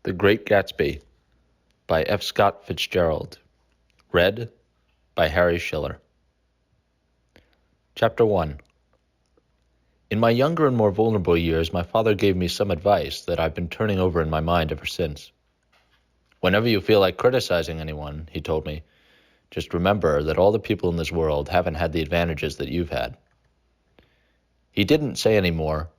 The Great Gatsby by F. Scott Fitzgerald. Read by Harry Schiller. Chapter 1. In my younger and more vulnerable years, my father gave me some advice that I've been turning over in my mind ever since. Whenever you feel like criticizing anyone, he told me, just remember that all the people in this world haven't had the advantages that you've had. He didn't say any more,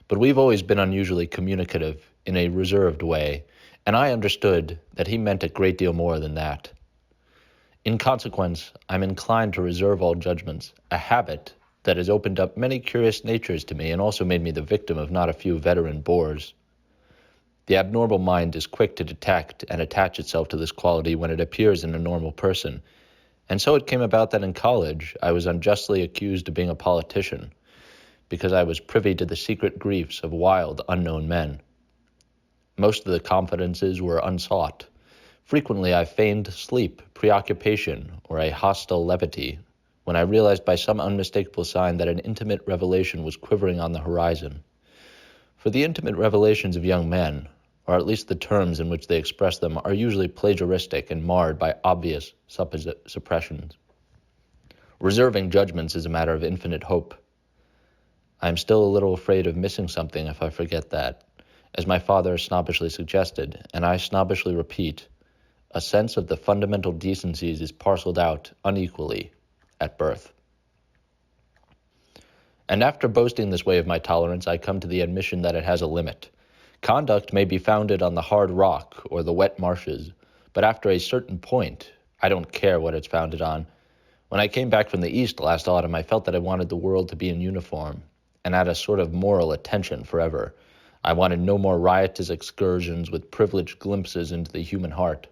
but we've always been unusually communicative in a reserved way, and I understood that he meant a great deal more than that. In consequence, I'm inclined to reserve all judgments, a habit that has opened up many curious natures to me and also made me the victim of not a few veteran bores. The abnormal mind is quick to detect and attach itself to this quality when it appears in a normal person, and so it came about that in college I was unjustly accused of being a politician, because I was privy to the secret griefs of wild, unknown men. Most of the confidences were unsought. Frequently I feigned sleep, preoccupation, or a hostile levity, when I realized by some unmistakable sign that an intimate revelation was quivering on the horizon. For the intimate revelations of young men, or at least the terms in which they express them, are usually plagiaristic and marred by obvious suppressions. Reserving judgments is a matter of infinite hope. I am still a little afraid of missing something if I forget that, as my father snobbishly suggested, and I snobbishly repeat, a sense of the fundamental decencies is parceled out unequally at birth. And after boasting this way of my tolerance, I come to the admission that it has a limit. Conduct may be founded on the hard rock or the wet marshes, but after a certain point, I don't care what it's founded on. When I came back from the East last autumn, I felt that I wanted the world to be in uniform, and at a sort of moral attention forever. I wanted no more riotous excursions with privileged glimpses into the human heart.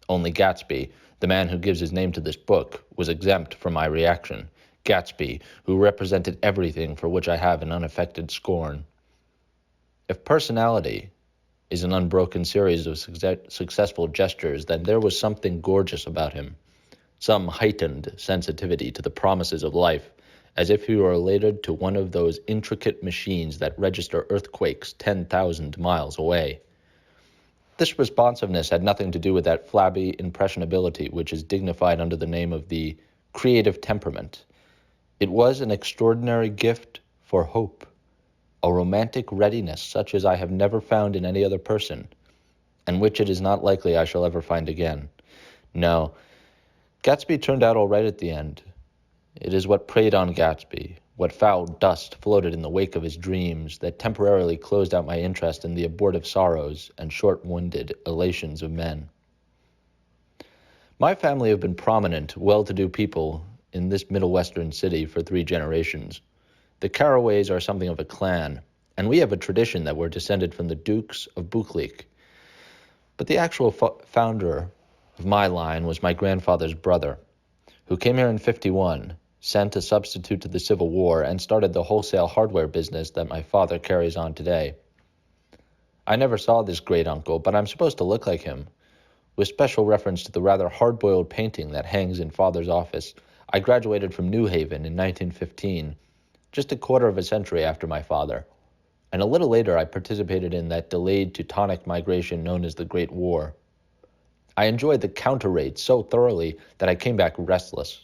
Only Gatsby, the man who gives his name to this book, was exempt from my reaction. Gatsby, who represented everything for which I have an unaffected scorn. If personality is an unbroken series of successful gestures, then there was something gorgeous about him, some heightened sensitivity to the promises of life, as if he were related to one of those intricate machines that register earthquakes 10,000 miles away. This responsiveness had nothing to do with that flabby impressionability which is dignified under the name of the creative temperament. It was an extraordinary gift for hope, a romantic readiness such as I have never found in any other person, and which it is not likely I shall ever find again. No, Gatsby turned out all right at the end. It is what preyed on Gatsby, what foul dust floated in the wake of his dreams, that temporarily closed out my interest in the abortive sorrows and short-winded elations of men. My family have been prominent, well-to-do people in this Middle Western city for 3 generations. The Carraways are something of a clan, and we have a tradition that we're descended from the Dukes of Buccleuch. But the actual founder of my line was my grandfather's brother, who came here in '51, sent a substitute to the Civil War, and started the wholesale hardware business that my father carries on today. I never saw this great uncle, but I'm supposed to look like him. With special reference to the rather hard-boiled painting that hangs in Father's office, I graduated from New Haven in 1915, just a quarter of a century after my father, and a little later I participated in that delayed Teutonic migration known as the Great War. I enjoyed the counter-raid so thoroughly that I came back restless.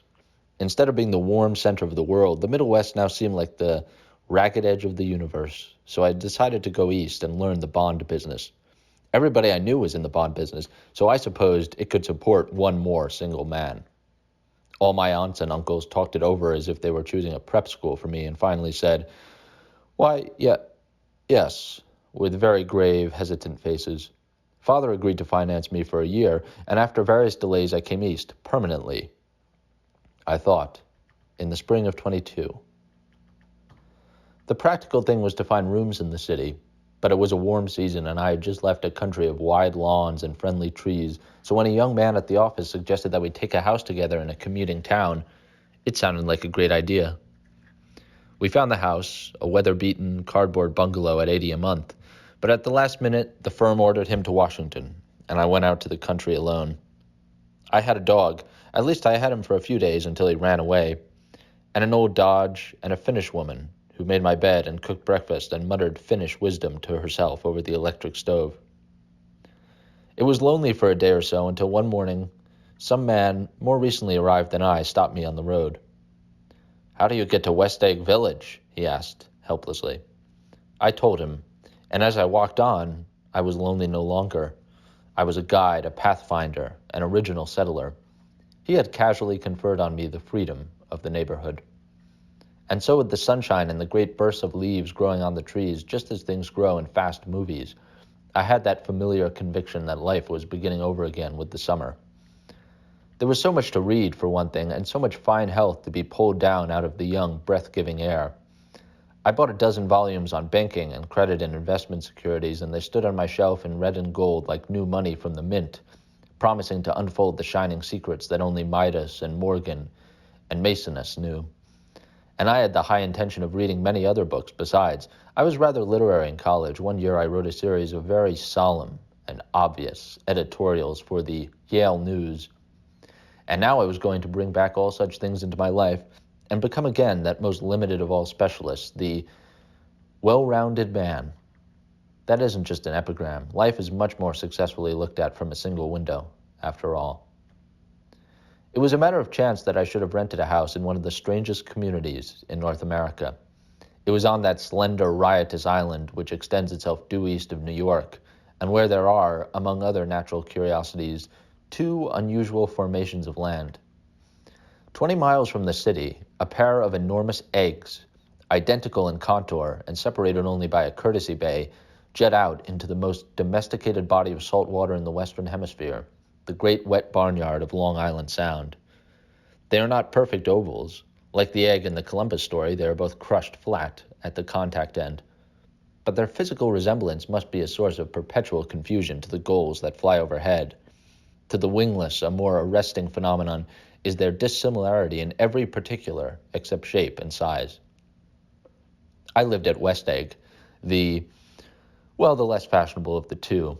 Instead of being the warm center of the world, the Middle West now seemed like the ragged edge of the universe, so I decided to go east and learn the bond business. Everybody I knew was in the bond business, so I supposed it could support one more single man. All my aunts and uncles talked it over as if they were choosing a prep school for me and finally said, "Why, yes," with very grave, hesitant faces. Father agreed to finance me for a year, and after various delays I came east, permanently. I thought, in the spring of '22. The practical thing was to find rooms in the city, but it was a warm season and I had just left a country of wide lawns and friendly trees, so when a young man at the office suggested that we take a house together in a commuting town, it sounded like a great idea. We found the house, a weather-beaten cardboard bungalow at $80 a month, but at the last minute the firm ordered him to Washington, and I went out to the country alone. I had a dog, at least I had him for a few days until he ran away, and an old Dodge and a Finnish woman who made my bed and cooked breakfast and muttered Finnish wisdom to herself over the electric stove. It was lonely for a day or so until one morning some man, more recently arrived than I, stopped me on the road. "How do you get to West Egg Village?" he asked, helplessly. I told him, and as I walked on, I was lonely no longer. I was a guide, a pathfinder, an original settler. He had casually conferred on me the freedom of the neighborhood. And so with the sunshine and the great bursts of leaves growing on the trees, just as things grow in fast movies, I had that familiar conviction that life was beginning over again with the summer. There was so much to read, for one thing, and so much fine health to be pulled down out of the young, breath-giving air. I bought a dozen volumes on banking and credit and investment securities, and they stood on my shelf in red and gold like new money from the mint, promising to unfold the shining secrets that only Midas and Morgan and Masoness knew. And I had the high intention of reading many other books besides. I was rather literary in college. One year I wrote a series of very solemn and obvious editorials for the Yale News. And now I was going to bring back all such things into my life and become again that most limited of all specialists, the well-rounded man. That isn't just an epigram. Life is much more successfully looked at from a single window, after all. It was a matter of chance that I should have rented a house in one of the strangest communities in North America. It was on that slender, riotous island which extends itself due east of New York, and where there are, among other natural curiosities, two unusual formations of land. 20 miles from the city, a pair of enormous eggs, identical in contour and separated only by a courtesy bay, jet out into the most domesticated body of salt water in the Western Hemisphere, the great wet barnyard of Long Island Sound. They are not perfect ovals. Like the egg in the Columbus story, they are both crushed flat at the contact end. But their physical resemblance must be a source of perpetual confusion to the gulls that fly overhead. To the wingless, a more arresting phenomenon is their dissimilarity in every particular except shape and size. I lived at West Egg, the less fashionable of the two,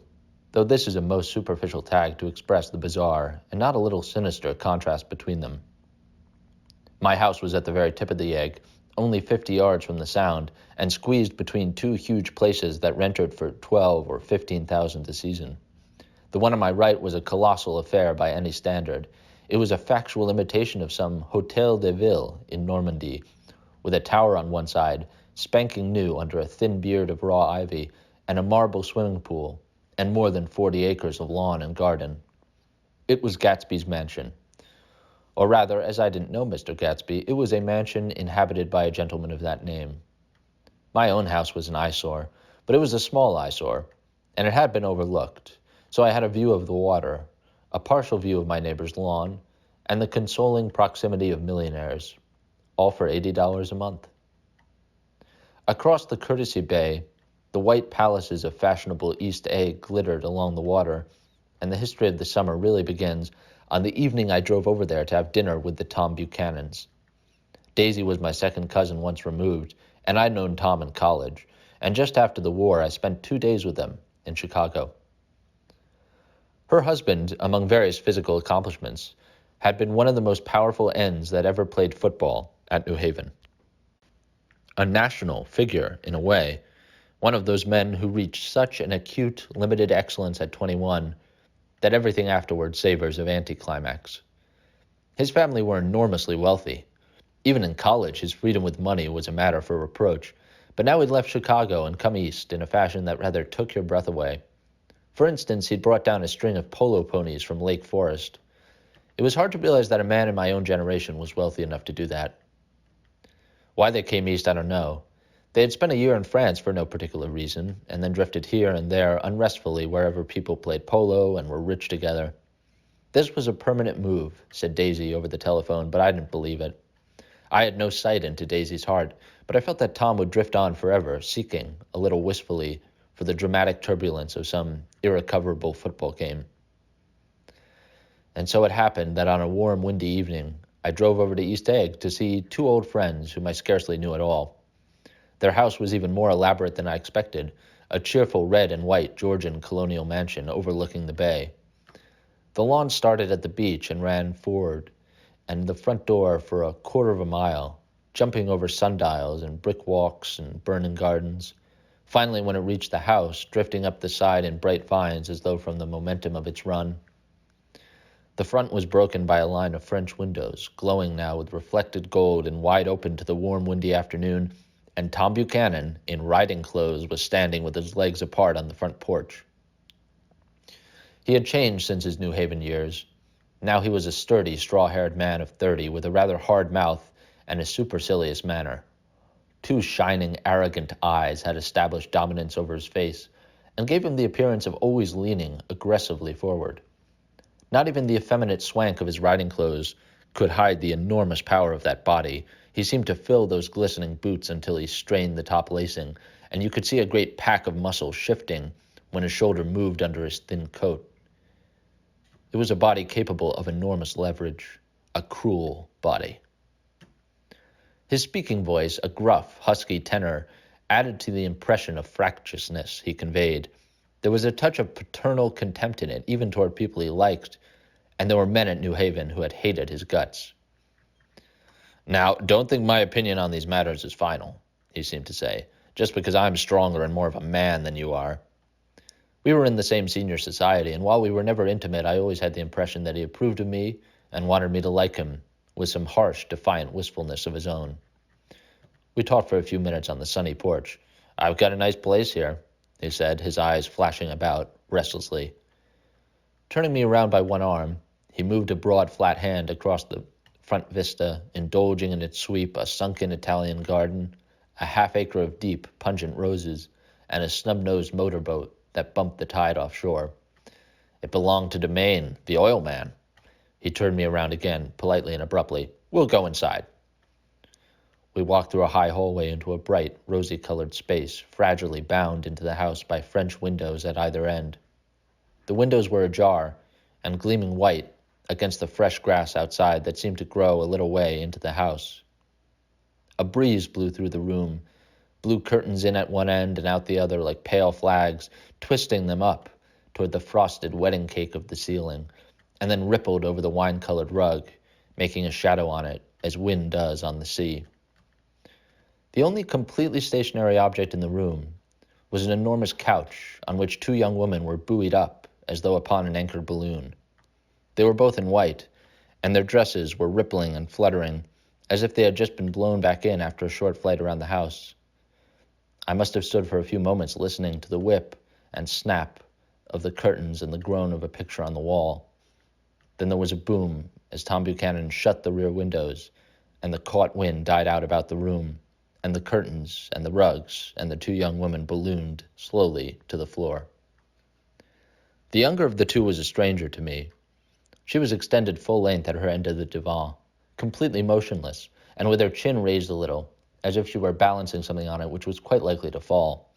though this is a most superficial tag to express the bizarre and not a little sinister contrast between them. My house was at the very tip of the egg, only 50 yards from the Sound, and squeezed between two huge places that rented for $12,000 or $15,000 a season. The one on my right was a colossal affair by any standard. It was a factual imitation of some Hôtel de Ville in Normandy, with a tower on one side, spanking new under a thin beard of raw ivy, and a marble swimming pool, and more than 40 acres of lawn and garden. It was Gatsby's mansion. Or rather, as I didn't know Mr. Gatsby, it was a mansion inhabited by a gentleman of that name. My own house was an eyesore, but it was a small eyesore, and it had been overlooked, so I had a view of the water, a partial view of my neighbor's lawn, and the consoling proximity of millionaires, all for $80 a month. Across the courtesy bay, the white palaces of fashionable East Egg glittered along the water, and the history of the summer really begins on the evening I drove over there to have dinner with the Tom Buchanans. Daisy was my second cousin once removed, and I'd known Tom in college, and just after the war I spent 2 days with them in Chicago. Her husband, among various physical accomplishments, had been one of the most powerful ends that ever played football at New Haven. A national figure, in a way, one of those men who reached such an acute, limited excellence at 21 that everything afterward savors of anticlimax. His family were enormously wealthy. Even in college, his freedom with money was a matter for reproach, but now he'd left Chicago and come east in a fashion that rather took your breath away. For instance, he'd brought down a string of polo ponies from Lake Forest. It was hard to realize that a man in my own generation was wealthy enough to do that. Why they came east, I don't know. They had spent a year in France for no particular reason, and then drifted here and there unrestfully wherever people played polo and were rich together. This was a permanent move, said Daisy over the telephone, but I didn't believe it. I had no sight into Daisy's heart, but I felt that Tom would drift on forever, seeking, a little wistfully, for the dramatic turbulence of some irrecoverable football game. And so it happened that on a warm, windy evening, I drove over to East Egg to see two old friends whom I scarcely knew at all. Their house was even more elaborate than I expected, a cheerful red and white Georgian colonial mansion overlooking the bay. The lawn started at the beach and ran forward, and the front door for a quarter of a mile, jumping over sundials and brick walks and burning gardens, Finally, when it reached the house, drifting up the side in bright vines as though from the momentum of its run. The front was broken by a line of French windows, glowing now with reflected gold and wide open to the warm, windy afternoon, and Tom Buchanan, in riding clothes, was standing with his legs apart on the front porch. He had changed since his New Haven years. Now he was a sturdy, straw-haired man of 30 with a rather hard mouth and a supercilious manner. Two shining, arrogant eyes had established dominance over his face and gave him the appearance of always leaning aggressively forward. Not even the effeminate swank of his riding clothes could hide the enormous power of that body. He seemed to fill those glistening boots until he strained the top lacing, and you could see a great pack of muscle shifting when his shoulder moved under his thin coat. It was a body capable of enormous leverage, a cruel body. His speaking voice, a gruff, husky tenor, added to the impression of fractiousness he conveyed. There was a touch of paternal contempt in it, even toward people he liked, and there were men at New Haven who had hated his guts. "Now, don't think my opinion on these matters is final," he seemed to say, "just because I'm stronger and more of a man than you are." We were in the same senior society, and while we were never intimate, I always had the impression that he approved of me and wanted me to like him, with some harsh, defiant wistfulness of his own. We talked for a few minutes on the sunny porch. "I've got a nice place here," he said, his eyes flashing about restlessly. Turning me around by one arm, he moved a broad, flat hand across the front vista, indulging in its sweep a sunken Italian garden, a half-acre of deep, pungent roses, and a snub-nosed motorboat that bumped the tide offshore. It belonged to Domain, the oil man. He turned me around again, politely and abruptly. "We'll go inside." We walked through a high hallway into a bright, rosy-colored space, fragilely bound into the house by French windows at either end. The windows were ajar and gleaming white against the fresh grass outside that seemed to grow a little way into the house. A breeze blew through the room, blew curtains in at one end and out the other like pale flags, twisting them up toward the frosted wedding cake of the ceiling, and then rippled over the wine-colored rug, making a shadow on it, as wind does on the sea. The only completely stationary object in the room was an enormous couch on which two young women were buoyed up as though upon an anchored balloon. They were both in white, and their dresses were rippling and fluttering, as if they had just been blown back in after a short flight around the house. I must have stood for a few moments listening to the whip and snap of the curtains and the groan of a picture on the wall. Then there was a boom as Tom Buchanan shut the rear windows, and the caught wind died out about the room, and the curtains and the rugs and the two young women ballooned slowly to the floor. The younger of the two was a stranger to me. She was extended full length at her end of the divan, completely motionless, and with her chin raised a little, as if she were balancing something on it which was quite likely to fall.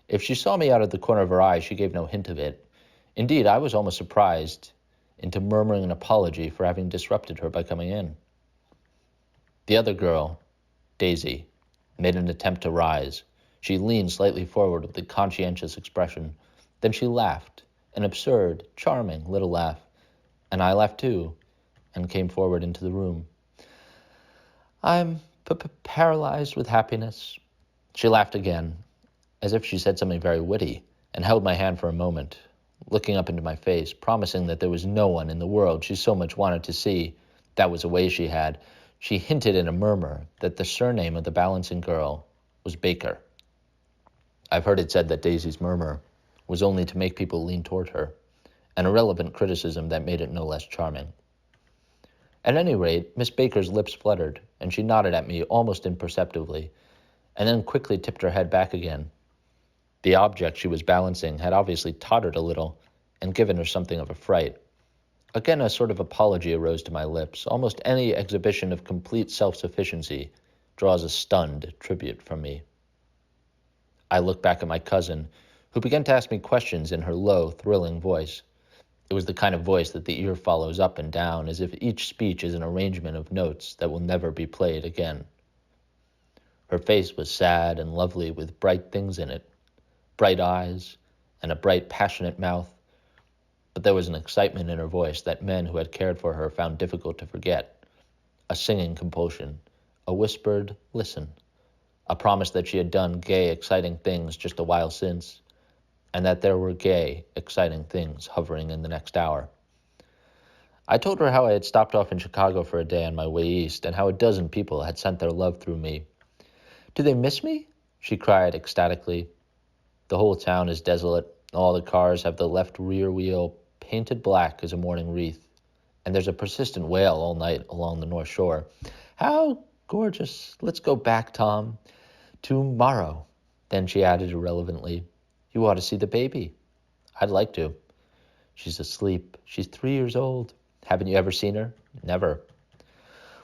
If she saw me out of the corner of her eye, she gave no hint of it. Indeed, I was almost surprised into murmuring an apology for having disrupted her by coming in. The other girl, Daisy, made an attempt to rise. She leaned slightly forward with a conscientious expression. Then she laughed, an absurd, charming little laugh, and I laughed too, and came forward into the room. "I'm paralyzed with happiness." She laughed again, as if she said something very witty, and held my hand for a moment, looking up into my face, promising that there was no one in the world she so much wanted to see. That was a way she had. She hinted in a murmur that the surname of the balancing girl was Baker. I've heard it said that Daisy's murmur was only to make people lean toward her, an irrelevant criticism that made it no less charming. At any rate, Miss Baker's lips fluttered, and she nodded at me almost imperceptibly, and then quickly tipped her head back again. The object she was balancing had obviously tottered a little and given her something of a fright. Again, a sort of apology arose to my lips. Almost any exhibition of complete self-sufficiency draws a stunned tribute from me. I looked back at my cousin, who began to ask me questions in her low, thrilling voice. It was the kind of voice that the ear follows up and down, as if each speech is an arrangement of notes that will never be played again. Her face was sad and lovely with bright things in it, bright eyes and a bright, passionate mouth, but there was an excitement in her voice that men who had cared for her found difficult to forget, a singing compulsion, a whispered listen, a promise that she had done gay, exciting things just a while since, and that there were gay, exciting things hovering in the next hour. I told her how I had stopped off in Chicago for a day on my way east, and how a dozen people had sent their love through me. "Do they miss me?" she cried ecstatically. "The whole town is desolate. All the cars have the left rear wheel painted black as a mourning wreath, and there's a persistent wail all night along the North Shore. How gorgeous. Let's go back, Tom. Tomorrow." Then she added irrelevantly, "You ought to see the baby." "I'd like to." "She's asleep. She's 3 years old. Haven't you ever seen her?" "Never."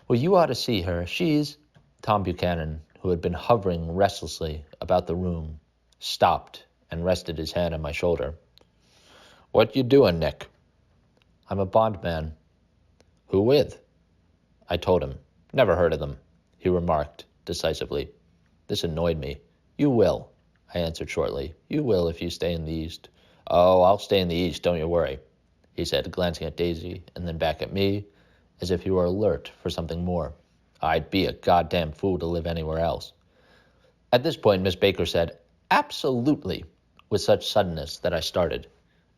"Well, you ought to see her. She's—" Tom Buchanan, who had been hovering restlessly about the room, stopped and rested his hand on my shoulder. "What you doing, Nick?" "I'm a bondman." "Who with?" I told him. "Never heard of them," he remarked decisively. This annoyed me. "You will," I answered shortly. "You will if you stay in the East." "Oh, I'll stay in the East, don't you worry," he said, glancing at Daisy and then back at me, as if he were alert for something more. "I'd be a goddamn fool to live anywhere else." At this point, Miss Baker said, "Absolutely," with such suddenness that I started.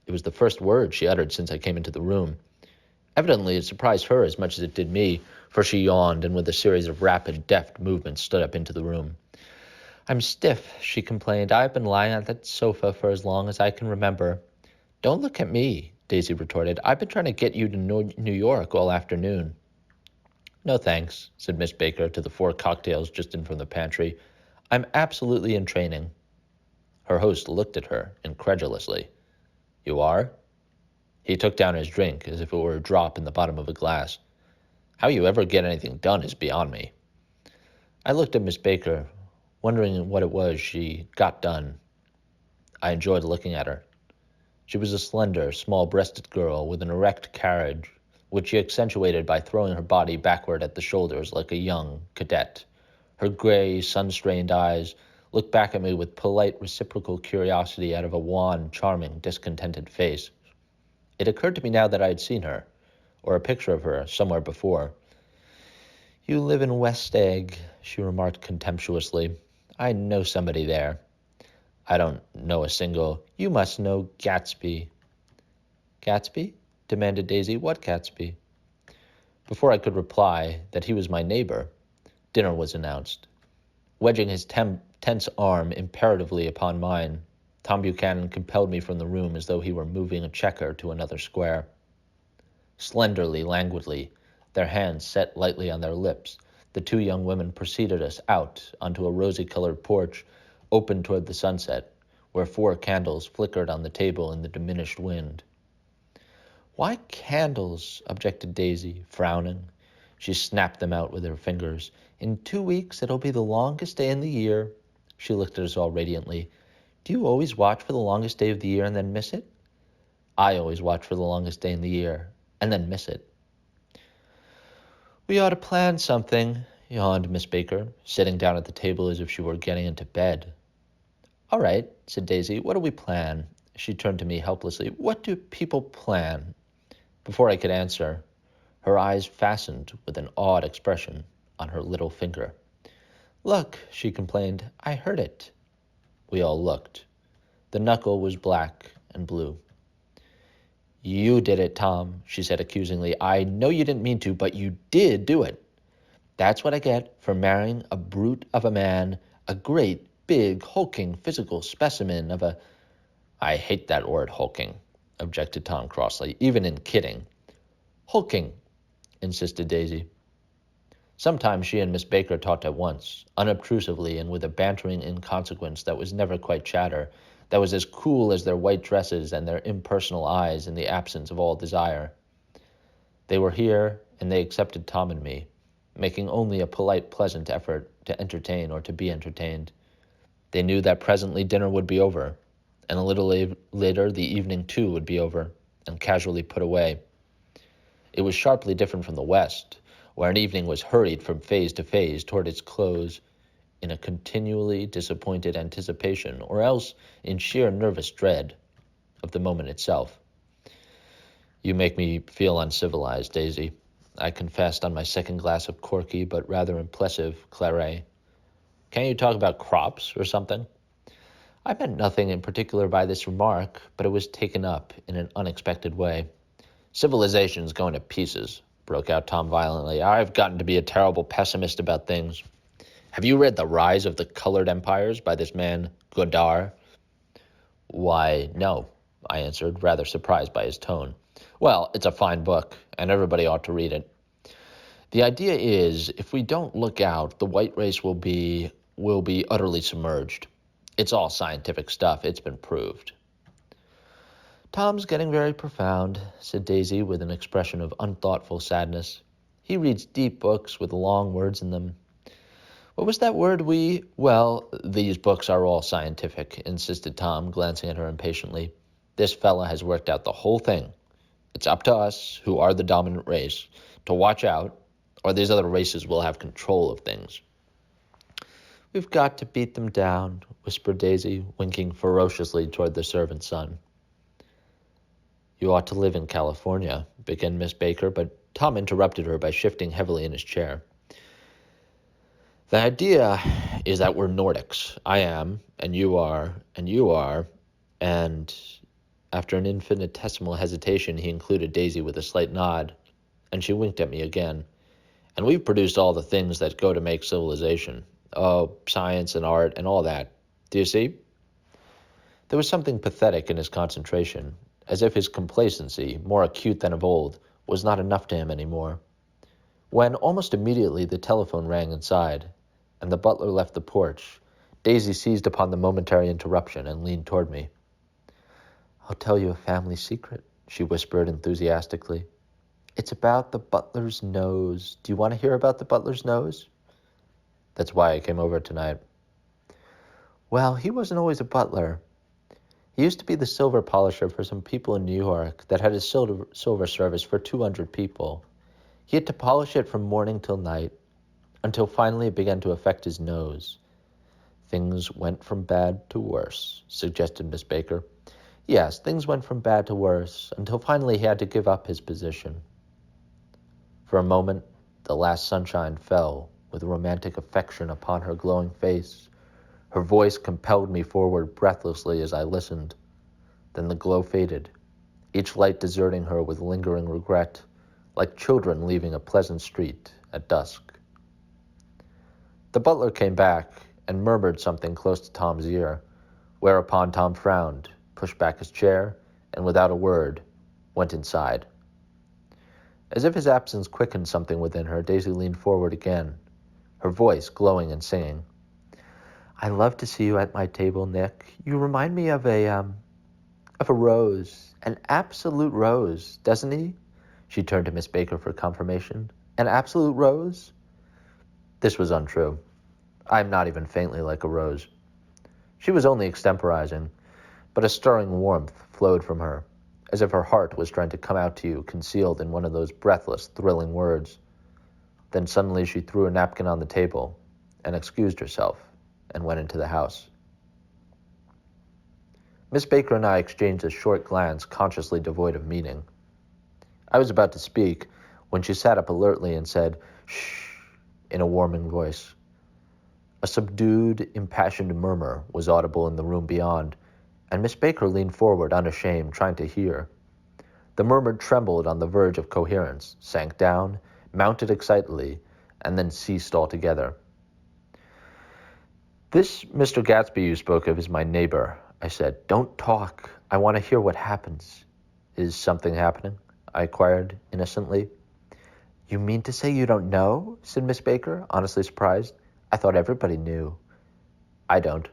It was the first word she uttered since I came into the room. Evidently, it surprised her as much as it did me, for she yawned and with a series of rapid, deft movements stood up into the room. "I'm stiff," she complained. "I've been lying on that sofa for as long as I can remember." "Don't look at me," Daisy retorted. "I've been trying to get you to New York all afternoon." "No thanks," said Miss Baker to the 4 cocktails just in from the pantry. "I'm absolutely in training." Her host looked at her incredulously. "You are?" He took down his drink as if it were a drop in the bottom of a glass. "How you ever get anything done is beyond me." I looked at Miss Baker, wondering what it was she got done. I enjoyed looking at her. She was a slender, small-breasted girl with an erect carriage, which she accentuated by throwing her body backward at the shoulders like a young cadet. Her gray, sun-strained eyes looked back at me with polite, reciprocal curiosity out of a wan, charming, discontented face. It occurred to me now that I had seen her, or a picture of her, somewhere before. "You live in West Egg," she remarked contemptuously. "I know somebody there." "I don't know a single—" "You must know Gatsby." "Gatsby?" demanded Daisy. "What Gatsby?" Before I could reply that he was my neighbor, dinner was announced. Wedging his tense arm imperatively upon mine, Tom Buchanan compelled me from the room as though he were moving a checker to another square. Slenderly, languidly, their hands set lightly on their lips, the 2 young women preceded us out onto a rosy-colored porch open toward the sunset, where 4 candles flickered on the table in the diminished wind. "Why candles?" objected Daisy, frowning. She snapped them out with her fingers. "In 2 weeks it'll be the longest day in the year." She looked at us all radiantly. "Do you always watch for the longest day of the year and then miss it?" "I always watch for the longest day in the year and then miss it." "We ought to plan something," yawned Miss Baker, sitting down at the table as if she were getting into bed. "All right," said Daisy. "What do we plan?" She turned to me helplessly. "What do people plan?" Before I could answer, her eyes fastened with an odd expression on her little finger. "Look," she complained. "I hurt it." We all looked. The knuckle was black and blue. "You did it, Tom," she said accusingly. "I know you didn't mean to, but you did do it. That's what I get for marrying a brute of a man, a great, big, hulking physical specimen of a—" "I hate that word, hulking," objected Tom crossly, "even in kidding." "Hulking," insisted Daisy. Sometimes she and Miss Baker talked at once, unobtrusively and with a bantering inconsequence that was never quite chatter, that was as cool as their white dresses and their impersonal eyes in the absence of all desire. They were here, and they accepted Tom and me, making only a polite, pleasant effort to entertain or to be entertained. They knew that presently dinner would be over, and a little later the evening too would be over, and casually put away. It was sharply different from the West, where an evening was hurried from phase to phase toward its close in a continually disappointed anticipation, or else in sheer nervous dread of the moment itself. "You make me feel uncivilized, Daisy," I confessed on my second glass of corky but rather impressive claret. Can't you talk about crops or something? I meant nothing in particular by this remark, but it was taken up in an unexpected way. Civilization's going to pieces, broke out Tom violently. I've gotten to be a terrible pessimist about things. Have you read The Rise of the Colored Empires by this man, Godard? Why, no, I answered, rather surprised by his tone. Well, it's a fine book, and everybody ought to read it. The idea is, if we don't look out, the white race will be utterly submerged. It's all scientific stuff. It's been proved. Tom's getting very profound, said Daisy with an expression of unthoughtful sadness. He reads deep books with long words in them. What was that word Well, these books are all scientific, insisted Tom, glancing at her impatiently. This fella has worked out the whole thing. It's up to us, who are the dominant race, to watch out, or these other races will have control of things. We've got to beat them down, whispered Daisy, winking ferociously toward the servant's son. You ought to live in California, began Miss Baker, but Tom interrupted her by shifting heavily in his chair. The idea is that we're Nordics. I am, and you are, and after an infinitesimal hesitation, he included Daisy with a slight nod, and she winked at me again. And we've produced all the things that go to make civilization. Oh, science and art and all that. Do you see? There was something pathetic in his concentration, as if his complacency, more acute than of old, was not enough to him anymore. When, almost immediately, the telephone rang inside, and the butler left the porch, Daisy seized upon the momentary interruption and leaned toward me. I'll tell you a family secret, she whispered enthusiastically. It's about the butler's nose. Do you want to hear about the butler's nose? That's why I came over tonight. Well, he wasn't always a butler. He used to be the silver polisher for some people in New York that had a silver service for 200 people. He had to polish it from morning till night, until finally it began to affect his nose. Things went from bad to worse, suggested Miss Baker. Yes, things went from bad to worse, until finally he had to give up his position. For a moment, the last sunshine fell with romantic affection upon her glowing face. Her voice compelled me forward breathlessly as I listened. Then the glow faded, each light deserting her with lingering regret, like children leaving a pleasant street at dusk. The butler came back and murmured something close to Tom's ear, whereupon Tom frowned, pushed back his chair, and without a word, went inside. As if his absence quickened something within her, Daisy leaned forward again, her voice glowing and singing. I love to see you at my table, Nick. You remind me of a rose, an absolute rose, doesn't he? She turned to Miss Baker for confirmation. An absolute rose? This was untrue. I am not even faintly like a rose. She was only extemporizing, but a stirring warmth flowed from her, as if her heart was trying to come out to you, concealed in one of those breathless, thrilling words. Then suddenly she threw a napkin on the table and excused herself and went into the house. Miss Baker and I exchanged a short glance consciously devoid of meaning. I was about to speak when she sat up alertly and said, "Shh," in a warming voice. A subdued, impassioned murmur was audible in the room beyond, and Miss Baker leaned forward unashamed, trying to hear. The murmur trembled on the verge of coherence, sank down, mounted excitedly, and then ceased altogether. This Mr. Gatsby you spoke of is my neighbor, I said. Don't talk. I want to hear what happens. Is something happening? I inquired innocently. You mean to say you don't know? Said Miss Baker, honestly surprised. I thought everybody knew. I don't.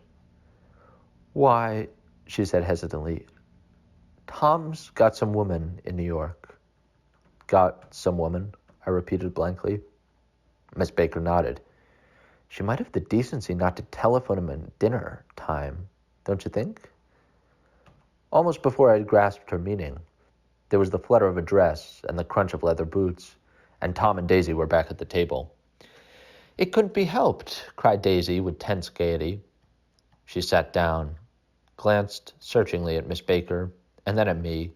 Why, she said hesitantly, Tom's got some woman in New York. Got some woman, I repeated blankly. Miss Baker nodded. She might have the decency not to telephone him at dinner time, don't you think? Almost before I had grasped her meaning, there was the flutter of a dress and the crunch of leather boots, and Tom and Daisy were back at the table. It couldn't be helped, cried Daisy with tense gaiety. She sat down, glanced searchingly at Miss Baker, and then at me,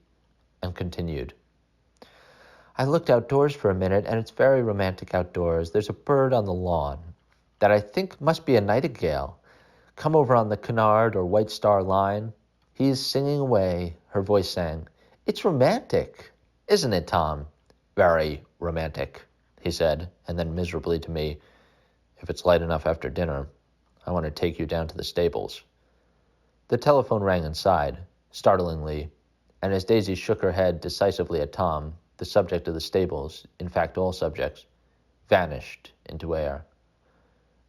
and continued. I looked outdoors for a minute, and it's very romantic outdoors. There's a bird on the lawn. that I think must be a nightingale. Come over on the Cunard or White Star line. He's singing away, her voice sang. It's romantic, isn't it, Tom? Very romantic, he said, and then miserably to me, if it's light enough after dinner, I want to take you down to the stables. The telephone rang inside, startlingly, and as Daisy shook her head decisively at Tom, the subject of the stables, in fact all subjects, vanished into air.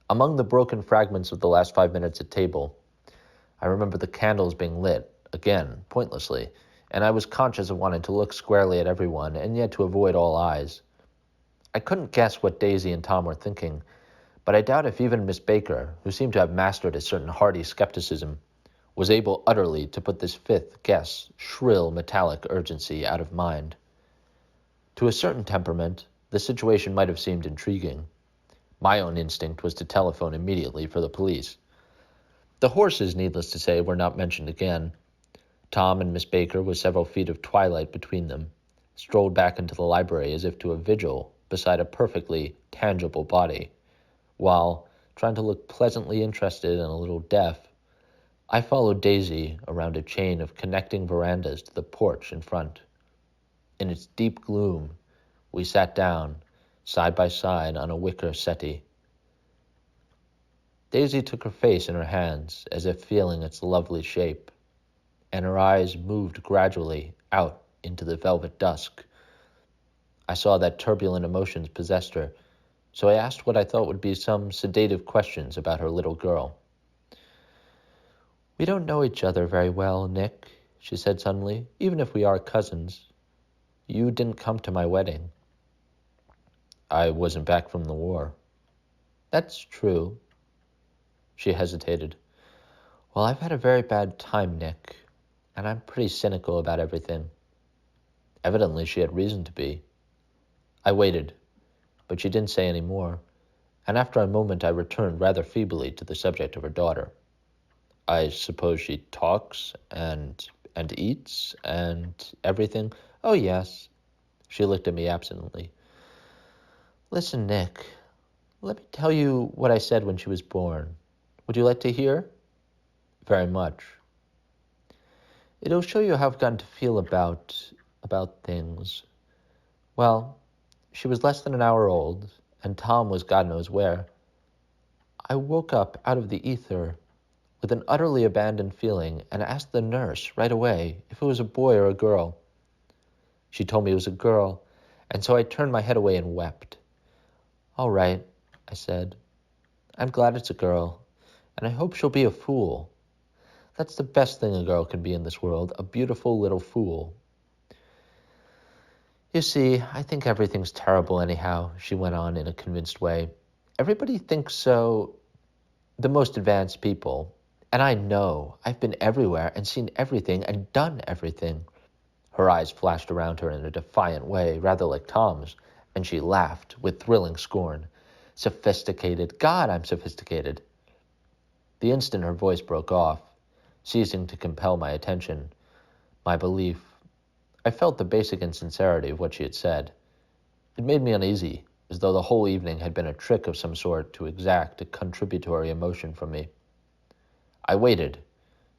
Among the broken fragments of the last 5 minutes at table, I remember the candles being lit, again, pointlessly, and I was conscious of wanting to look squarely at everyone and yet to avoid all eyes. I couldn't guess what Daisy and Tom were thinking, but I doubt if even Miss Baker, who seemed to have mastered a certain hearty skepticism, was able utterly to put this fifth guess, shrill, metallic urgency out of mind. To a certain temperament, the situation might have seemed intriguing. My own instinct was to telephone immediately for the police. The horses, needless to say, were not mentioned again. Tom and Miss Baker, with several feet of twilight between them, strolled back into the library as if to a vigil beside a perfectly tangible body, while, trying to look pleasantly interested and a little deaf, I followed Daisy around a chain of connecting verandas to the porch in front. In its deep gloom, we sat down, side by side on a wicker settee. Daisy took her face in her hands as if feeling its lovely shape, and her eyes moved gradually out into the velvet dusk. I saw that turbulent emotions possessed her, so I asked what I thought would be some sedative questions about her little girl. We don't know each other very well, Nick, she said suddenly, even if we are cousins. You didn't come to my wedding. I wasn't back from the war. That's true. She hesitated. Well, I've had a very bad time, Nick, and I'm pretty cynical about everything. Evidently, she had reason to be. I waited, but she didn't say any more, and after a moment I returned rather feebly to the subject of her daughter. I suppose she talks and eats and everything? Oh, yes. She looked at me absently. Listen, Nick, let me tell you what I said when she was born. Would you like to hear? Very much. It'll show you how I've gotten to feel about things. Well, she was less than an hour old, and Tom was God knows where. I woke up out of the ether with an utterly abandoned feeling and asked the nurse right away if it was a boy or a girl. She told me it was a girl, and so I turned my head away and wept. All right, I said. I'm glad it's a girl, and I hope she'll be a fool. That's the best thing a girl can be in this world, a beautiful little fool. You see, I think everything's terrible anyhow, she went on in a convinced way. Everybody thinks so, the most advanced people. And I know, I've been everywhere and seen everything and done everything. Her eyes flashed around her in a defiant way, rather like Tom's, and she laughed with thrilling scorn. Sophisticated. God, I'm sophisticated. The instant her voice broke off, ceasing to compel my attention, my belief, I felt the basic insincerity of what she had said. It made me uneasy, as though the whole evening had been a trick of some sort to exact a contributory emotion from me. I waited,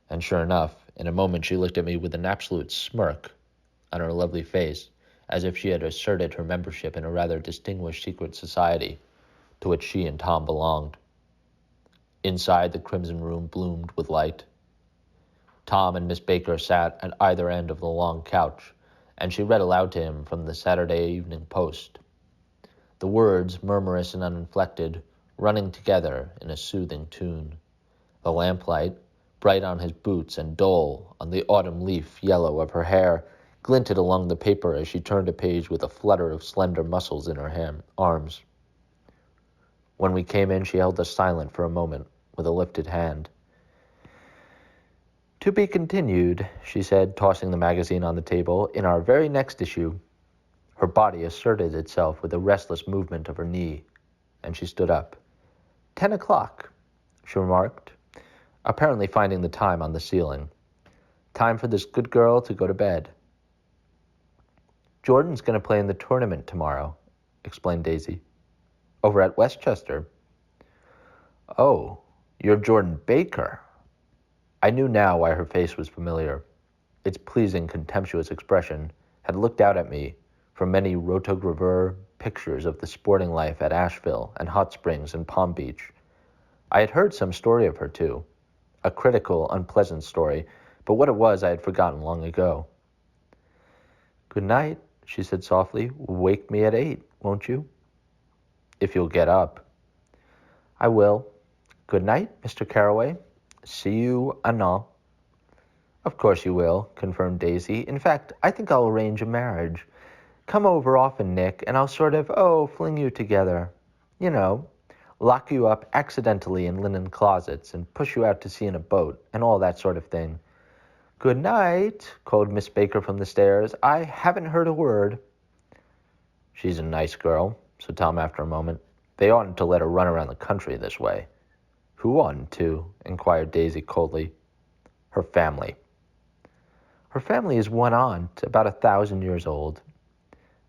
and sure enough, in a moment she looked at me with an absolute smirk on her lovely face, as if she had asserted her membership in a rather distinguished secret society to which she and Tom belonged. Inside, the crimson room bloomed with light. Tom and Miss Baker sat at either end of the long couch, and she read aloud to him from the Saturday Evening Post. The words, murmurous and uninflected, running together in a soothing tune. The lamplight, bright on his boots and dull on the autumn leaf yellow of her hair, glinted along the paper as she turned a page with a flutter of slender muscles in her arms. When we came in, she held us silent for a moment with a lifted hand. To be continued, she said, tossing the magazine on the table, in our very next issue. Her body asserted itself with a restless movement of her knee, and she stood up. 10 o'clock, she remarked, apparently finding the time on the ceiling. Time for this good girl to go to bed. Jordan's going to play in the tournament tomorrow, explained Daisy. Over at Westchester. Oh, you're Jordan Baker. I knew now why her face was familiar. Its pleasing, contemptuous expression had looked out at me from many rotogravure pictures of the sporting life at Asheville and Hot Springs and Palm Beach. I had heard some story of her, too. A critical, unpleasant story, but what it was I had forgotten long ago. "Good night," she said softly. "Wake me at 8, won't you?" "If you'll get up." "I will. Good night, Mr. Carroway. See you anon." "Of course you will," confirmed Daisy. "In fact, I think I'll arrange a marriage. Come over often, Nick, and I'll sort of, fling you together. You know, lock you up accidentally in linen closets and push you out to sea in a boat and all that sort of thing." "Good night," called Miss Baker from the stairs. "I haven't heard a word." "She's a nice girl," said Tom after a moment. "They oughtn't to let her run around the country this way." "Who oughtn't to?" inquired Daisy coldly. "Her family." "Her family is one aunt, about 1,000 years old.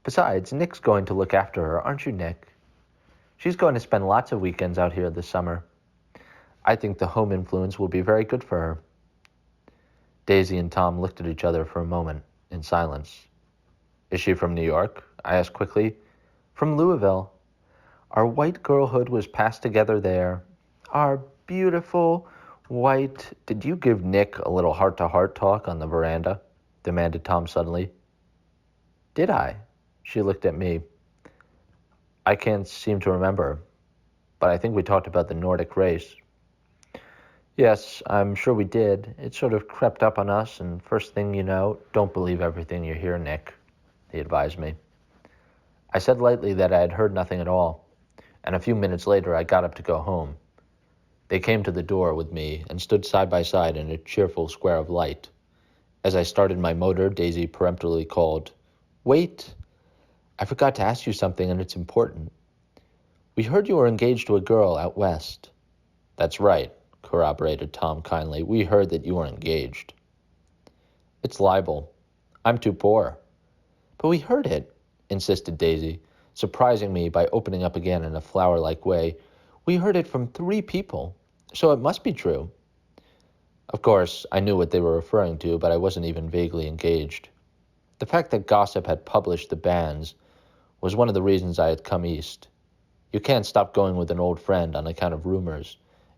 Besides, Nick's going to look after her, aren't you, Nick? She's going to spend lots of weekends out here this summer. I think the home influence will be very good for her." Daisy and Tom looked at each other for a moment in silence. "Is she from New York?" I asked quickly. "From Louisville. Our white girlhood was passed together there. Our beautiful white—" "Did you give Nick a little heart-to-heart talk on the veranda?" demanded Tom suddenly. "Did I?" She looked at me. "I can't seem to remember, but I think we talked about the Nordic race." "Yes, I'm sure we did. It sort of crept up on us, and first thing you know—" "Don't believe everything you hear, Nick," he advised me. I said lightly that I had heard nothing at all, and a few minutes later I got up to go home. They came to the door with me and stood side by side in a cheerful square of light. As I started my motor, Daisy peremptorily called, "Wait! I forgot to ask you something, and it's important. We heard you were engaged to a girl out west." "That's right," corroborated Tom kindly. "We heard that you were engaged." "It's libel. I'm too poor." "But we heard it," insisted Daisy, surprising me by opening up again in a flower-like way. "We heard it from 3 people, so it must be true." Of course, I knew what they were referring to, but I wasn't even vaguely engaged. The fact that gossip had published the bans was one of the reasons I had come east. You can't stop going with an old friend on account of rumors,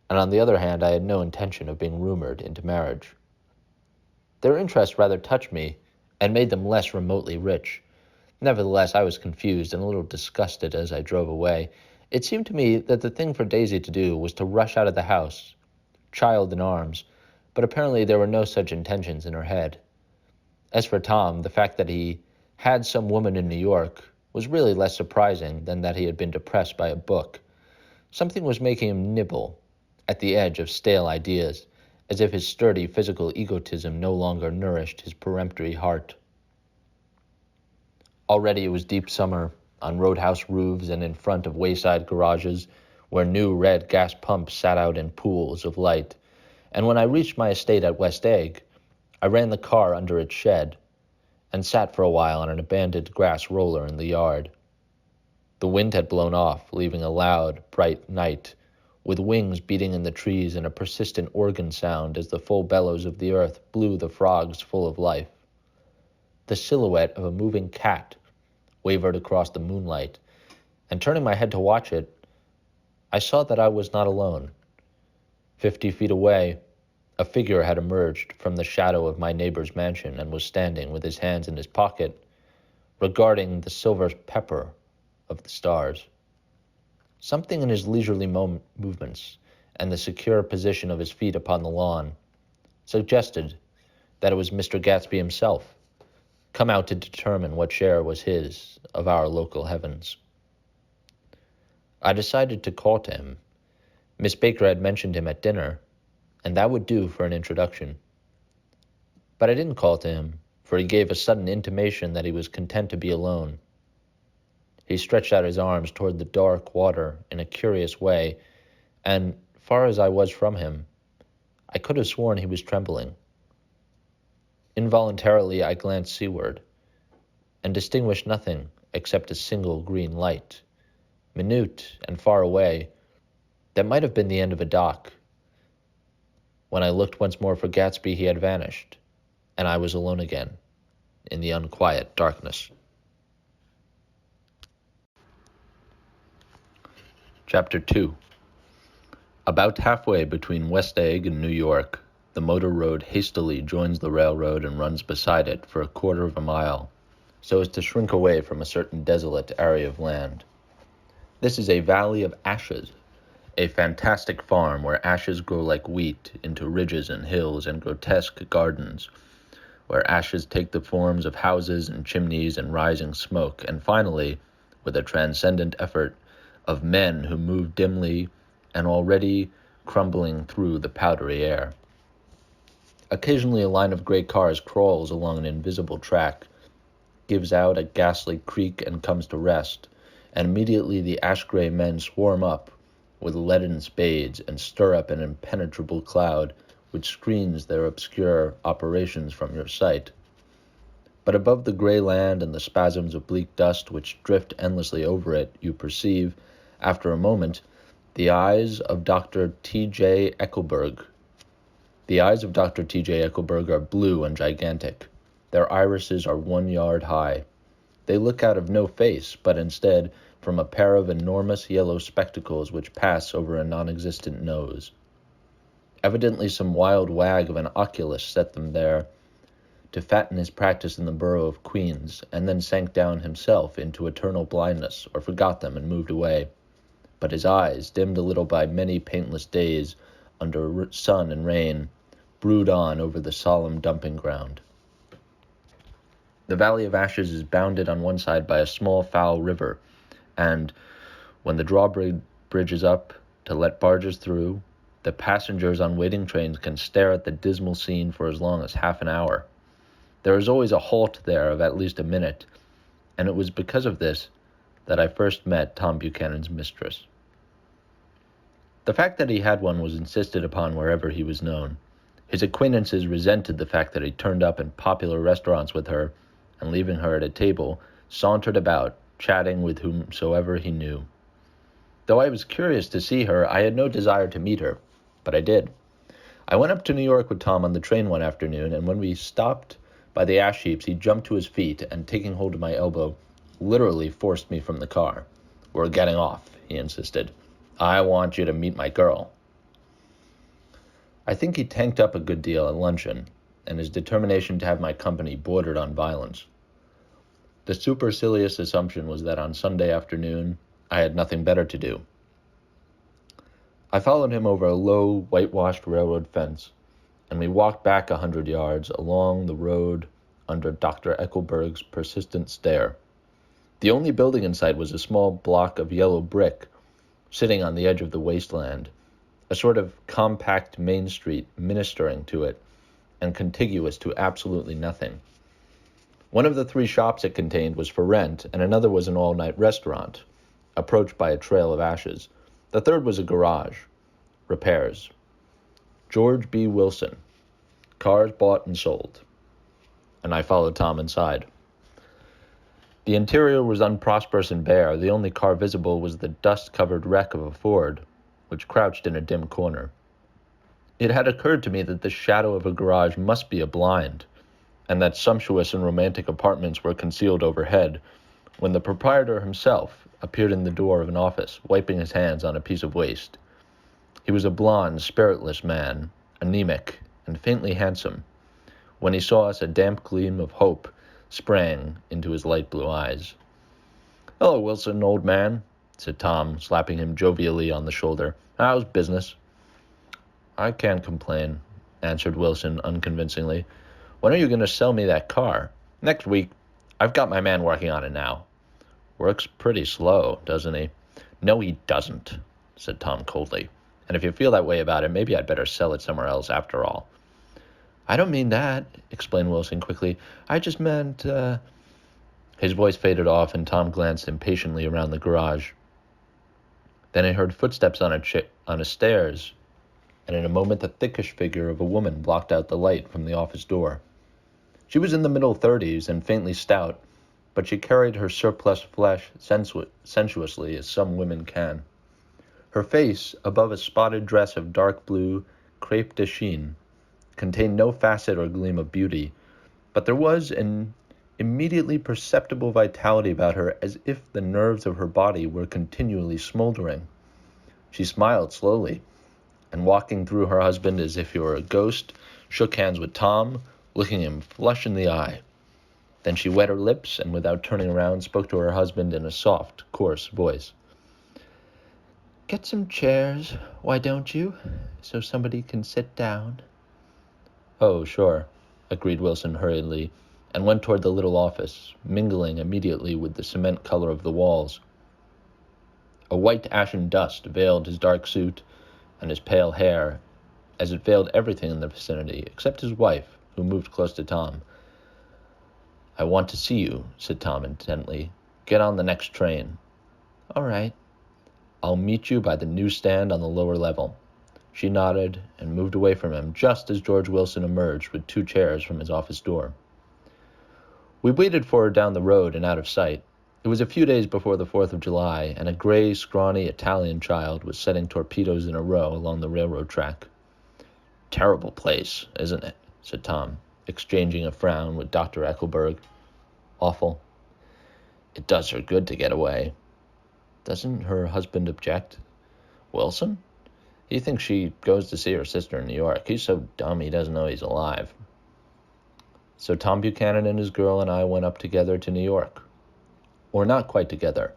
and on the other hand, I had no intention of being rumored into marriage. Their interest rather touched me and made them less remotely rich. Nevertheless, I was confused and a little disgusted as I drove away. It seemed to me that the thing for Daisy to do was to rush out of the house, child in arms, but apparently there were no such intentions in her head. As for Tom, the fact that he had some woman in New York was really less surprising than that he had been depressed by a book. Something was making him nibble at the edge of stale ideas, as if his sturdy physical egotism no longer nourished his peremptory heart. Already it was deep summer, on roadhouse roofs and in front of wayside garages, where new red gas pumps sat out in pools of light, and when I reached my estate at West Egg, I ran the car under its shed and sat for a while on an abandoned grass roller in the yard. The wind had blown off, leaving a loud, bright night, with wings beating in the trees and a persistent organ sound as the full bellows of the earth blew the frogs full of life. The silhouette of a moving cat wavered across the moonlight, and turning my head to watch it, I saw that I was not alone. 50 feet away, a figure had emerged from the shadow of my neighbor's mansion and was standing with his hands in his pocket, regarding the silver pepper of the stars. Something in his leisurely movements and the secure position of his feet upon the lawn suggested that it was Mr. Gatsby himself, come out to determine what share was his of our local heavens. I decided to call to him. Miss Baker had mentioned him at dinner, and that would do for an introduction. But I didn't call to him, for he gave a sudden intimation that he was content to be alone. He stretched out his arms toward the dark water in a curious way, and, far as I was from him, I could have sworn he was trembling. Involuntarily, I glanced seaward, and distinguished nothing except a single green light, minute and far away, That might have been the end of a dock. When I looked once more for Gatsby, he had vanished, and I was alone again, in the unquiet darkness. Chapter 2. About halfway between West Egg and New York, the motor road hastily joins the railroad and runs beside it for a quarter of a mile, so as to shrink away from a certain desolate area of land. This is a valley of ashes, a fantastic farm where ashes grow like wheat into ridges and hills and grotesque gardens, where ashes take the forms of houses and chimneys and rising smoke, and finally, with a transcendent effort, of men who move dimly and already crumbling through the powdery air. Occasionally a line of gray cars crawls along an invisible track, gives out a ghastly creak and comes to rest, and immediately the ash-gray men swarm up with leaden spades and stir up an impenetrable cloud which screens their obscure operations from your sight. But above the gray land and the spasms of bleak dust which drift endlessly over it, you perceive, after a moment, the eyes of Dr. T.J. Eckelberg. The eyes of Dr. T.J. Eckelberg are blue and gigantic. Their irises are 1 yard high. They look out of no face, but instead from a pair of enormous yellow spectacles which pass over a non-existent nose. Evidently some wild wag of an oculist set them there to fatten his practice in the borough of Queens, and then sank down himself into eternal blindness, or forgot them and moved away. But his eyes, dimmed a little by many paintless days under sun and rain, brood on over the solemn dumping ground. The Valley of Ashes is bounded on one side by a small foul river, and when the drawbridge is up to let barges through, the passengers on waiting trains can stare at the dismal scene for as long as half an hour. There is always a halt there of at least a minute, and it was because of this that I first met Tom Buchanan's mistress. The fact that he had one was insisted upon wherever he was known. His acquaintances resented the fact that he turned up in popular restaurants with her, and leaving her at a table, sauntered about, chatting with whomsoever he knew. Though I was curious to see her, I had no desire to meet her, but I did. I went up to New York with Tom on the train one afternoon, and when we stopped by the ash heaps, he jumped to his feet and, taking hold of my elbow, literally forced me from the car. "We're getting off," he insisted. "I want you to meet my girl." I think he tanked up a good deal at luncheon, and his determination to have my company bordered on violence. The supercilious assumption was that on Sunday afternoon I had nothing better to do. I followed him over a low, whitewashed railroad fence, and we walked back 100 yards along the road under Dr. Eckelberg's persistent stare. The only building in sight was a small block of yellow brick sitting on the edge of the wasteland, a sort of compact main street ministering to it and contiguous to absolutely nothing. One of the 3 shops it contained was for rent, and another was an all-night restaurant, approached by a trail of ashes. The third was a garage. Repairs. George B. Wilson. Cars bought and sold. And I followed Tom inside. The interior was unprosperous and bare. The only car visible was the dust-covered wreck of a Ford, which crouched in a dim corner. It had occurred to me that the shadow of a garage must be a blind, and that sumptuous and romantic apartments were concealed overhead, when the proprietor himself appeared in the door of an office, wiping his hands on a piece of waste. He was a blond, spiritless man, anemic, and faintly handsome. When he saw us, a damp gleam of hope sprang into his light blue eyes. "Hello, Wilson, old man," said Tom, slapping him jovially on the shoulder. "How's business?" "I can't complain," answered Wilson unconvincingly. "When are you going to sell me that car?" "Next week. I've got my man working on it now." "Works pretty slow, doesn't he?" "No, he doesn't," said Tom coldly. "And if you feel that way about it, maybe I'd better sell it somewhere else after all." "I don't mean that," explained Wilson quickly. "I just meant, His voice faded off, and Tom glanced impatiently around the garage. Then he heard footsteps on a stairs, and in a moment the thickish figure of a woman blocked out the light from the office door. She was in the middle 30s and faintly stout, but she carried her surplus flesh sensuously as some women can. Her face, above a spotted dress of dark blue crêpe de chine, contained no facet or gleam of beauty, but there was an immediately perceptible vitality about her, as if the nerves of her body were continually smoldering. She smiled slowly, and walking through her husband as if he were a ghost, shook hands with Tom, looking him flush in the eye. Then she wet her lips, and without turning around, spoke to her husband in a soft, coarse voice. "Get some chairs, why don't you, so somebody can sit down?" "Oh, sure," agreed Wilson hurriedly, and went toward the little office, mingling immediately with the cement color of the walls. A white ashen dust veiled his dark suit and his pale hair, as it veiled everything in the vicinity, except his wife, who moved close to Tom. "I want to see you," said Tom intently. "Get on the next train." "All right." "I'll meet you by the newsstand on the lower level." She nodded and moved away from him just as George Wilson emerged with 2 chairs from his office door. We waited for her down the road and out of sight. It was a few days before the 4th of July, and a gray, scrawny Italian child was setting torpedoes in a row along the railroad track. "Terrible place, isn't it?" said Tom, exchanging a frown with Dr. Eckelberg. "Awful." "It does her good to get away." "Doesn't her husband object?" "Wilson? He thinks she goes to see her sister in New York. He's so dumb he doesn't know he's alive." So Tom Buchanan and his girl and I went up together to New York. Or not quite together,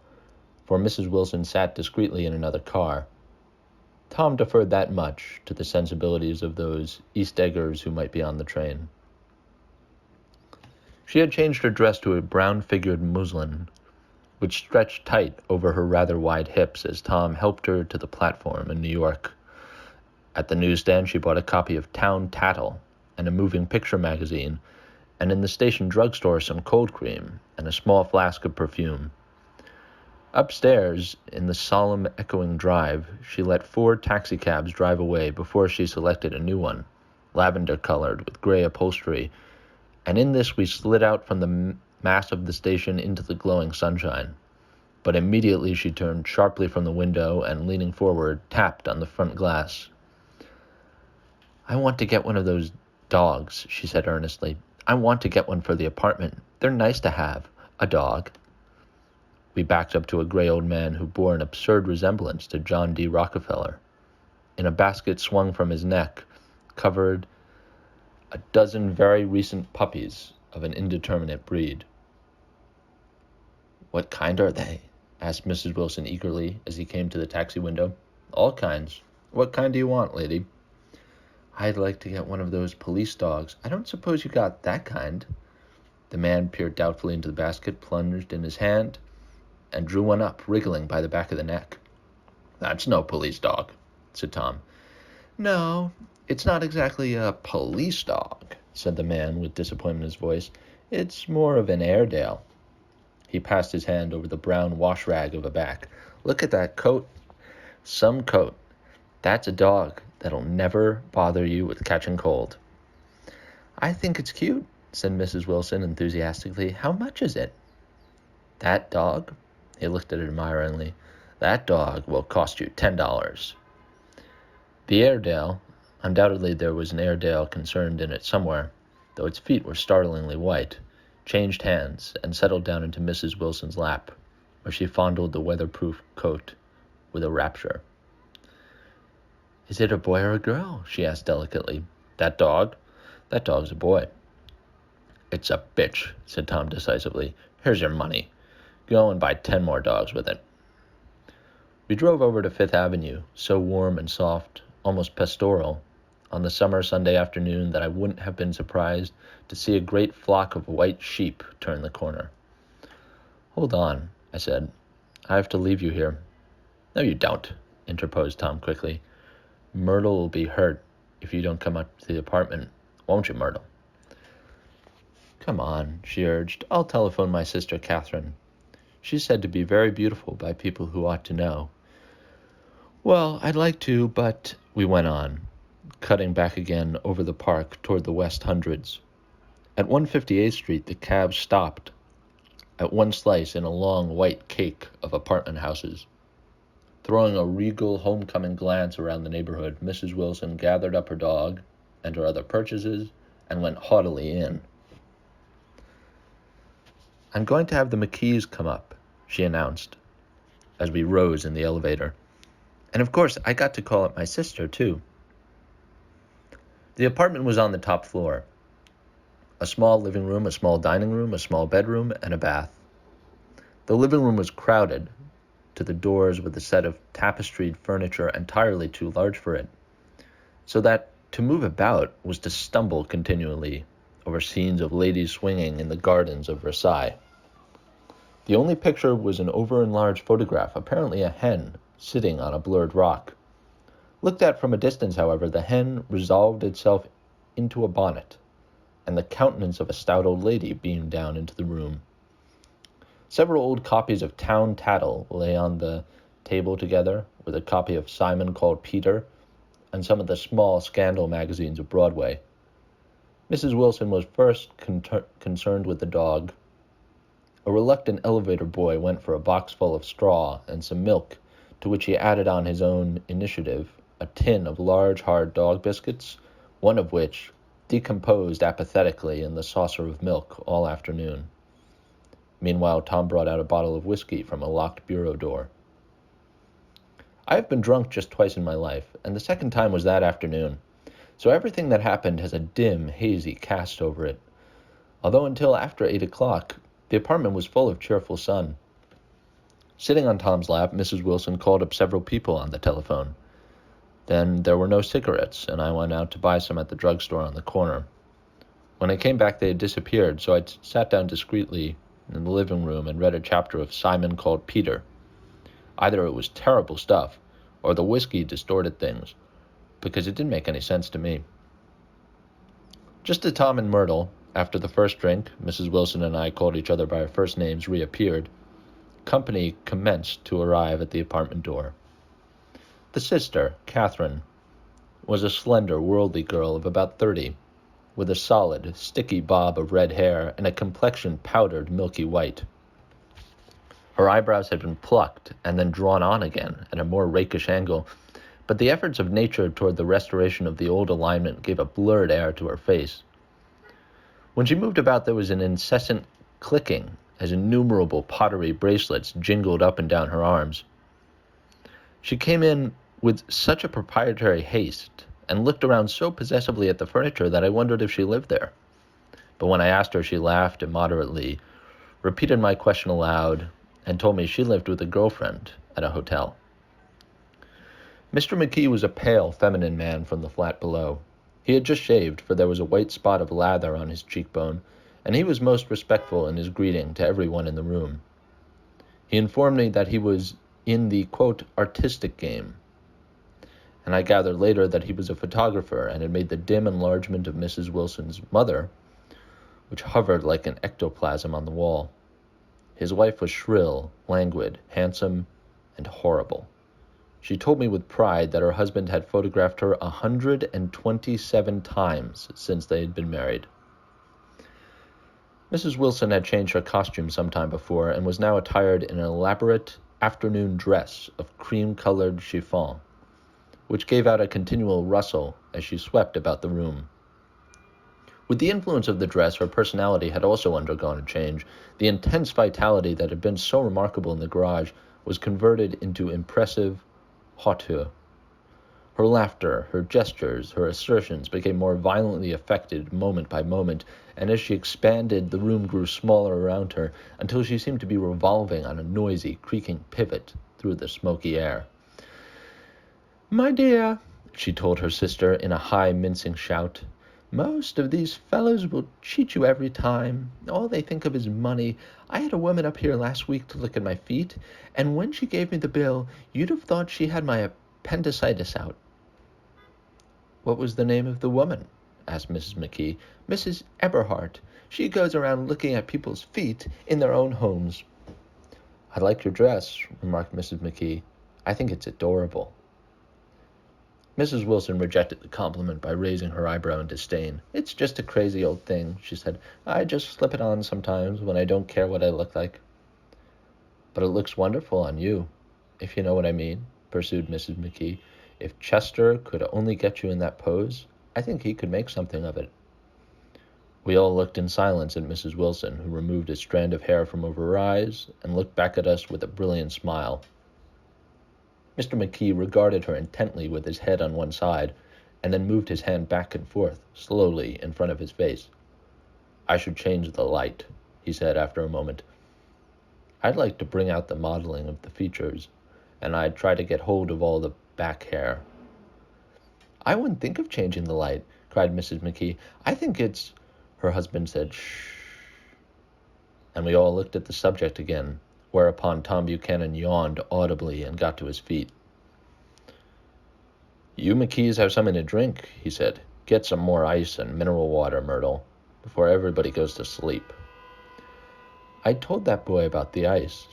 for Mrs. Wilson sat discreetly in another car. Tom deferred that much to the sensibilities of those East Eggers who might be on the train. She had changed her dress to a brown-figured muslin, which stretched tight over her rather wide hips as Tom helped her to the platform in New York. At the newsstand she bought a copy of Town Tattle and a moving picture magazine, and in the station drugstore some cold cream and a small flask of perfume. Upstairs, in the solemn echoing drive, she let 4 taxicabs drive away before she selected a new one, lavender-colored with gray upholstery, and in this we slid out from the mass of the station into the glowing sunshine. But immediately she turned sharply from the window and, leaning forward, tapped on the front glass. "I want to get one of those dogs," she said earnestly. "I want to get one for the apartment. They're nice to have, a dog." We backed up to a gray old man who bore an absurd resemblance to John D. Rockefeller. In a basket swung from his neck, covered a dozen very recent puppies of an indeterminate breed. "What kind are they?" asked Mrs. Wilson eagerly as he came to the taxi window. "All kinds. What kind do you want, lady?" "I'd like to get one of those police dogs. I don't suppose you got that kind." The man peered doubtfully into the basket, plunged in his hand, and drew one up, wriggling by the back of the neck. "That's no police dog," said Tom. "No, it's not exactly a police dog," said the man with disappointment in his voice. "It's more of an Airedale." He passed his hand over the brown wash rag of a back. "Look at that coat. Some coat. That's a dog that'll never bother you with catching cold." "I think it's cute," said Mrs. Wilson enthusiastically. "How much is it?" "That dog?" He looked at it admiringly. "That dog will cost you $10. The Airedale, undoubtedly there was an Airedale concerned in it somewhere, though its feet were startlingly white, changed hands and settled down into Mrs. Wilson's lap, where she fondled the weatherproof coat with a rapture. "Is it a boy or a girl?" she asked delicately. "That dog? That dog's a boy." "It's a bitch," said Tom decisively. "Here's your money. Go and buy 10 more dogs with it." We drove over to Fifth Avenue, so warm and soft, almost pastoral, on the summer Sunday afternoon that I wouldn't have been surprised to see a great flock of white sheep turn the corner. "Hold on," I said. "I have to leave you here." "No, you don't," interposed Tom quickly. "Myrtle will be hurt if you don't come up to the apartment. Won't you, Myrtle?" "Come on," she urged. "I'll telephone my sister Catherine. She's said to be very beautiful by people who ought to know." "Well, I'd like to, but—" We went on, cutting back again over the park toward the West Hundreds. At 158th Street, the cab stopped at one slice in a long white cake of apartment houses. Throwing a regal homecoming glance around the neighborhood, Mrs. Wilson gathered up her dog and her other purchases and went haughtily in. "I'm going to have the McKees come up," she announced, as we rose in the elevator. "And of course, I got to call up my sister, too." The apartment was on the top floor. A small living room, a small dining room, a small bedroom, and a bath. The living room was crowded to the doors with a set of tapestried furniture entirely too large for it, so that to move about was to stumble continually over scenes of ladies swinging in the gardens of Versailles. The only picture was an over-enlarged photograph, apparently a hen, sitting on a blurred rock. Looked at from a distance, however, the hen resolved itself into a bonnet, and the countenance of a stout old lady beamed down into the room. Several old copies of Town Tattle lay on the table together with a copy of Simon Called Peter and some of the small scandal magazines of Broadway. Mrs. Wilson was first concerned with the dog. A reluctant elevator boy went for a box full of straw and some milk, to which he added on his own initiative a tin of large hard dog biscuits, one of which decomposed apathetically in the saucer of milk all afternoon. Meanwhile, Tom brought out a bottle of whiskey from a locked bureau door. I have been drunk just twice in my life, and the second time was that afternoon, so everything that happened has a dim, hazy cast over it, although until after 8 o'clock, the apartment was full of cheerful sun. Sitting on Tom's lap, Mrs. Wilson called up several people on the telephone. Then there were no cigarettes, and I went out to buy some at the drugstore on the corner. When I came back, they had disappeared, so I sat down discreetly in the living room and read a chapter of Simon Called Peter. Either it was terrible stuff, or the whiskey distorted things, because it didn't make any sense to me. Just as Tom and Myrtle, after the first drink, Mrs. Wilson and I called each other by our first names, reappeared, company commenced to arrive at the apartment door. The sister, Catherine, was a slender, worldly girl of about 30, with a solid, sticky bob of red hair and a complexion powdered milky white. Her eyebrows had been plucked and then drawn on again at a more rakish angle, but the efforts of nature toward the restoration of the old alignment gave a blurred air to her face. When she moved about, there was an incessant clicking as innumerable pottery bracelets jingled up and down her arms. She came in with such a proprietary haste and looked around so possessively at the furniture that I wondered if she lived there. But when I asked her, she laughed immoderately, repeated my question aloud, and told me she lived with a girlfriend at a hotel. Mr. McKee was a pale, feminine man from the flat below. He had just shaved, for there was a white spot of lather on his cheekbone, and he was most respectful in his greeting to everyone in the room. He informed me that he was in the, quote, artistic game, and I gathered later that he was a photographer and had made the dim enlargement of Mrs. Wilson's mother, which hovered like an ectoplasm on the wall. His wife was shrill, languid, handsome, and horrible. She told me with pride that her husband had photographed her 127 times since they had been married. Mrs. Wilson had changed her costume some time before and was now attired in an elaborate afternoon dress of cream-colored chiffon, which gave out a continual rustle as she swept about the room. With the influence of the dress, her personality had also undergone a change. The intense vitality that had been so remarkable in the garage was converted into impressive hauteur. Her laughter, her gestures, her assertions became more violently affected moment by moment, and as she expanded, the room grew smaller around her until she seemed to be revolving on a noisy, creaking pivot through the smoky air. "My dear," she told her sister in a high, mincing shout, "most of these fellows will cheat you every time. All they think of is money. I had a woman up here last week to look at my feet, and when she gave me the bill, you'd have thought she had my appendicitis out." "What was the name of the woman?" asked Mrs. McKee. "Mrs. Eberhardt. She goes around looking at people's feet in their own homes." "I like your dress," remarked Mrs. McKee. "I think it's adorable." Mrs. Wilson rejected the compliment by raising her eyebrow in disdain. "It's just a crazy old thing," she said. "I just slip it on sometimes when I don't care what I look like." "But it looks wonderful on you, if you know what I mean," pursued Mrs. McKee. "If Chester could only get you in that pose, I think he could make something of it." We all looked in silence at Mrs. Wilson, who removed a strand of hair from over her eyes and looked back at us with a brilliant smile. Mr. McKee regarded her intently with his head on one side, and then moved his hand back and forth, slowly, in front of his face. "I should change the light," he said after a moment. "I'd like to bring out the modeling of the features, and I'd try to get hold of all the back hair." "I wouldn't think of changing the light," cried Mrs. McKee. "I think it's—" Her husband said, "Shh," and we all looked at the subject again, whereupon Tom Buchanan yawned audibly and got to his feet. "You McKees have something to drink," he said. "Get some more ice and mineral water, Myrtle, before everybody goes to sleep." "I told that boy about the ice."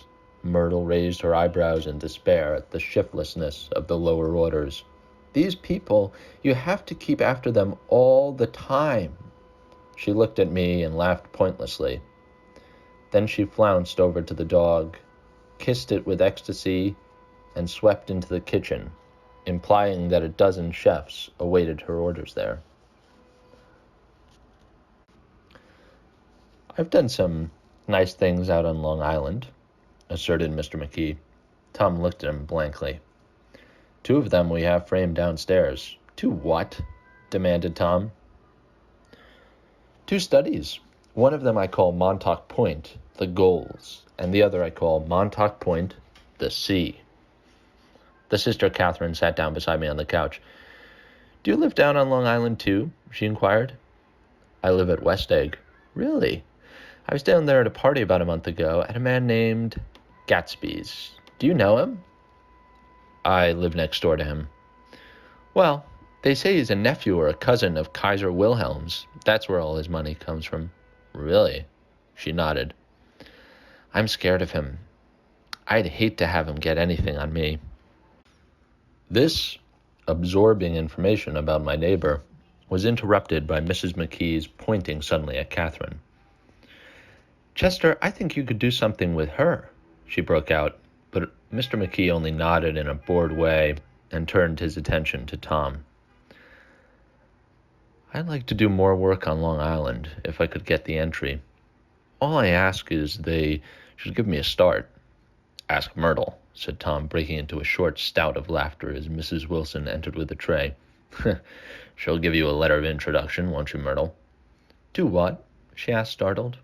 Myrtle raised her eyebrows in despair at the shiftlessness of the lower orders. "These people, you have to keep after them all the time." She looked at me and laughed pointlessly. Then she flounced over to the dog, kissed it with ecstasy, and swept into the kitchen, implying that a dozen chefs awaited her orders there. "I've done some nice things out on Long Island," asserted Mr. McKee. Tom looked at him blankly. "Two of them we have framed downstairs." "Two what?" demanded Tom. "Two studies. One of them I call Montauk Point, the Goals, and the other I call Montauk Point, the Sea." The sister Catherine sat down beside me on the couch. "Do you live down on Long Island, too?" she inquired. "I live at West Egg." "Really? I was down there at a party about a month ago at a man named Gatsby's. Do you know him?" "I live next door to him." "Well, they say he's a nephew or a cousin of Kaiser Wilhelm's. That's where all his money comes from." "Really?" She nodded. "I'm scared of him. I'd hate to have him get anything on me." This absorbing information about my neighbor was interrupted by Mrs. McKee's pointing suddenly at Catherine. "Chester, I think you could do something with her," she broke out, but Mr. McKee only nodded in a bored way and turned his attention to Tom. "I'd like to do more work on Long Island if I could get the entry. All I ask is they should give me a start." "Ask Myrtle," said Tom, breaking into a short stout of laughter as Mrs. Wilson entered with a tray. "She'll give you a letter of introduction, won't you, Myrtle?" "Do what?" she asked, startled.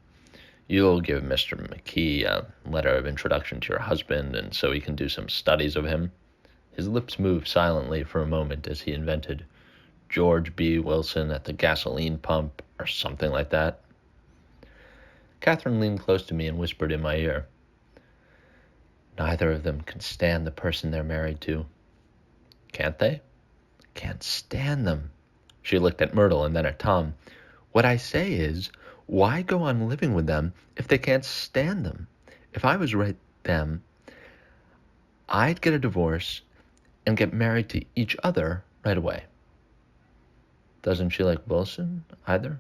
"You'll give Mr. McKee a letter of introduction to your husband, and so he can do some studies of him." His lips moved silently for a moment as he invented George B. Wilson at the gasoline pump, or something like that. Catherine leaned close to me and whispered in my ear, "Neither of them can stand the person they're married to." "Can't they?" "Can't stand them." She looked at Myrtle and then at Tom. "What I say is, why go on living with them if they can't stand them? If I was them, I'd get a divorce and get married to each other right away." "Doesn't she like Wilson either?"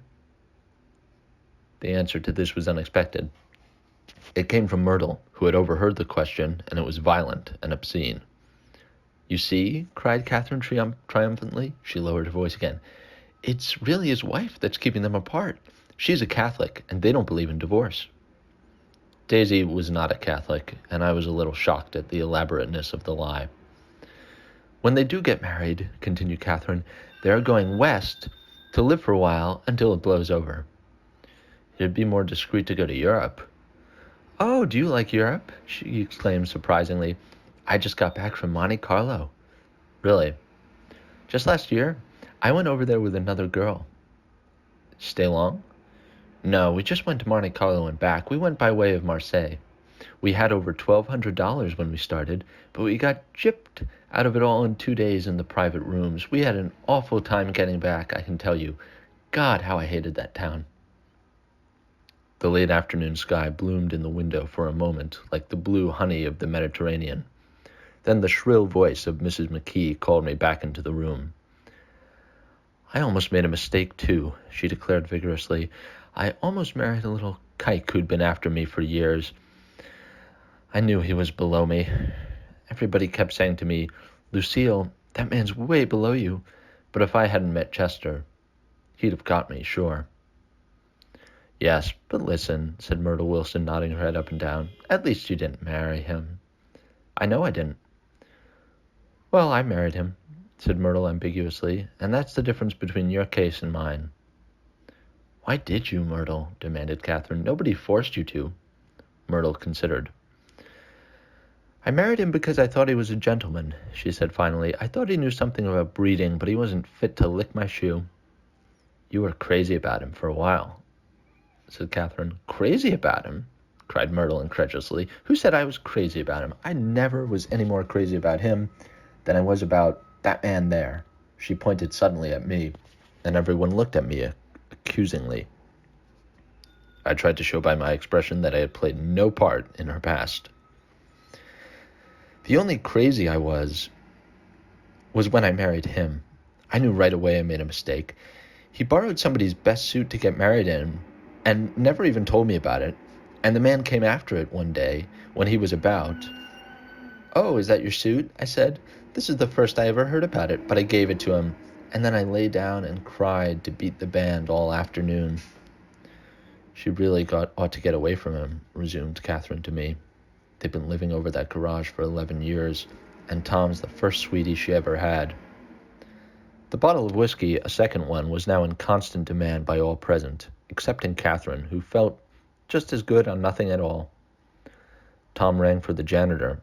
The answer to this was unexpected. It came from Myrtle, who had overheard the question, and it was violent and obscene. "You see," cried Catherine triumphantly. She lowered her voice again. "It's really his wife that's keeping them apart. She's a Catholic, and they don't believe in divorce." Daisy was not a Catholic, and I was a little shocked at the elaborateness of the lie. "When they do get married," continued Catherine, "they're going west to live for a while until it blows over." "It'd be more discreet to go to Europe." "Oh, do you like Europe?" she exclaimed surprisingly. "I just got back from Monte Carlo." "Really?" "Just last year. I went over there with another girl." "Stay long?" "No, we just went to Monte Carlo and back. We went by way of Marseille. We had over $1,200 when we started, but we got gypped out of it all in 2 days in the private rooms. We had an awful time getting back, I can tell you. God, how I hated that town." The late afternoon sky bloomed in the window for a moment like the blue honey of the Mediterranean. Then the shrill voice of Mrs. McKee called me back into the room. "I almost made a mistake, too," she declared vigorously. "I almost married a little kike who'd been after me for years. I knew he was below me, Everybody kept saying to me, "Lucille, that man's way below you." But if I hadn't met Chester, he'd have got me, sure. "Yes, but listen," said Myrtle Wilson, nodding her head up and down. "At least you didn't marry him." "I know I didn't." "Well, I married him," said Myrtle ambiguously, "and that's the difference between your case and mine." "Why did you, Myrtle?" demanded Catherine. "Nobody forced you to." Myrtle considered. "I married him because I thought he was a gentleman," she said finally. "I thought he knew something about breeding, but he wasn't fit to lick my shoe." "You were crazy about him for a while," said Catherine. "Crazy about him?" cried Myrtle incredulously. "Who said I was crazy about him? I never was any more crazy about him than I was about that man there." She pointed suddenly at me, and everyone looked at me accusingly. I tried to show by my expression that I had played no part in her past. The only crazy I was when I married him. I knew right away I made a mistake. He borrowed somebody's best suit to get married in and never even told me about it. And the man came after it one day when he was about. "Oh, is that your suit?" I said. "This is the first I ever heard about it," but I gave it to him. And then I lay down and cried to beat the band all afternoon. "She really ought to get away from him," resumed Catherine to me. "They've been living over that garage for 11 years, and Tom's the first sweetie she ever had." The bottle of whiskey, a second one, was now in constant demand by all present, excepting Catherine, who felt just as good on nothing at all. Tom rang for the janitor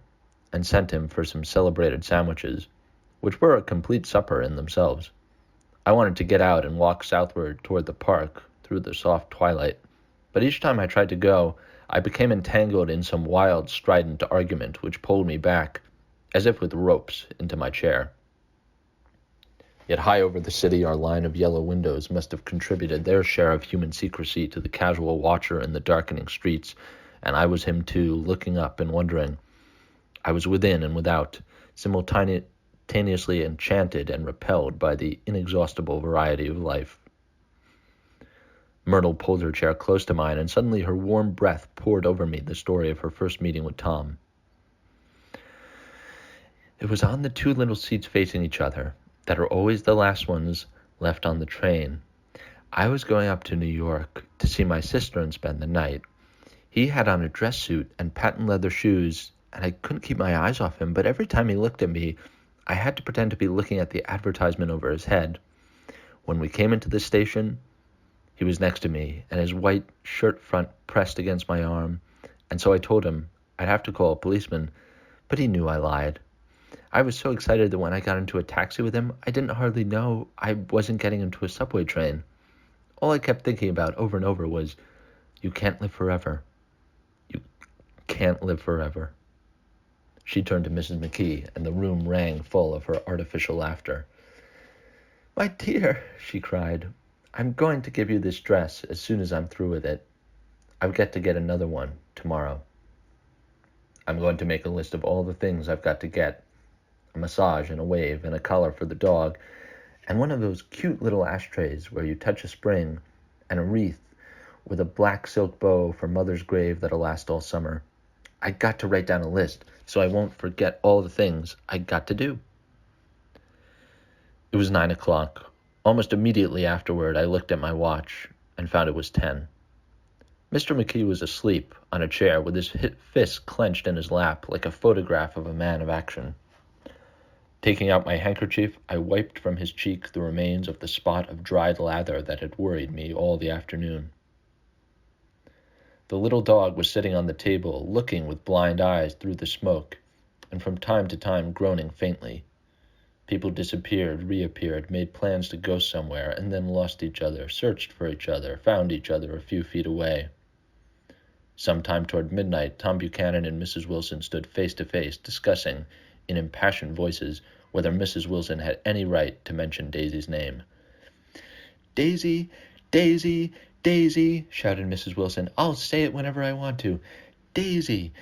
and sent him for some celebrated sandwiches, which were a complete supper in themselves. I wanted to get out and walk southward toward the park through the soft twilight, but each time I tried to go, I became entangled in some wild, strident argument which pulled me back, as if with ropes, into my chair. Yet high over the city, our line of yellow windows must have contributed their share of human secrecy to the casual watcher in the darkening streets, and I was him too, looking up and wondering. I was within and without, simultaneously enchanted and repelled by the inexhaustible variety of life. Myrtle pulled her chair close to mine, and suddenly her warm breath poured over me the story of her first meeting with Tom. "It was on the two little seats facing each other, that are always the last ones left on the train. I was going up to New York to see my sister and spend the night. He had on a dress suit and patent leather shoes, and I couldn't keep my eyes off him, but every time he looked at me, I had to pretend to be looking at the advertisement over his head. When we came into the station, he was next to me, and his white shirt front pressed against my arm, and so I told him I'd have to call a policeman, but he knew I lied. I was so excited that when I got into a taxi with him, I didn't hardly know I wasn't getting into a subway train. All I kept thinking about over and over was, you can't live forever. You can't live forever." She turned to Mrs. McKee, and the room rang full of her artificial laughter. "My dear," she cried, "I'm going to give you this dress as soon as I'm through with it. I've got to get another one tomorrow. I'm going to make a list of all the things I've got to get. A massage and a wave and a collar for the dog, and one of those cute little ashtrays where you touch a spring, and a wreath with a black silk bow for Mother's grave that'll last all summer. I got to write down a list so I won't forget all the things I got to do." It was 9 o'clock. Almost immediately afterward, I looked at my watch and found it was 10. Mr. McKee was asleep on a chair with his fists clenched in his lap like a photograph of a man of action. Taking out my handkerchief, I wiped from his cheek the remains of the spot of dried lather that had worried me all the afternoon. The little dog was sitting on the table, looking with blind eyes through the smoke, and from time to time groaning faintly. People disappeared, reappeared, made plans to go somewhere, and then lost each other, searched for each other, found each other a few feet away. Sometime toward midnight, Tom Buchanan and Mrs. Wilson stood face to face, discussing, in impassioned voices, whether Mrs. Wilson had any right to mention Daisy's name. "Daisy, Daisy, Daisy," shouted Mrs. Wilson. "I'll say it whenever I want to. Daisy,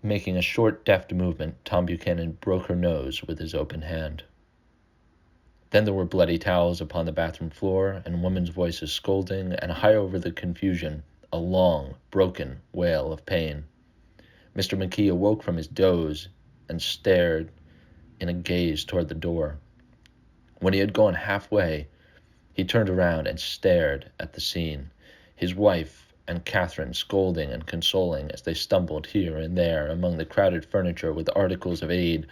Making a short, deft movement, Tom Buchanan broke her nose with his open hand. Then there were bloody towels upon the bathroom floor, and women's voices scolding, and high over the confusion, a long, broken wail of pain. Mr. McKee awoke from his doze and stared in a gaze toward the door. When he had gone halfway, he turned around and stared at the scene, his wife and Catherine scolding and consoling as they stumbled here and there among the crowded furniture with articles of aid,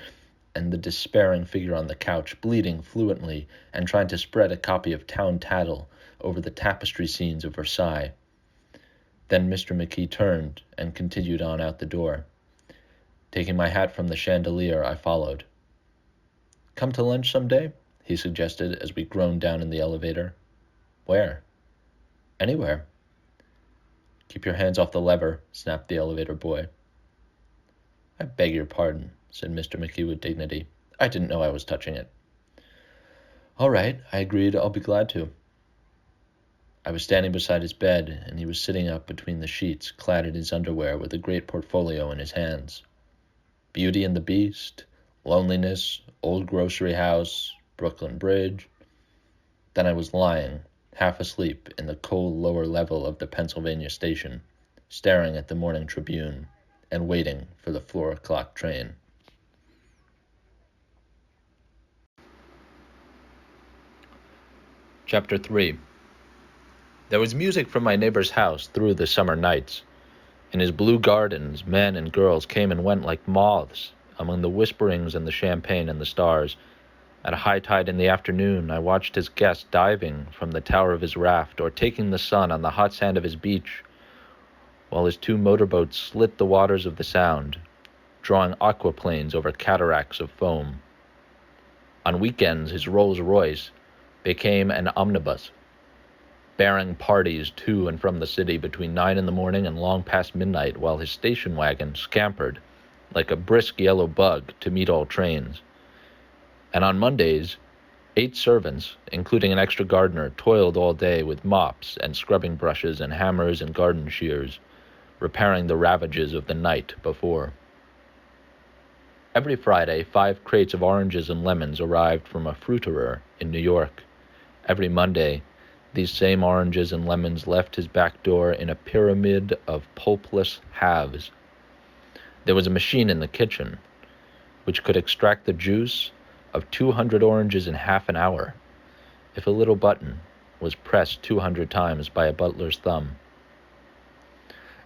and the despairing figure on the couch bleating fluently and trying to spread a copy of Town Tattle over the tapestry scenes of Versailles. Then Mr. McKee turned and continued on out the door. Taking my hat from the chandelier, I followed. "Come to lunch some day?" he suggested as we groaned down in the elevator. "Where?" "Anywhere." "Keep your hands off the lever," snapped the elevator boy. "I beg your pardon," said Mr. McKee with dignity. "I didn't know I was touching it." "All right," I agreed. "I'll be glad to." I was standing beside his bed, and he was sitting up between the sheets, clad in his underwear with a great portfolio in his hands. Beauty and the Beast, Loneliness, Old Grocery House, Brooklyn Bridge. Then I was lying, half asleep, in the cold lower level of the Pennsylvania station, staring at the Morning Tribune and waiting for the 4 o'clock train. Chapter 3. There was music from my neighbor's house through the summer nights. In his blue gardens, men and girls came and went like moths among the whisperings and the champagne and the stars. At a high tide in the afternoon, I watched his guests diving from the tower of his raft or taking the sun on the hot sand of his beach, while his 2 motorboats slit the waters of the Sound, drawing aquaplanes over cataracts of foam. On weekends, his Rolls-Royce became an omnibus, bearing parties to and from the city between 9 in the morning and long past midnight, while his station wagon scampered like a brisk yellow bug to meet all trains. And on Mondays, 8 servants, including an extra gardener, toiled all day with mops and scrubbing brushes and hammers and garden shears, repairing the ravages of the night before. Every Friday, 5 crates of oranges and lemons arrived from a fruiterer in New York. Every Monday, these same oranges and lemons left his back door in a pyramid of pulpless halves. There was a machine in the kitchen which could extract the juice of 200 oranges in half an hour, if a little button was pressed 200 times by a butler's thumb.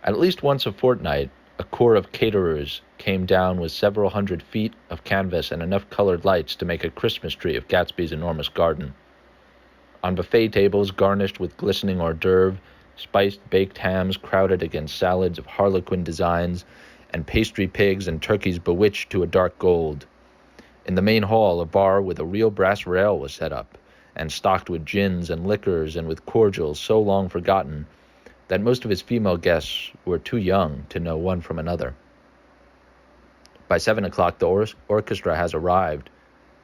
At least once a fortnight, a corps of caterers came down with several hundred feet of canvas and enough colored lights to make a Christmas tree of Gatsby's enormous garden. On buffet tables garnished with glistening hors d'oeuvre, spiced baked hams crowded against salads of harlequin designs, and pastry pigs and turkeys bewitched to a dark gold. In the main hall, a bar with a real brass rail was set up, and stocked with gins and liquors and with cordials so long forgotten that most of his female guests were too young to know one from another. By 7 o'clock, the orchestra has arrived.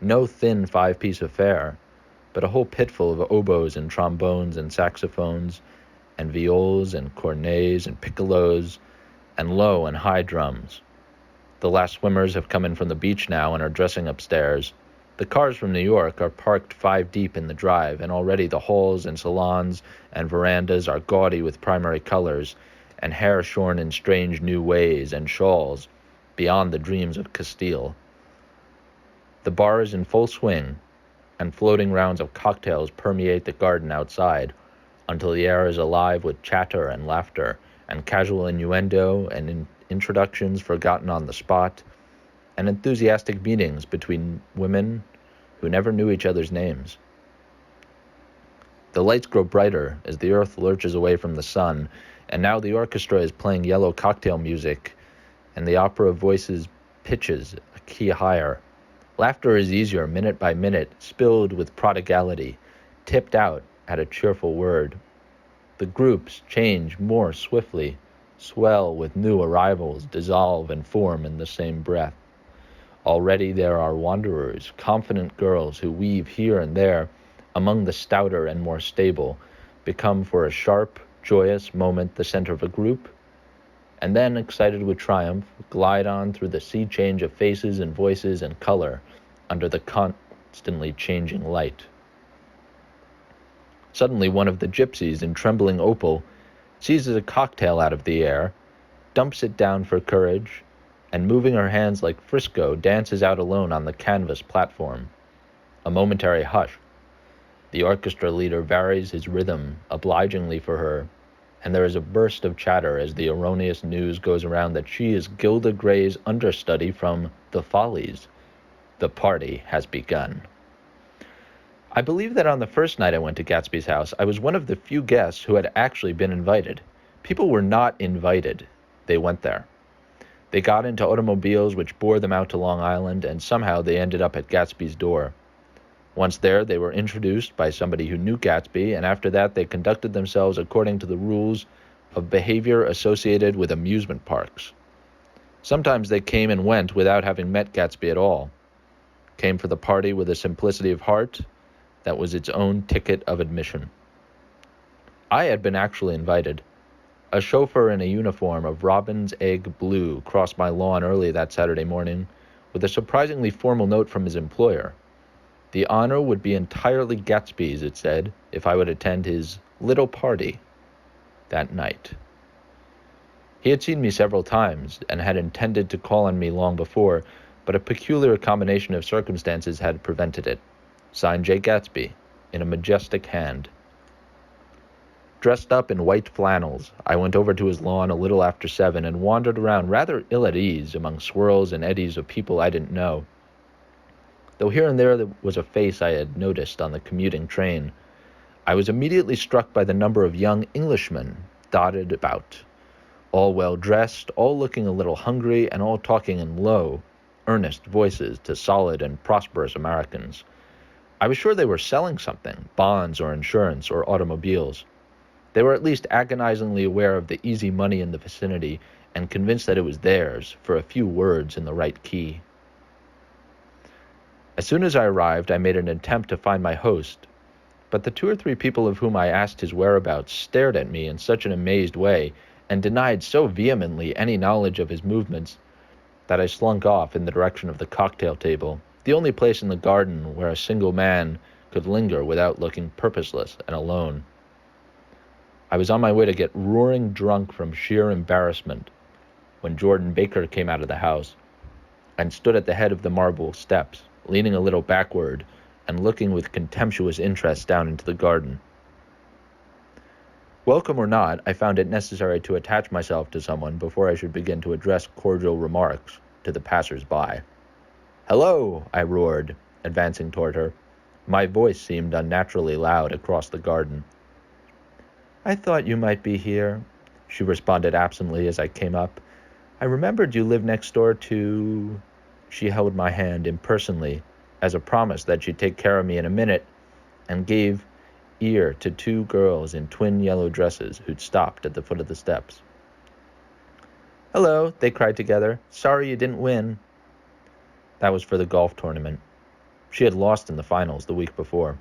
No thin 5-piece affair, but a whole pitful of oboes and trombones and saxophones and viols and cornets and piccolos and low and high drums. The last swimmers have come in from the beach now and are dressing upstairs. The cars from New York are parked 5 deep in the drive, and already the halls and salons and verandas are gaudy with primary colors, and hair shorn in strange new ways, and shawls, beyond the dreams of Castile. The bar is in full swing, and floating rounds of cocktails permeate the garden outside, until the air is alive with chatter and laughter, and casual innuendo, and introductions forgotten on the spot, and enthusiastic meetings between women who never knew each other's names. The lights grow brighter as the earth lurches away from the sun, and now the orchestra is playing yellow cocktail music, and the opera of voices pitches a key higher. Laughter is easier minute by minute, spilled with prodigality, tipped out at a cheerful word. The groups change more swiftly, swell with new arrivals, dissolve and form in the same breath. Already there are wanderers, confident girls who weave here and there among the stouter and more stable, become for a sharp, joyous moment the center of a group, and then, excited with triumph, glide on through the sea change of faces and voices and color under the constantly changing light. Suddenly one of the gypsies in trembling opal seizes a cocktail out of the air, dumps it down for courage, and moving her hands like Frisco, dances out alone on the canvas platform. A momentary hush. The orchestra leader varies his rhythm obligingly for her, and there is a burst of chatter as the erroneous news goes around that she is Gilda Gray's understudy from The Follies. The party has begun. I believe that on the first night I went to Gatsby's house, I was one of the few guests who had actually been invited. People were not invited. They went there. They got into automobiles which bore them out to Long Island, and somehow they ended up at Gatsby's door. Once there, they were introduced by somebody who knew Gatsby, and after that they conducted themselves according to the rules of behavior associated with amusement parks. Sometimes they came and went without having met Gatsby at all. Came for the party with a simplicity of heart that was its own ticket of admission. I had been actually invited. A chauffeur in a uniform of robin's egg blue crossed my lawn early that Saturday morning with a surprisingly formal note from his employer. The honor would be entirely Gatsby's, it said, if I would attend his little party that night. He had seen me several times and had intended to call on me long before, but a peculiar combination of circumstances had prevented it. Signed J. Gatsby, in a majestic hand. Dressed up in white flannels, I went over to his lawn a little after 7 and wandered around rather ill at ease among swirls and eddies of people I didn't know. Though here and there was a face I had noticed on the commuting train, I was immediately struck by the number of young Englishmen dotted about, all well-dressed, all looking a little hungry, and all talking in low, earnest voices to solid and prosperous Americans. I was sure they were selling something, bonds or insurance or automobiles. They were at least agonizingly aware of the easy money in the vicinity and convinced that it was theirs for a few words in the right key. As soon as I arrived, I made an attempt to find my host, but the 2 or 3 people of whom I asked his whereabouts stared at me in such an amazed way and denied so vehemently any knowledge of his movements that I slunk off in the direction of the cocktail table, the only place in the garden where a single man could linger without looking purposeless and alone. I was on my way to get roaring drunk from sheer embarrassment when Jordan Baker came out of the house and stood at the head of the marble steps, leaning a little backward and looking with contemptuous interest down into the garden. Welcome or not, I found it necessary to attach myself to someone before I should begin to address cordial remarks to the passers-by. "Hello," I roared, advancing toward her. My voice seemed unnaturally loud across the garden. "I thought you might be here," she responded absently as I came up. "I remembered you lived next door to—" She held my hand impersonally as a promise that she'd take care of me in a minute, and gave ear to 2 girls in twin yellow dresses who'd stopped at the foot of the steps. "Hello," they cried together. "Sorry you didn't win." That was for the golf tournament. She had lost in the finals the week before.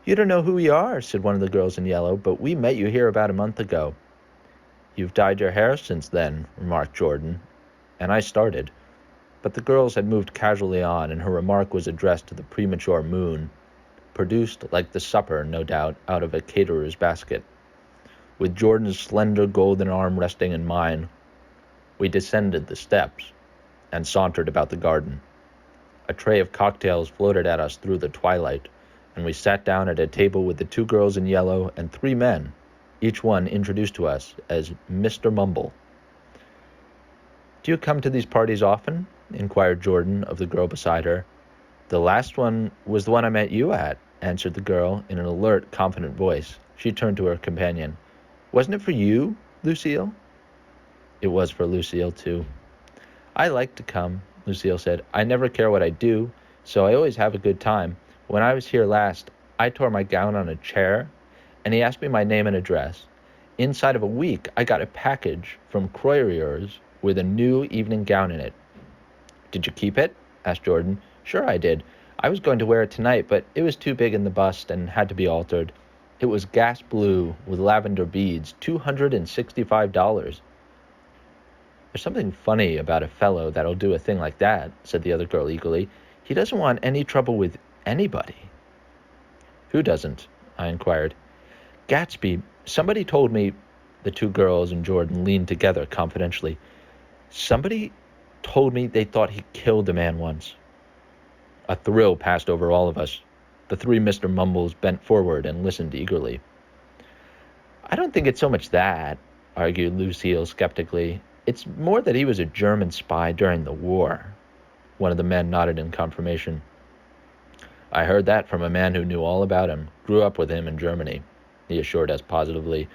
"You don't know who we are," said one of the girls in yellow, "but we met you here about a month ago." "You've dyed your hair since then," remarked Jordan, and I started. But the girls had moved casually on, and her remark was addressed to the premature moon, produced like the supper, no doubt, out of a caterer's basket. With Jordan's slender golden arm resting in mine, we descended the steps and sauntered about the garden. A tray of cocktails floated at us through the twilight, and we sat down at a table with the 2 girls in yellow and 3 men, each one introduced to us as Mr. Mumble. "Do you come to these parties often?" inquired Jordan of the girl beside her. "The last one was the one I met you at," answered the girl in an alert, confident voice. She turned to her companion. "Wasn't it for you, Lucille?" It was for Lucille, too. "I like to come," Lucille said. "I never care what I do, so I always have a good time. When I was here last, I tore my gown on a chair, and he asked me my name and address. Inside of a week, I got a package from Croyer's with a new evening gown in it." "Did you keep it?" asked Jordan. "Sure I did. I was going to wear it tonight, but it was too big in the bust and had to be altered. It was gas blue with lavender beads, $265. "There's something funny about a fellow that'll do a thing like that," said the other girl eagerly. "He doesn't want any trouble with anybody." "Who doesn't?" I inquired. "Gatsby. Somebody told me—" The 2 girls and Jordan leaned together confidentially. "Somebody told me they thought he killed a man once. A thrill passed over all of us. The three Mr. Mumbles bent forward and listened eagerly. I don't think it's so much that, argued Lucille skeptically. It's more that he was a German spy during the war. One of the men nodded in confirmation. I heard that from a man who knew all about him, grew up with him in Germany, he assured us positively.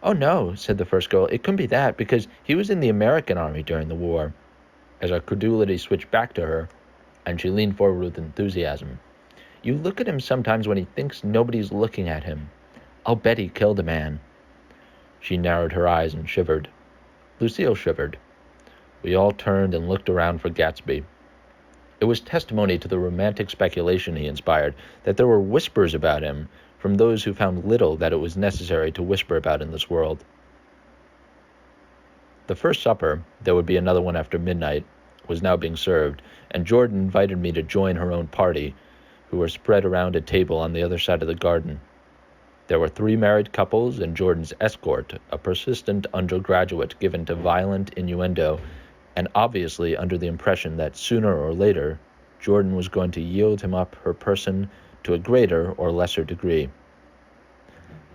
Oh no, said the first girl, it couldn't be that, because he was in the American army during the war. As our credulity switched back to her, and she leaned forward with enthusiasm. You look at him sometimes when he thinks nobody's looking at him. I'll bet he killed a man. She narrowed her eyes and shivered. Lucille shivered. We all turned and looked around for Gatsby. It was testimony to the romantic speculation he inspired that there were whispers about him from those who found little that it was necessary to whisper about in this world. The first supper, there would be another one after midnight, was now being served, and Jordan invited me to join her own party, who were spread around a table on the other side of the garden. There were 3 married couples and Jordan's escort, a persistent undergraduate given to violent innuendo, and obviously under the impression that sooner or later Jordan was going to yield him up her person to a greater or lesser degree.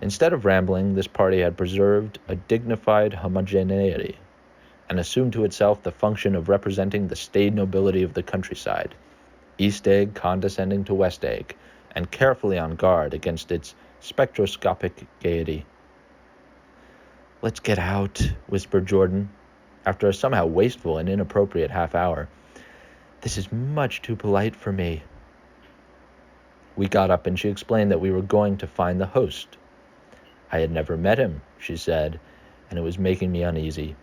Instead of rambling, this party had preserved a dignified homogeneity and assumed to itself the function of representing the staid nobility of the countryside, East Egg condescending to West Egg, and carefully on guard against its spectroscopic gaiety. Let's get out, whispered Jordan, after a somehow wasteful and inappropriate half hour. This is much too polite for me. We got up and she explained that we were going to find the host. I had never met him, she said, and it was making me uneasy.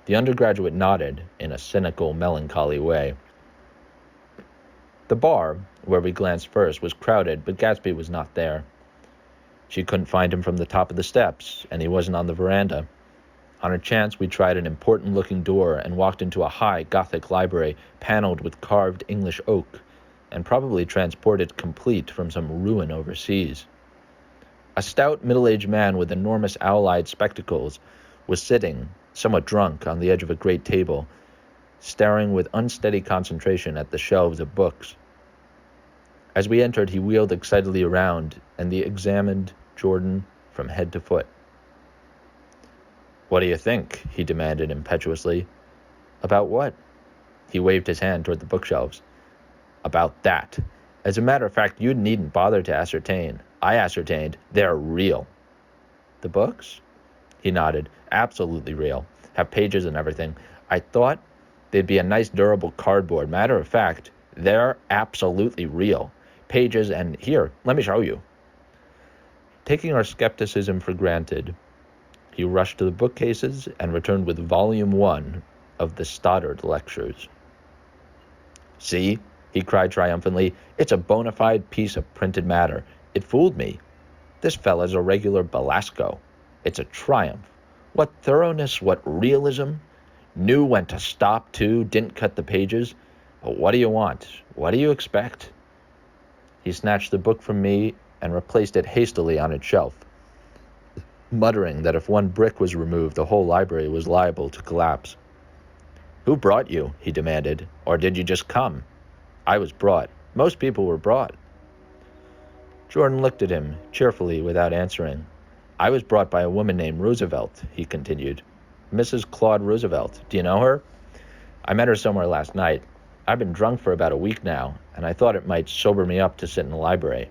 The undergraduate nodded in a cynical, melancholy way. The bar, where we glanced first, was crowded, but Gatsby was not there. She couldn't find him from the top of the steps, and he wasn't on the veranda. On a chance, we tried an important-looking door and walked into a high Gothic library paneled with carved English oak, and probably transported complete from some ruin overseas. A stout, middle-aged man with enormous owl-eyed spectacles was sitting, somewhat drunk, on the edge of a great table, staring with unsteady concentration at the shelves of books. As we entered, he wheeled excitedly around and examined Jordan from head to foot. What do you think? He demanded impetuously. About what? He waved his hand toward the bookshelves. About that. As a matter of fact, you needn't bother to ascertain. I ascertained they're real. The books? He nodded. Absolutely real. Have pages and everything. I thought they'd be a nice durable cardboard. Matter of fact, they're absolutely real. Pages and here, let me show you. Taking our skepticism for granted, he rushed to the bookcases and returned with Volume 1 of the Stoddard Lectures. See, he cried triumphantly, it's a bona fide piece of printed matter. It fooled me. This fella's a regular Belasco. It's a triumph. What thoroughness, what realism. Knew when to stop, too, didn't cut the pages. But what do you want? What do you expect? He snatched the book from me and replaced it hastily on its shelf, muttering that if one brick was removed, the whole library was liable to collapse. Who brought you? He demanded. Or did you just come? I was brought. Most people were brought. Jordan looked at him, cheerfully, without answering. I was brought by a woman named Roosevelt, he continued. Mrs. Claude Roosevelt. Do you know her? I met her somewhere last night. I've been drunk for about a week now, and I thought it might sober me up to sit in the library.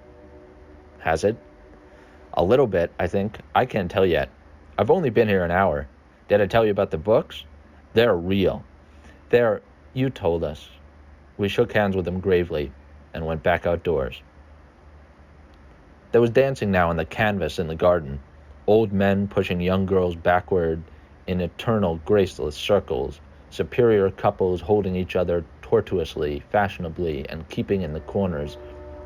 Has it? A little bit, I think. I can't tell yet. I've only been here an hour. Did I tell you about the books? They're real. You told us. We shook hands with him gravely and went back outdoors. There was dancing now on the canvas in the garden, old men pushing young girls backward in eternal graceless circles, superior couples holding each other tortuously, fashionably, and keeping in the corners,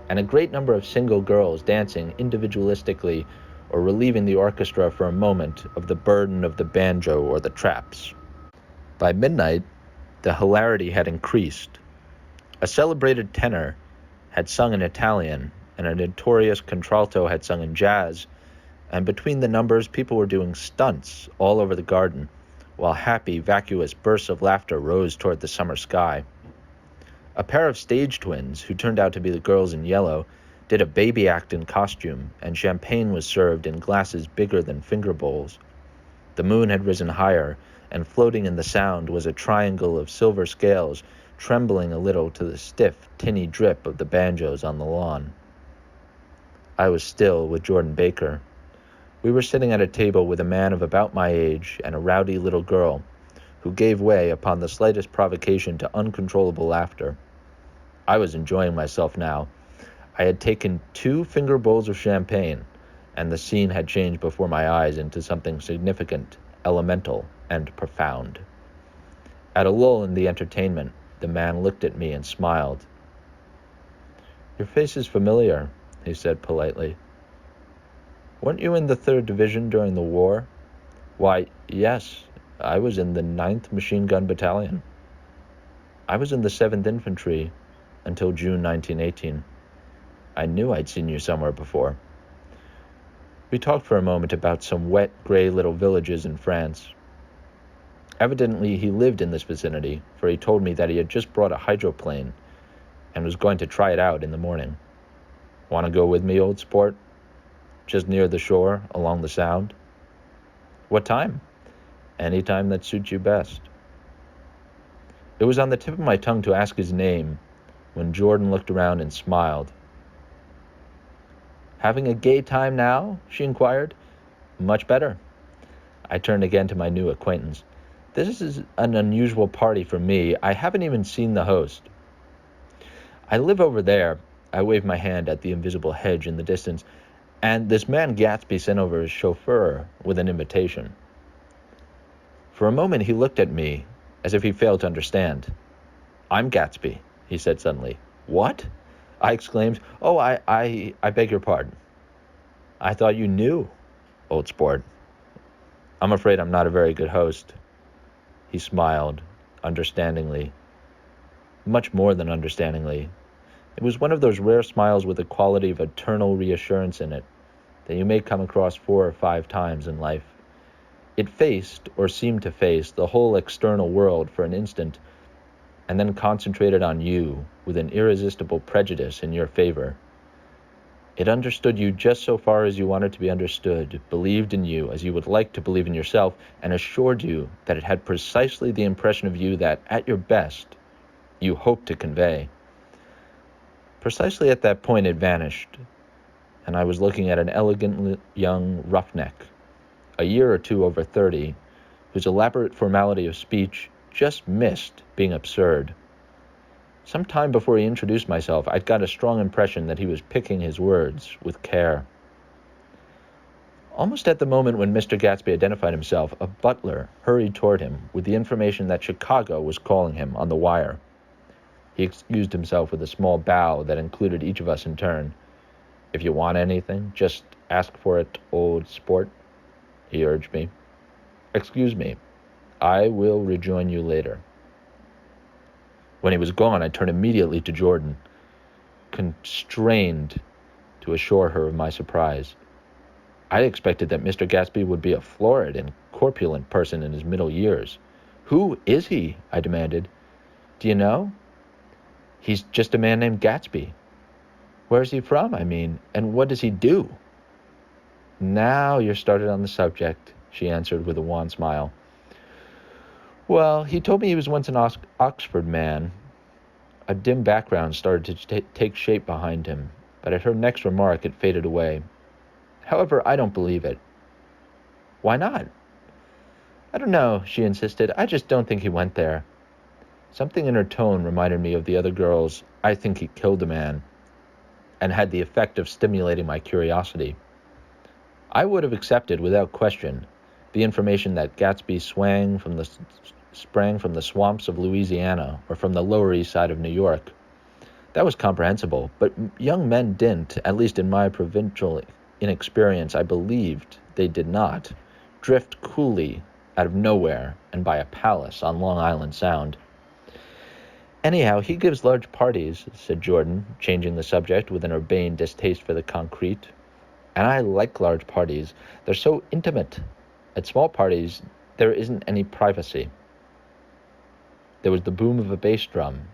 and a great number of single girls dancing individualistically or relieving the orchestra for a moment of the burden of the banjo or the traps. By midnight, the hilarity had increased. A celebrated tenor had sung in Italian, and a notorious contralto had sung in jazz, and between the numbers people were doing stunts all over the garden, while happy, vacuous bursts of laughter rose toward the summer sky. A pair of stage twins, who turned out to be the girls in yellow, did a baby act in costume, and champagne was served in glasses bigger than finger bowls. The moon had risen higher, and floating in the Sound was a triangle of silver scales, trembling a little to the stiff, tinny drip of the banjos on the lawn. I was still with Jordan Baker. We were sitting at a table with a man of about my age and a rowdy little girl, who gave way upon the slightest provocation to uncontrollable laughter. I was enjoying myself now. I had taken 2 finger bowls of champagne, and the scene had changed before my eyes into something significant, elemental, and profound. At a lull in the entertainment, the man looked at me and smiled. "Your face is familiar," he said politely. "Weren't you in the 3rd Division during the war?" "Why, yes, I was in the 9th Machine Gun Battalion." "I was in the 7th Infantry until June 1918. I knew I'd seen you somewhere before." We talked for a moment about some wet, gray little villages in France. Evidently, he lived in this vicinity, for he told me that he had just brought a hydroplane and was going to try it out in the morning. "Want to go with me, old sport? Just near the shore, along the Sound." "What time?" "Any time that suits you best." It was on the tip of my tongue to ask his name when Jordan looked around and smiled. "Having a gay time now?" she inquired. "Much better." I turned again to my new acquaintance. "This is an unusual party for me. I haven't even seen the host." "I live over there." I waved my hand at the invisible hedge in the distance. "And this man Gatsby sent over his chauffeur with an invitation." For a moment he looked at me as if he failed to understand. "I'm Gatsby," he said suddenly. "What?" I exclaimed. "Oh, I beg your pardon." "I thought you knew, old sport." "I'm afraid I'm not a very good host." He smiled, understandingly. Much more than understandingly. It was one of those rare smiles with a quality of eternal reassurance in it that you may come across 4 or 5 times in life. It faced, or seemed to face, the whole external world for an instant, and then concentrated on you with an irresistible prejudice in your favor. It understood you just so far as you wanted to be understood, believed in you as you would like to believe in yourself, and assured you that it had precisely the impression of you that, at your best, you hoped to convey. Precisely at that point it vanished, and I was looking at an elegant young roughneck, a year or 2 over 30, whose elaborate formality of speech just missed being absurd. Some time before he introduced myself, I'd got a strong impression that he was picking his words with care. Almost at the moment when Mr. Gatsby identified himself, a butler hurried toward him with the information that Chicago was calling him on the wire. He excused himself with a small bow that included each of us in turn. "If you want anything, just ask for it, old sport," he urged me. "Excuse me. I will rejoin you later." When he was gone, I turned immediately to Jordan, constrained to assure her of my surprise. I expected that Mr. Gatsby would be a florid and corpulent person in his middle years. "Who is he?" I demanded. "Do you know?" "He's just a man named Gatsby." "Where's he from, I mean, and what does he do?" "Now you're started on the subject," she answered with a wan smile. "Well, he told me he was once an Oxford man." A dim background started to take shape behind him, but at her next remark it faded away. "However, I don't believe it." "Why not?" "I don't know," she insisted. "I just don't think he went there." Something in her tone reminded me of the other girl's "I think he killed a man," and had the effect of stimulating my curiosity. I would have accepted, without question, the information that Gatsby sprang from the swamps of Louisiana or from the Lower East Side of New York. That was comprehensible, but young men didn't, at least in my provincial inexperience, I believed they did not, drift coolly out of nowhere and by a palace on Long Island Sound. "Anyhow, he gives large parties," said Jordan, changing the subject with an urbane distaste for the concrete. "And I like large parties. They're so intimate. At small parties, There isn't any privacy. There was the boom of a bass drum,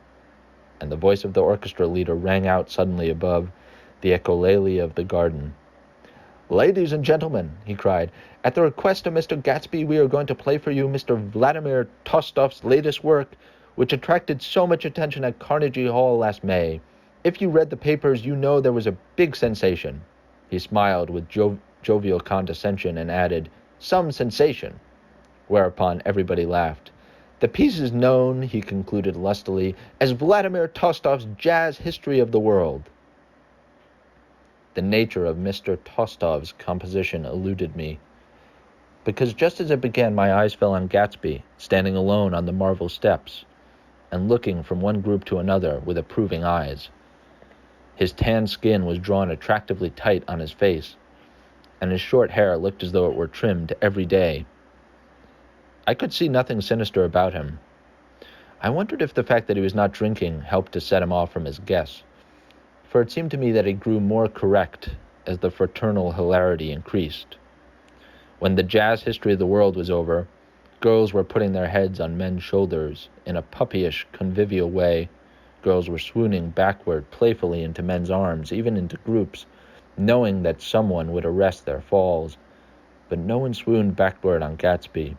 and the voice of the orchestra leader rang out suddenly above the echolalia of the garden. "Ladies and gentlemen," he cried, "at the request of Mr. Gatsby, we are going to play for you Mr. Vladimir Tostov's latest work, which attracted so much attention at Carnegie Hall last May. If you read the papers, you know there was a big sensation." He smiled with jovial condescension and added, "Some sensation," whereupon everybody laughed. "The piece is known," he concluded lustily, "as Vladimir Tostov's Jazz History of the World." The nature of Mr. Tostov's composition eluded me, because just as it began my eyes fell on Gatsby, standing alone on the marble steps, and looking from one group to another with approving eyes. His tan skin was drawn attractively tight on his face, and his short hair looked as though it were trimmed every day. I could see nothing sinister about him. I wondered if the fact that he was not drinking helped to set him off from his guests, for it seemed to me that he grew more correct as the fraternal hilarity increased. When the Jazz History of the World was over, girls were putting their heads on men's shoulders in a puppyish, convivial way. Girls were swooning backward playfully into men's arms, even into groups, knowing that someone would arrest their falls. But no one swooned backward on Gatsby,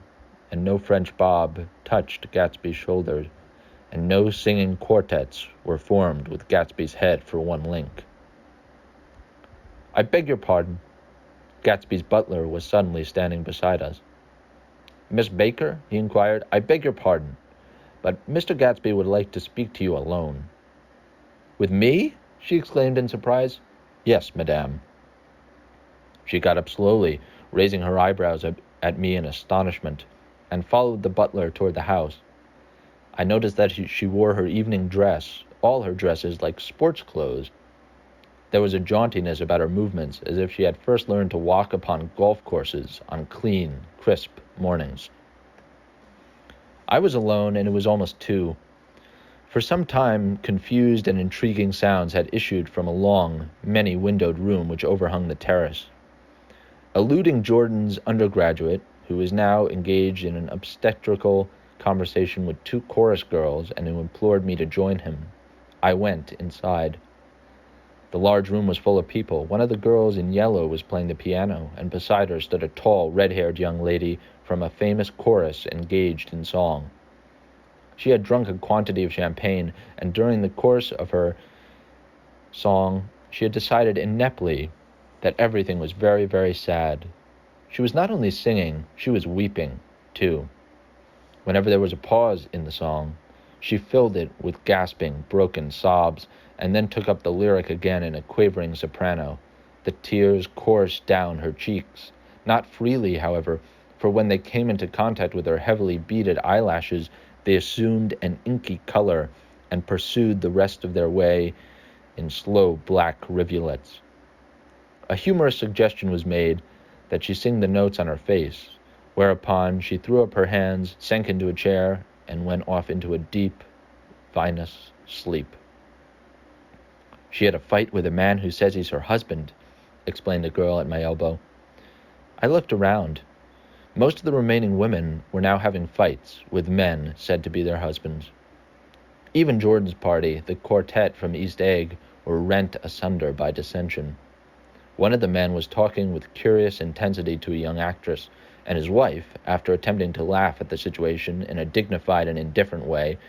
and no French bob touched Gatsby's shoulders, and no singing quartets were formed with Gatsby's head for one link. "I beg your pardon." Gatsby's butler was suddenly standing beside us. "Miss Baker?" he inquired. "I beg your pardon, but Mr. Gatsby would like to speak to you alone." "With me?" she exclaimed in surprise. "Yes, madame." She got up slowly, raising her eyebrows at me in astonishment, and followed the butler toward the house. I noticed that she wore her evening dress, all her dresses like sports clothes. There was a jauntiness about her movements, as if she had first learned to walk upon golf courses on clean, crisp mornings. I was alone, and it was almost 2. For some time, confused and intriguing sounds had issued from a long, many-windowed room which overhung the terrace. Eluding Jordan's undergraduate, who was now engaged in an obstetrical conversation with 2 chorus girls and who implored me to join him, I went inside. The large room was full of people. One of the girls in yellow was playing the piano, and beside her stood a tall, red-haired young lady from a famous chorus engaged in song. She had drunk a quantity of champagne, and during the course of her song, she had decided ineptly that everything was very, very sad. She was not only singing, she was weeping, too. Whenever there was a pause in the song, she filled it with gasping, broken sobs, and then took up the lyric again in a quavering soprano. The tears coursed down her cheeks, not freely, however, for when they came into contact with her heavily beaded eyelashes, they assumed an inky color and pursued the rest of their way in slow black rivulets. A humorous suggestion was made that she sing the notes on her face, whereupon she threw up her hands, sank into a chair, and went off into a deep, vinous sleep. "She had a fight with a man who says he's her husband," explained a girl at my elbow. I looked around. Most of the remaining women were now having fights with men said to be their husbands. Even Jordan's party, the quartet from East Egg, were rent asunder by dissension. One of the men was talking with curious intensity to a young actress, and his wife, after attempting to laugh at the situation in a dignified and indifferent way,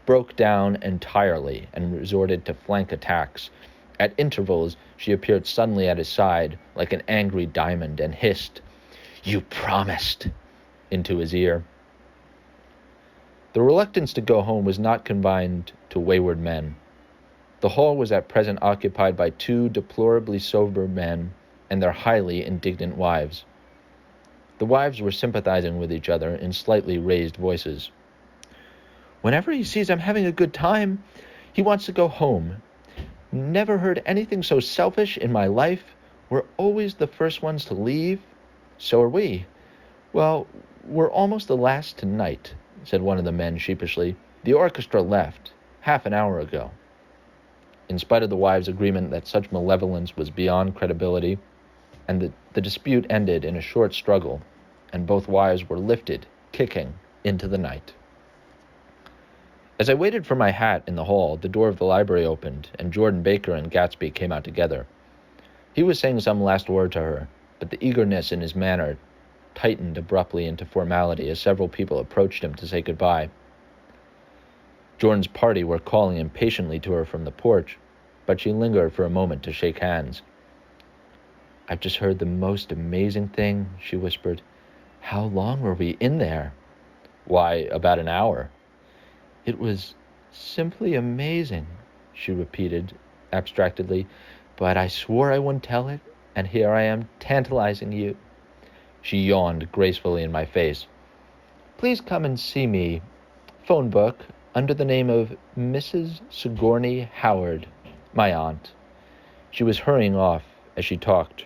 broke down entirely and resorted to flank attacks. At intervals, she appeared suddenly at his side like an angry diamond and hissed, "You promised," into his ear. The reluctance to go home was not confined to wayward men. The hall was at present occupied by 2 deplorably sober men and their highly indignant wives. The wives were sympathizing with each other in slightly raised voices. "Whenever he sees I'm having a good time, he wants to go home. Never heard anything so selfish in my life. We're always the first ones to leave." "So are we." "Well, we're almost the last tonight," said one of the men sheepishly. "The orchestra left half an hour ago." In spite of the wives' agreement that such malevolence was beyond credibility, and the dispute ended in a short struggle, and both wives were lifted kicking, into the night. As I waited for my hat in the hall, the door of the library opened, and Jordan Baker and Gatsby came out together. He was saying some last word to her, but the eagerness in his manner tightened abruptly into formality as several people approached him to say goodbye. Jordan's party were calling impatiently to her from the porch, but she lingered for a moment to shake hands. "I've just heard the most amazing thing," she whispered. "How long were we in there?" "Why, about an hour." "It was simply amazing," she repeated abstractedly, "but I swore I wouldn't tell it, and here I am tantalizing you." She yawned gracefully in my face. "Please come and see me. Phone book, under the name of Mrs. Sigourney Howard, my aunt." She was hurrying off as she talked.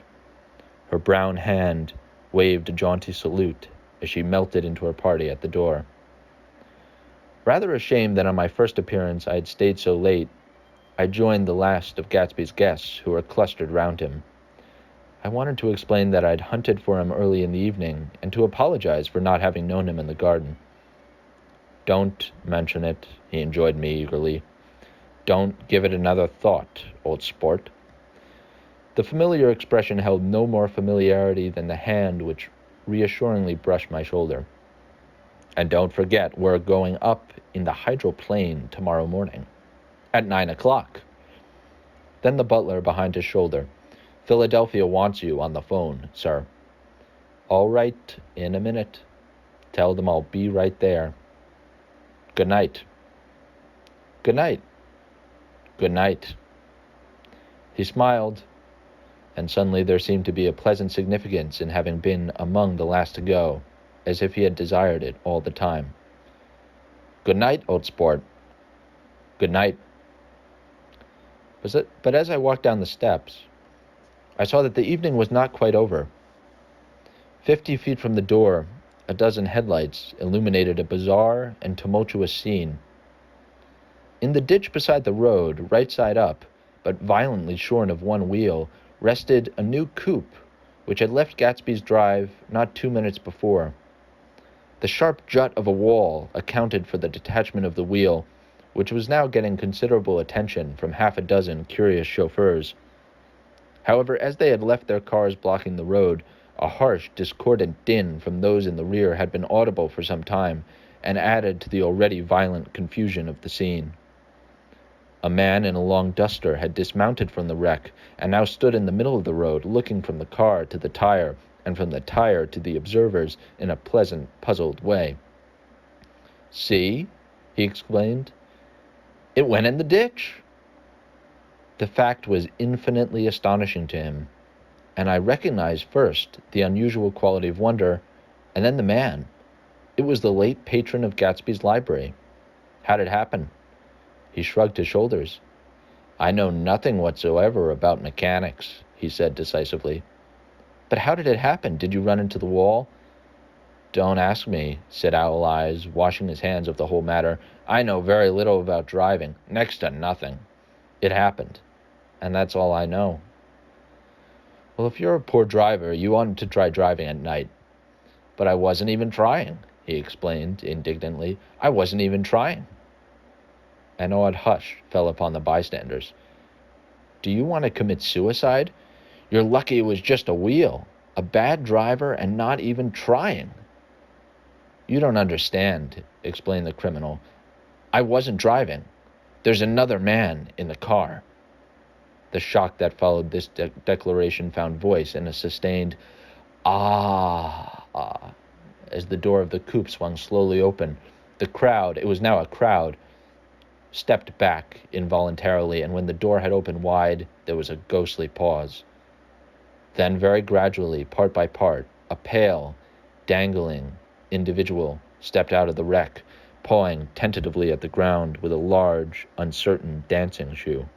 Her brown hand waved a jaunty salute as she melted into her party at the door. Rather ashamed that on my first appearance I had stayed so late, I joined the last of Gatsby's guests who were clustered round him. I wanted to explain that I'd hunted for him early in the evening and to apologize for not having known him in the garden. "Don't mention it," he enjoined me eagerly. "Don't give it another thought, old sport." The familiar expression held no more familiarity than the hand which reassuringly brushed my shoulder. "And don't forget, we're going up in the hydroplane tomorrow morning, at 9 o'clock. Then the butler behind his shoulder. "Philadelphia wants you on the phone, sir." "All right, in a minute. Tell them I'll be right there. Good night." "Good night." "Good night." He smiled, and suddenly there seemed to be a pleasant significance in having been among the last to go, as if he had desired it all the time. "Good night, old sport." "Good night." But as I walked down the steps, I saw that the evening was not quite over. 50 feet from the door, a dozen headlights illuminated a bizarre and tumultuous scene. In the ditch beside the road, right side up, but violently shorn of one wheel, rested a new coupe which had left Gatsby's drive not 2 minutes before. The sharp jut of a wall accounted for the detachment of the wheel, which was now getting considerable attention from half a dozen curious chauffeurs. However, as they had left their cars blocking the road, a harsh, discordant din from those in the rear had been audible for some time, and added to the already violent confusion of the scene. A man in a long duster had dismounted from the wreck, and now stood in the middle of the road, looking from the car to the tire, and from the tire to the observers in a pleasant, puzzled way. "See," he exclaimed, "it went in the ditch." The fact was infinitely astonishing to him, and I recognized first the unusual quality of wonder, and then the man. It was the late patron of Gatsby's library. How'd it happen? He shrugged his shoulders. "I know nothing whatsoever about mechanics," he said decisively. "But how did it happen? Did you run into the wall?" "Don't ask me," said Owl Eyes, washing his hands of the whole matter. "I know very little about driving, next to nothing. It happened, and that's all I know." "Well, if you're a poor driver, you oughtn't to try driving at night." "But I wasn't even trying," he explained indignantly. "I wasn't even trying." An awed hush fell upon the bystanders. "Do you want to commit suicide? You're lucky it was just a wheel. A bad driver and not even trying." "You don't understand," explained the criminal. "I wasn't driving. There's another man in the car." The shock that followed this declaration found voice in a sustained "ah," as the door of the coupe swung slowly open. The crowd, it was now a crowd, stepped back involuntarily, and when the door had opened wide, there was a ghostly pause. Then, very gradually, part by part, a pale, dangling individual stepped out of the wreck, pawing tentatively at the ground with a large, uncertain dancing shoe.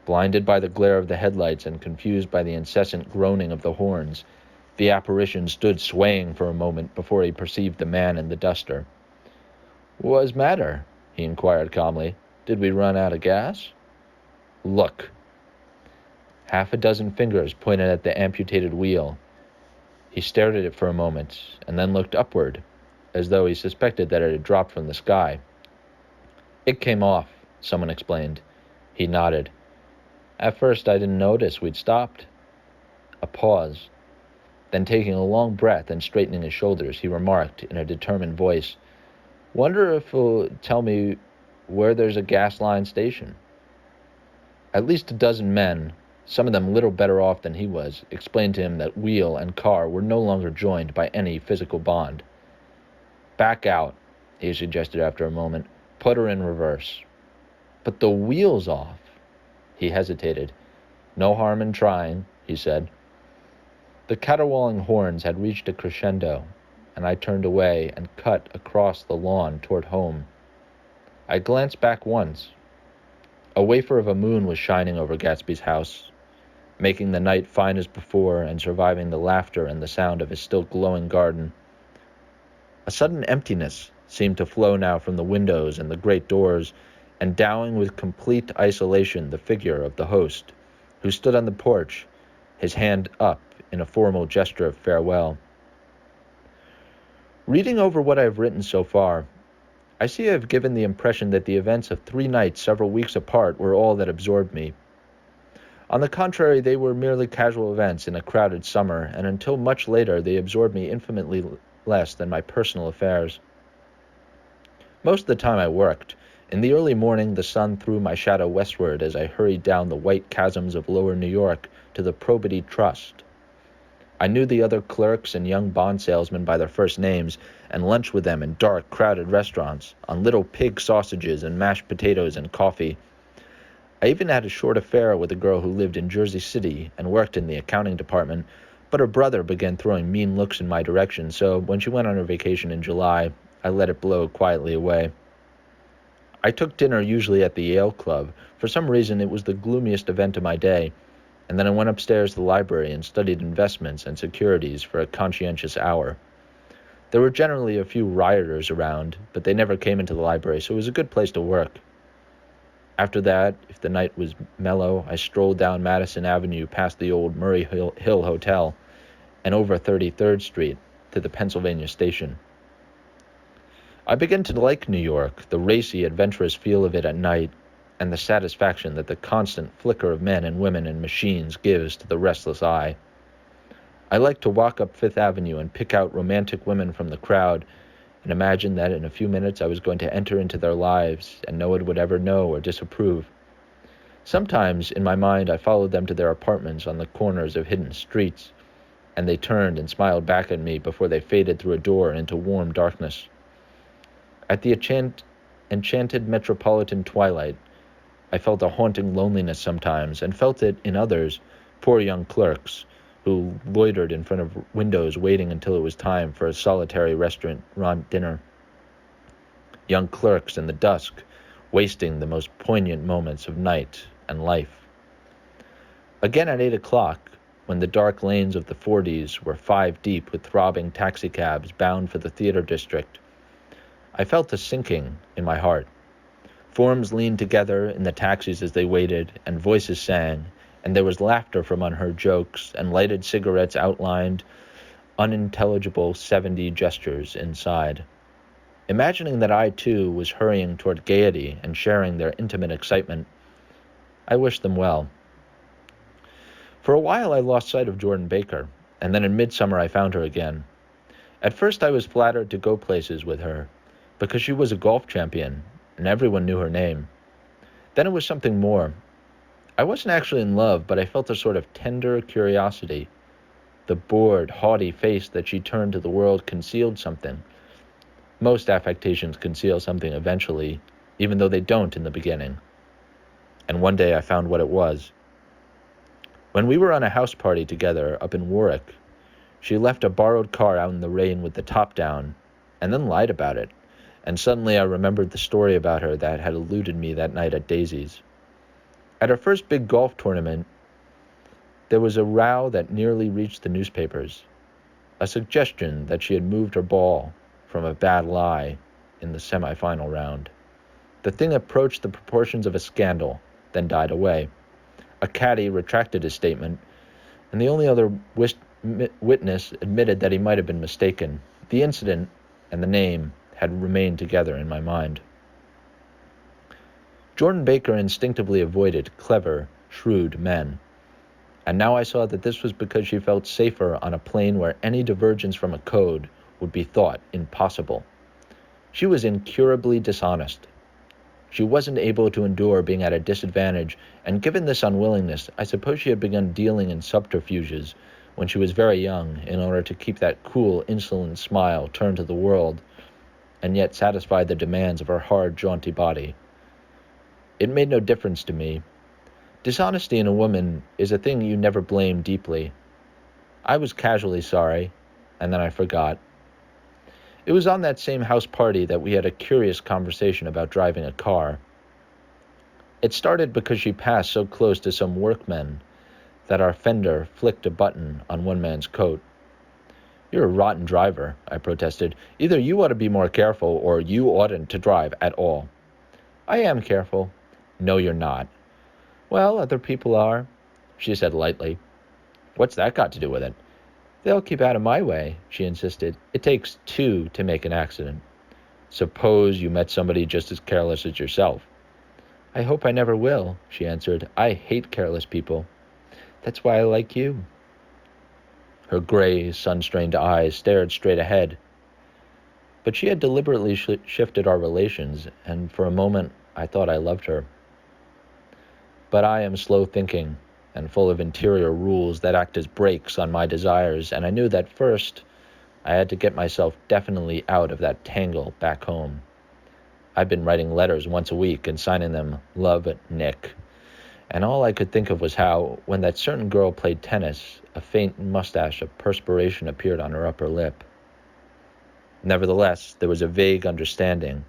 Blinded by the glare of the headlights and confused by the incessant groaning of the horns, the apparition stood swaying for a moment before he perceived the man in the duster. "What's matter?" he inquired calmly. "Did we run out of gas?" "Look." Half a dozen fingers pointed at the amputated wheel. He stared at it for a moment, and then looked upward, as though he suspected that it had dropped from the sky. "It came off," someone explained. He nodded. "At first I didn't notice we'd stopped." A pause. Then, taking a long breath and straightening his shoulders, he remarked in a determined voice, "Wonder if you'll tell me where there's a gas line station." At least a dozen men, some of them little better off than he was, explained to him that wheel and car were no longer joined by any physical bond. "Back out," he suggested after a moment. "Put her in reverse." "But the wheel's off." He hesitated. "No harm in trying," he said. The caterwauling horns had reached a crescendo, and I turned away and cut across the lawn toward home. I glanced back once. A wafer of a moon was shining over Gatsby's house, making the night fine as before and surviving the laughter and the sound of his still glowing garden. A sudden emptiness seemed to flow now from the windows and the great doors, endowing with complete isolation the figure of the host, who stood on the porch, his hand up in a formal gesture of farewell. Reading over what I have written so far, I see I have given the impression that the events of 3 nights several weeks apart were all that absorbed me. On the contrary, they were merely casual events in a crowded summer, and until much later they absorbed me infinitely less than my personal affairs. Most of the time I worked. In the early morning the sun threw my shadow westward as I hurried down the white chasms of lower New York to the Probity Trust. I knew the other clerks and young bond salesmen by their first names, and lunched with them in dark, crowded restaurants, on little pig sausages and mashed potatoes and coffee. I even had a short affair with a girl who lived in Jersey City and worked in the accounting department, but her brother began throwing mean looks in my direction, so when she went on her vacation in July, I let it blow quietly away. I took dinner usually at the Yale Club. For some reason, it was the gloomiest event of my day, and then I went upstairs to the library and studied investments and securities for a conscientious hour. There were generally a few rioters around, but they never came into the library, so it was a good place to work. After that, if the night was mellow, I strolled down Madison Avenue past the old Murray Hill Hotel and over 33rd Street to the Pennsylvania Station. I began to like New York, the racy, adventurous feel of it at night, and the satisfaction that the constant flicker of men and women and machines gives to the restless eye. I liked to walk up Fifth Avenue and pick out romantic women from the crowd and imagine that in a few minutes I was going to enter into their lives and no one would ever know or disapprove. Sometimes, in my mind, I followed them to their apartments on the corners of hidden streets, and they turned and smiled back at me before they faded through a door into warm darkness. At the enchanted metropolitan twilight, I felt a haunting loneliness sometimes, and felt it in others, poor young clerks, who loitered in front of windows waiting until it was time for a solitary restaurant dinner. Young clerks in the dusk, wasting the most poignant moments of night and life. Again at 8 o'clock, when the dark lanes of the 40s were 5 deep with throbbing taxicabs bound for the theater district, I felt a sinking in my heart. Forms leaned together in the taxis as they waited, and voices sang, and there was laughter from unheard jokes, and lighted cigarettes outlined unintelligible 70 gestures inside. Imagining that I, too, was hurrying toward gaiety and sharing their intimate excitement, I wished them well. For a while I lost sight of Jordan Baker, and then in midsummer I found her again. At first I was flattered to go places with her, because she was a golf champion, and everyone knew her name. Then it was something more. I wasn't actually in love, but I felt a sort of tender curiosity. The bored, haughty face that she turned to the world concealed something. Most affectations conceal something eventually, even though they don't in the beginning. And one day I found what it was. When we were on a house party together up in Warwick, she left a borrowed car out in the rain with the top down, and then lied about it. And suddenly I remembered the story about her that had eluded me that night at Daisy's. At her first big golf tournament, there was a row that nearly reached the newspapers, a suggestion that she had moved her ball from a bad lie in the semifinal round. The thing approached the proportions of a scandal, then died away. A caddy retracted his statement, and the only other witness admitted that he might have been mistaken. The incident and the name had remained together in my mind. Jordan Baker instinctively avoided clever, shrewd men, and now I saw that this was because she felt safer on a plane where any divergence from a code would be thought impossible. She was incurably dishonest. She wasn't able to endure being at a disadvantage, and given this unwillingness, I suppose she had begun dealing in subterfuges when she was very young in order to keep that cool, insolent smile turned to the world, and yet satisfy the demands of her hard, jaunty body. It made no difference to me. Dishonesty in a woman is a thing you never blame deeply. I was casually sorry, and then I forgot. It was on that same house party that we had a curious conversation about driving a car. It started because she passed so close to some workmen that our fender flicked a button on one man's coat. "You're a rotten driver," I protested. "Either you ought to be more careful, or you oughtn't to drive at all." "I am careful." "No, you're not." "Well, other people are," she said lightly. "What's that got to do with it?" "They'll keep out of my way," she insisted. "It takes two to make an accident." "Suppose you met somebody just as careless as yourself." "I hope I never will," she answered. "I hate careless people. That's why I like you." Her gray, sun-strained eyes stared straight ahead. But she had deliberately shifted our relations, and for a moment I thought I loved her. But I am slow-thinking and full of interior rules that act as brakes on my desires, and I knew that first I had to get myself definitely out of that tangle back home. I'd been writing letters once a week and signing them "Love, Nick," and all I could think of was how, when that certain girl played tennis, a faint mustache of perspiration appeared on her upper lip. Nevertheless, there was a vague understanding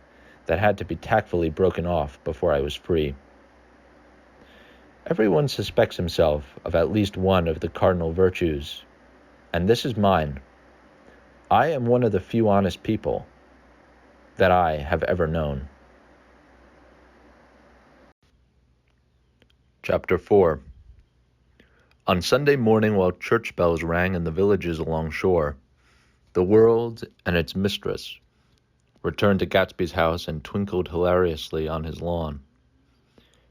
that had to be tactfully broken off before I was free. Everyone suspects himself of at least one of the cardinal virtues, and this is mine. I am one of the few honest people that I have ever known. Chapter 4. On Sunday morning, while church bells rang in the villages along shore, the world and its mistress returned to Gatsby's house and twinkled hilariously on his lawn.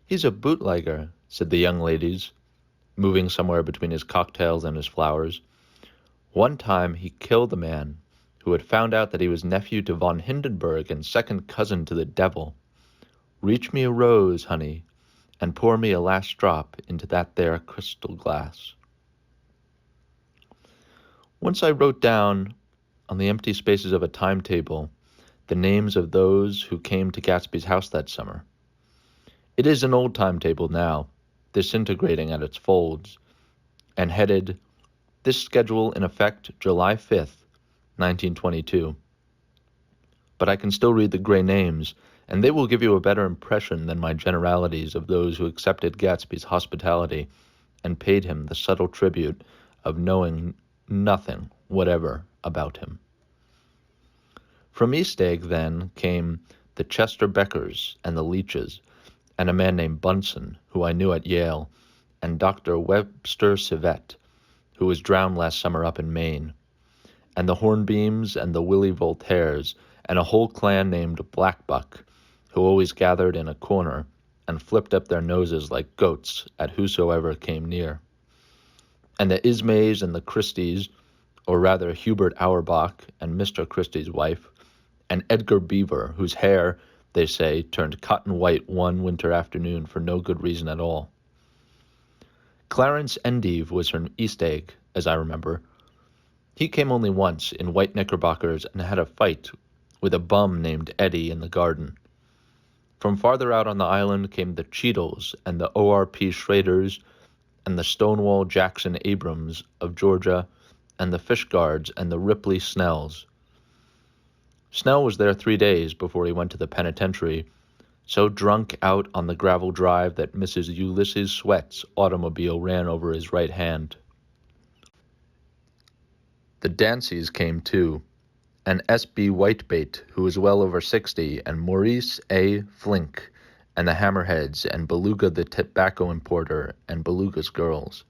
"He's a bootlegger," said the young ladies, moving somewhere between his cocktails and his flowers. "One time he killed a man who had found out that he was nephew to von Hindenburg and second cousin to the devil. Reach me a rose, honey, and pour me a last drop into that there crystal glass." Once I wrote down on the empty spaces of a timetable the names of those who came to Gatsby's house that summer. It is an old timetable now, disintegrating at its folds, and headed, "This schedule in effect July 5th, 1922. But I can still read the gray names, and they will give you a better impression than my generalities of those who accepted Gatsby's hospitality and paid him the subtle tribute of knowing nothing whatever about him. From Eastgate, then, came the Chester Beckers and the Leaches, and a man named Bunsen, who I knew at Yale, and Dr. Webster Civet, who was drowned last summer up in Maine, and the Hornbeams and the Willie Voltaires, and a whole clan named Blackbuck, who always gathered in a corner and flipped up their noses like goats at whosoever came near. And the Ismays and the Christies, or rather Hubert Auerbach and Mr. Christie's wife, and Edgar Beaver, whose hair, they say, turned cotton white one winter afternoon for no good reason at all. Clarence Endive was from Eastgate, as I remember. He came only once in white knickerbockers and had a fight with a bum named Eddie in the garden. From farther out on the island came the Cheadles and the O.R.P. Schraders and the Stonewall Jackson Abrams of Georgia and the Fishguards and the Ripley Snells. Snell was there 3 days before he went to the penitentiary, so drunk out on the gravel drive that Mrs. Ulysses Sweat's automobile ran over his right hand. The Danceys came too, and S.B. Whitebait, who was well over 60, and Maurice A. Flink, and the Hammerheads, and Beluga the tobacco importer, and Beluga's girls.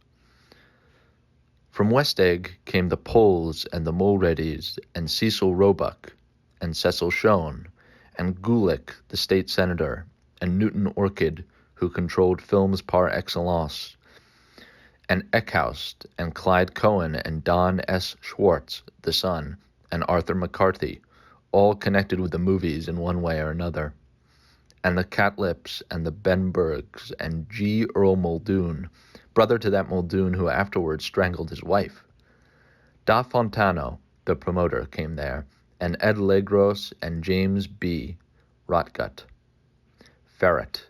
From West Egg came the Poles and the Mulreadys and Cecil Roebuck and Cecil Schoen and Gulick, the state senator, and Newton Orchid, who controlled films par excellence, and Eckhouse and Clyde Cohen and Don S. Schwartz, the son, and Arthur McCarthy, all connected with the movies in one way or another, and the Catlips and the Benbergs and G. Earl Muldoon, brother to that Muldoon who afterwards strangled his wife. Da Fontano, the promoter, came there, and Ed Legros and James B. Rotgut. Ferret,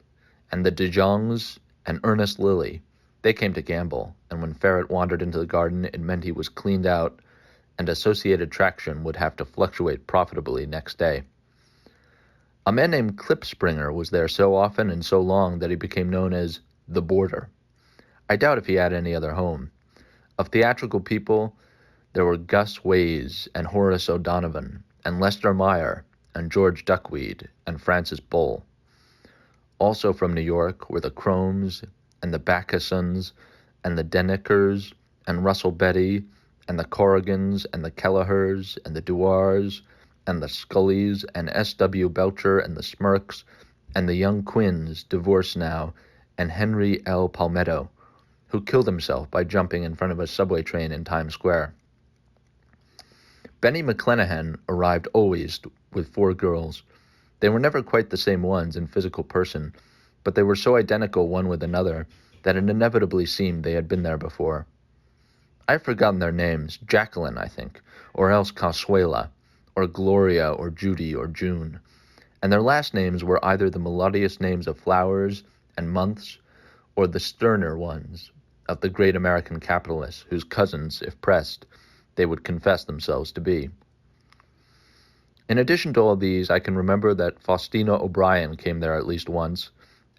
and the De Jongs and Ernest Lilly, they came to gamble, and when Ferret wandered into the garden, it meant he was cleaned out, and Associated Traction would have to fluctuate profitably next day. A man named Klipspringer was there so often and so long that he became known as the Boarder. I doubt if he had any other home. Of theatrical people, there were Gus Ways and Horace O'Donovan and Lester Meyer and George Duckweed and Francis Bull. Also from New York were the Cromes and the Backusons and the Denekers and Russell Betty and the Corrigans and the Kellehers and the Duars and the Scullys and S.W. Belcher and the Smirks and the young Quinns, divorced now, and Henry L. Palmetto, who killed himself by jumping in front of a subway train in Times Square. Benny McClenahan arrived always with 4 girls. They were never quite the same ones in physical person, but they were so identical one with another that it inevitably seemed they had been there before. I've forgotten their names, Jacqueline, I think, or else Consuela, or Gloria, or Judy, or June, and their last names were either the melodious names of flowers and months, or the sterner ones of the great American capitalists whose cousins, if pressed, they would confess themselves to be. In addition to all these, I can remember that Faustina O'Brien came there at least once,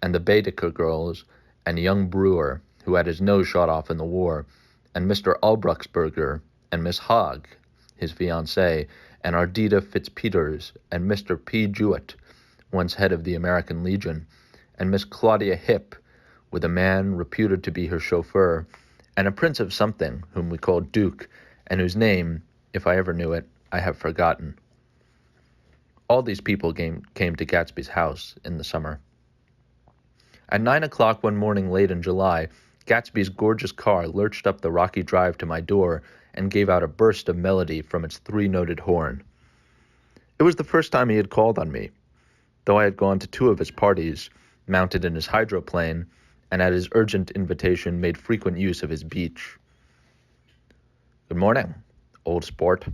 and the Baedeker girls, and young Brewer, who had his nose shot off in the war, and Mr. Albrucksberger, and Miss Hogg, his fiancée, and Ardita Fitzpeters, and Mr. P. Jewett, once head of the American Legion, and Miss Claudia Hipp, with a man reputed to be her chauffeur, and a prince of something, whom we called Duke, and whose name, if I ever knew it, I have forgotten. All these people came to Gatsby's house in the summer. At 9 o'clock one morning late in July, Gatsby's gorgeous car lurched up the rocky drive to my door and gave out a burst of melody from its 3-noted horn. It was the first time he had called on me, though I had gone to 2 of his parties, mounted in his hydroplane, and at his urgent invitation made frequent use of his beach. "Good morning, old sport.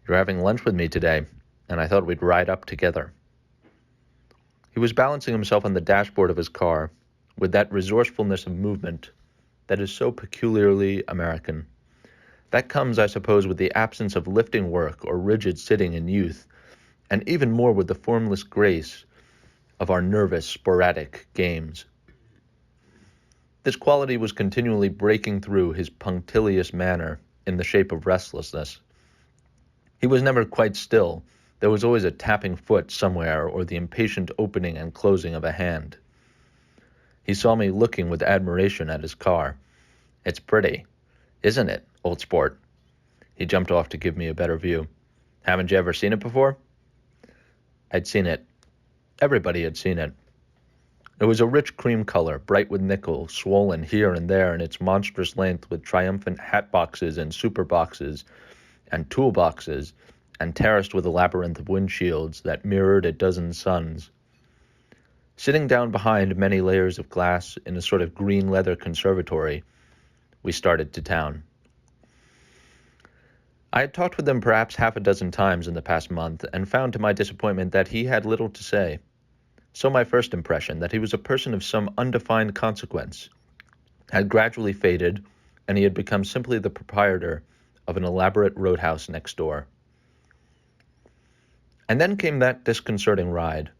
You're having lunch with me today, and I thought we'd ride up together." He was balancing himself on the dashboard of his car with that resourcefulness of movement that is so peculiarly American. That comes, I suppose, with the absence of lifting work or rigid sitting in youth, and even more with the formless grace of our nervous, sporadic games. This quality was continually breaking through his punctilious manner in the shape of restlessness. He was never quite still. There was always a tapping foot somewhere or the impatient opening and closing of a hand. He saw me looking with admiration at his car. "It's pretty, isn't it, old sport?" He jumped off to give me a better view. "Haven't you ever seen it before?" I'd seen it. Everybody had seen it. It was a rich cream color, bright with nickel, swollen here and there in its monstrous length with triumphant hat boxes and super boxes and tool boxes, and terraced with a labyrinth of windshields that mirrored a dozen suns. Sitting down behind many layers of glass in a sort of green leather conservatory, we started to town. I had talked with him perhaps half a dozen times in the past month, and found to my disappointment that he had little to say. So my first impression, that he was a person of some undefined consequence, had gradually faded, and he had become simply the proprietor of an elaborate roadhouse next door. And then came that disconcerting ride.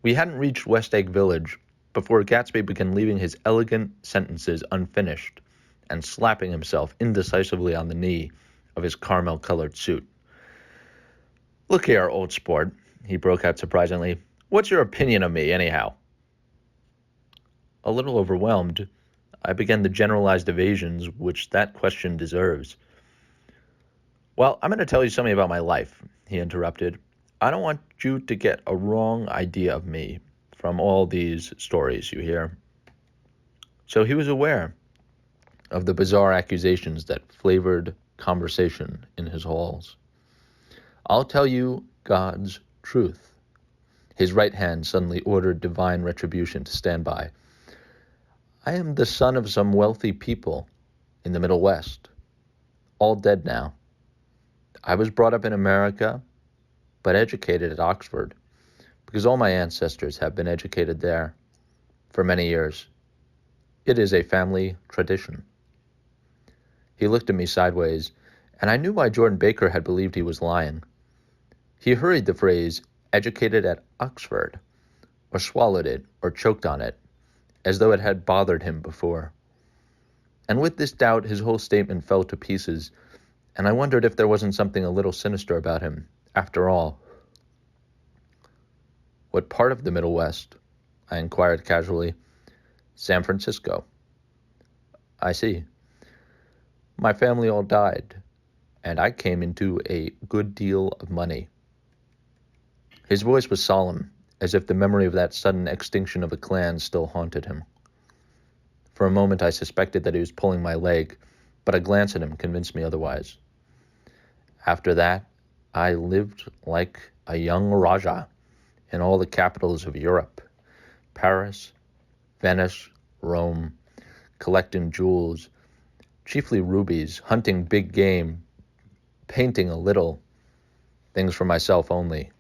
We hadn't reached West Egg Village before Gatsby began leaving his elegant sentences unfinished and slapping himself indecisively on the knee of his caramel-colored suit. "Look here, old sport," he broke out surprisingly. "What's your opinion of me, anyhow?" A little overwhelmed, I began the generalized evasions which that question deserves. Well, I'm going to tell you something about my life, he interrupted. I don't want you to get a wrong idea of me from all these stories you hear. So he was aware of the bizarre accusations that flavored conversation in his halls. I'll tell you God's truth. His right hand suddenly ordered divine retribution to stand by. I am the son of some wealthy people in the Middle West, all dead now. I was brought up in America, but educated at Oxford, because all my ancestors have been educated there for many years. It is a family tradition. He looked at me sideways, and I knew why Jordan Baker had believed he was lying. He hurried the phrase, educated at Oxford, or swallowed it, or choked on it, as though it had bothered him before. And with this doubt, his whole statement fell to pieces, and I wondered if there wasn't something a little sinister about him, after all. What part of the Middle West? I inquired casually. San Francisco. I see. My family all died, and I came into a good deal of money. His voice was solemn, as if the memory of that sudden extinction of a clan still haunted him. For a moment I suspected that he was pulling my leg, but a glance at him convinced me otherwise. After that, I lived like a young Raja in all the capitals of Europe, Paris, Venice, Rome, collecting jewels, chiefly rubies, hunting big game, painting a little, things for myself only,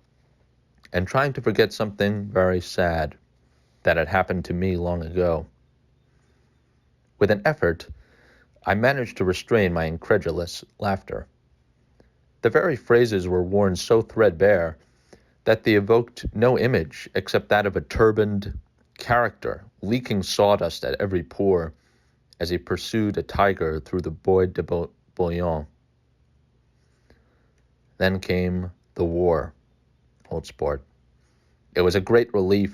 and trying to forget something very sad that had happened to me long ago. With an effort, I managed to restrain my incredulous laughter. The very phrases were worn so threadbare that they evoked no image except that of a turbaned character leaking sawdust at every pore as he pursued a tiger through the Bois de Boulogne. Then came the war, old sport. It was a great relief,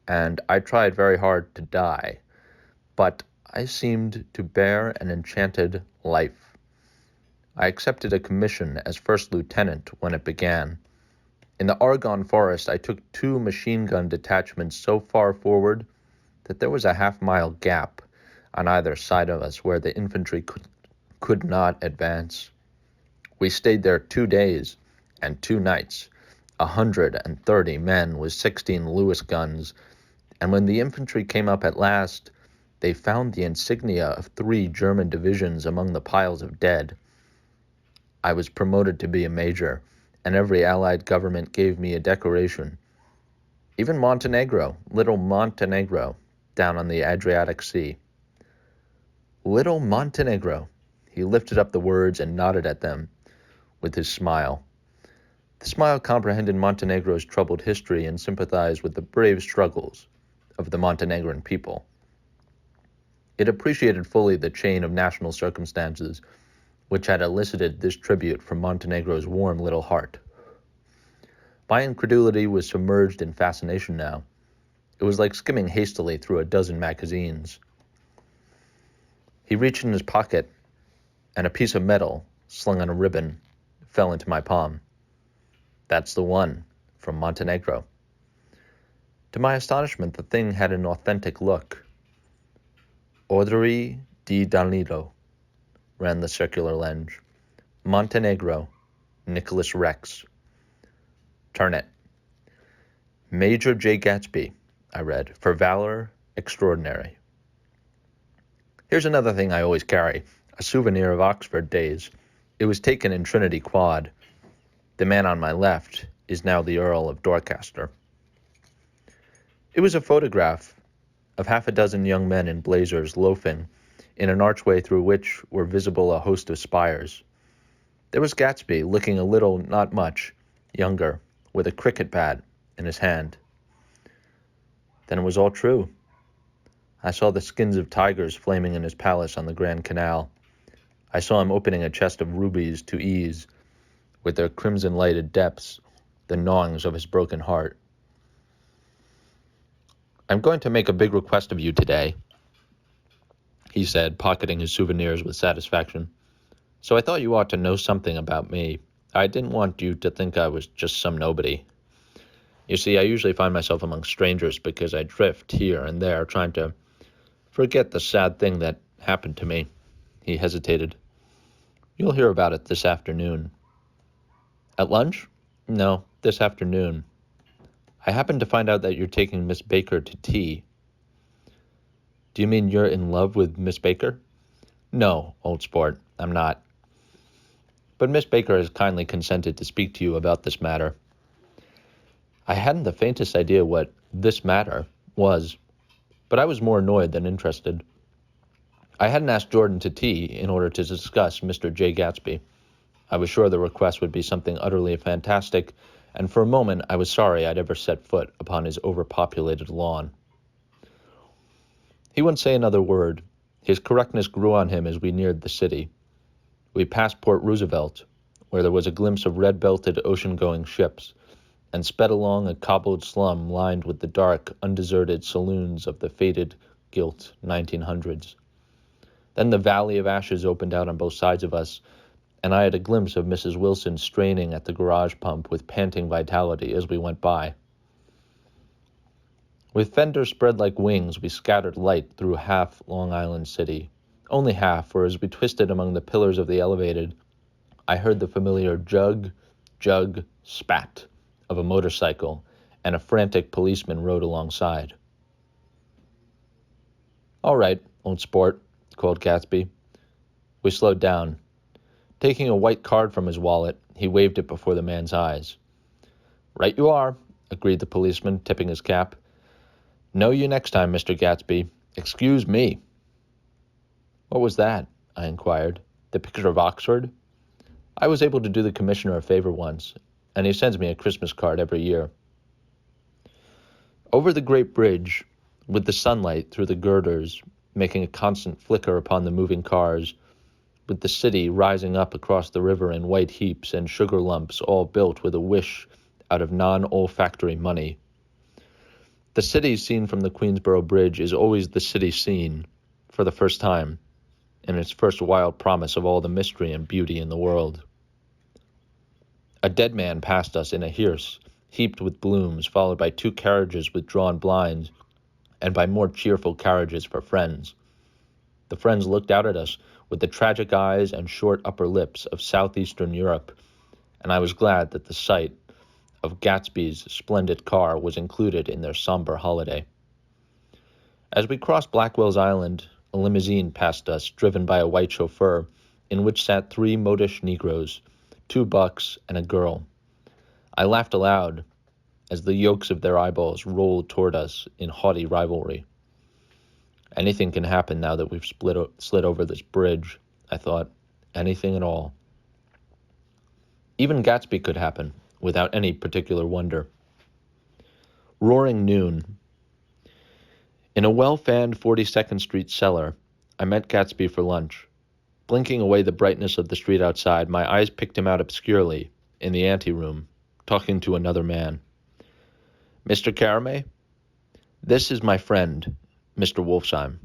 and I tried very hard to die, but I seemed to bear an enchanted life. I accepted a commission as first lieutenant when it began. In the Argonne Forest, I took 2 machine-gun detachments so far forward that there was a half-mile gap on either side of us where the infantry could not advance. We stayed there 2 days and 2 nights, 130 men with 16 Lewis guns, and when the infantry came up at last, they found the insignia of 3 German divisions among the piles of dead. I was promoted to be a major, and every Allied government gave me a decoration. Even Montenegro, little Montenegro, down on the Adriatic Sea. Little Montenegro. He lifted up the words and nodded at them with his smile. The smile comprehended Montenegro's troubled history and sympathized with the brave struggles of the Montenegrin people. It appreciated fully the chain of national circumstances which had elicited this tribute from Montenegro's warm little heart. My incredulity was submerged in fascination now. It was like skimming hastily through a dozen magazines. He reached in his pocket, and a piece of metal, slung on a ribbon, fell into my palm. That's the one, from Montenegro. To my astonishment, the thing had an authentic look. Orderi di Danilo, ran the circular lenge. Montenegro, Nicholas Rex. Turn it. Major J. Gatsby, I read, for valor extraordinary. Here's another thing I always carry, a souvenir of Oxford days. It was taken in Trinity Quad. The man on my left is now the Earl of Dorchester. It was a photograph of half a dozen young men in blazers loafing in an archway through which were visible a host of spires. There was Gatsby, looking a little, not much, younger, with a cricket bat in his hand. Then it was all true. I saw the skins of tigers flaming in his palace on the Grand Canal. I saw him opening a chest of rubies to ease, with their crimson-lighted depths, the gnawings of his broken heart. I'm going to make a big request of you today. he said, pocketing his souvenirs with satisfaction. So I thought you ought to know something about me. I didn't want you to think I was just some nobody. You see, I usually find myself among strangers because I drift here and there, trying to forget the sad thing that happened to me. He hesitated. You'll hear about it this afternoon. At lunch? No, this afternoon. I happened to find out that you're taking Miss Baker to tea. Do you mean you're in love with Miss Baker? No, old sport, I'm not. But Miss Baker has kindly consented to speak to you about this matter. I hadn't the faintest idea what this matter was, but I was more annoyed than interested. I hadn't asked Jordan to tea in order to discuss Mr. J. Gatsby. I was sure the request would be something utterly fantastic, and for a moment I was sorry I'd ever set foot upon his overpopulated lawn. He wouldn't say another word. His correctness grew on him as we neared the city. We passed Port Roosevelt, where there was a glimpse of red-belted ocean-going ships, and sped along a cobbled slum lined with the dark, undeserted saloons of the faded, gilt 1900s. Then the valley of ashes opened out on both sides of us, and I had a glimpse of Mrs. Wilson straining at the garage pump with panting vitality as we went by. With fenders spread like wings, we scattered light through half Long Island City. Only half, for as we twisted among the pillars of the elevated, I heard the familiar jug, spat of a motorcycle, and a frantic policeman rode alongside. All right, old sport, called Gatsby. We slowed down. Taking a white card from his wallet, he waved it before the man's eyes. Right you are, agreed the policeman, tipping his cap. Know you next time, Mr. Gatsby. Excuse me. What was that? I inquired. The picture of Oxford? I was able to do the commissioner a favor once, and he sends me a Christmas card every year. Over the great bridge, with the sunlight through the girders, making a constant flicker upon the moving cars, with the city rising up across the river in white heaps and sugar lumps all built with a wish out of non-olfactory money. The city seen from the Queensboro Bridge is always the city seen, for the first time, in its first wild promise of all the mystery and beauty in the world. A dead man passed us in a hearse, heaped with blooms, followed by 2 carriages with drawn blinds, and by more cheerful carriages for friends. The friends looked out at us with the tragic eyes and short upper lips of southeastern Europe, and I was glad that the sight of Gatsby's splendid car was included in their somber holiday. As we crossed Blackwell's Island, a limousine passed us, driven by a white chauffeur, in which sat 3 modish Negroes, 2 bucks and a girl. I laughed aloud as the yolks of their eyeballs rolled toward us in haughty rivalry. Anything can happen now that we've slid over this bridge, I thought. Anything at all. Even Gatsby could happen, without any particular wonder. Roaring noon. In a well-fanned 42nd Street cellar, I met Gatsby for lunch. Blinking away the brightness of the street outside, my eyes picked him out obscurely, in the anteroom, talking to another man. Mr. Caramay? This is my friend, Mr. Wolfsheim.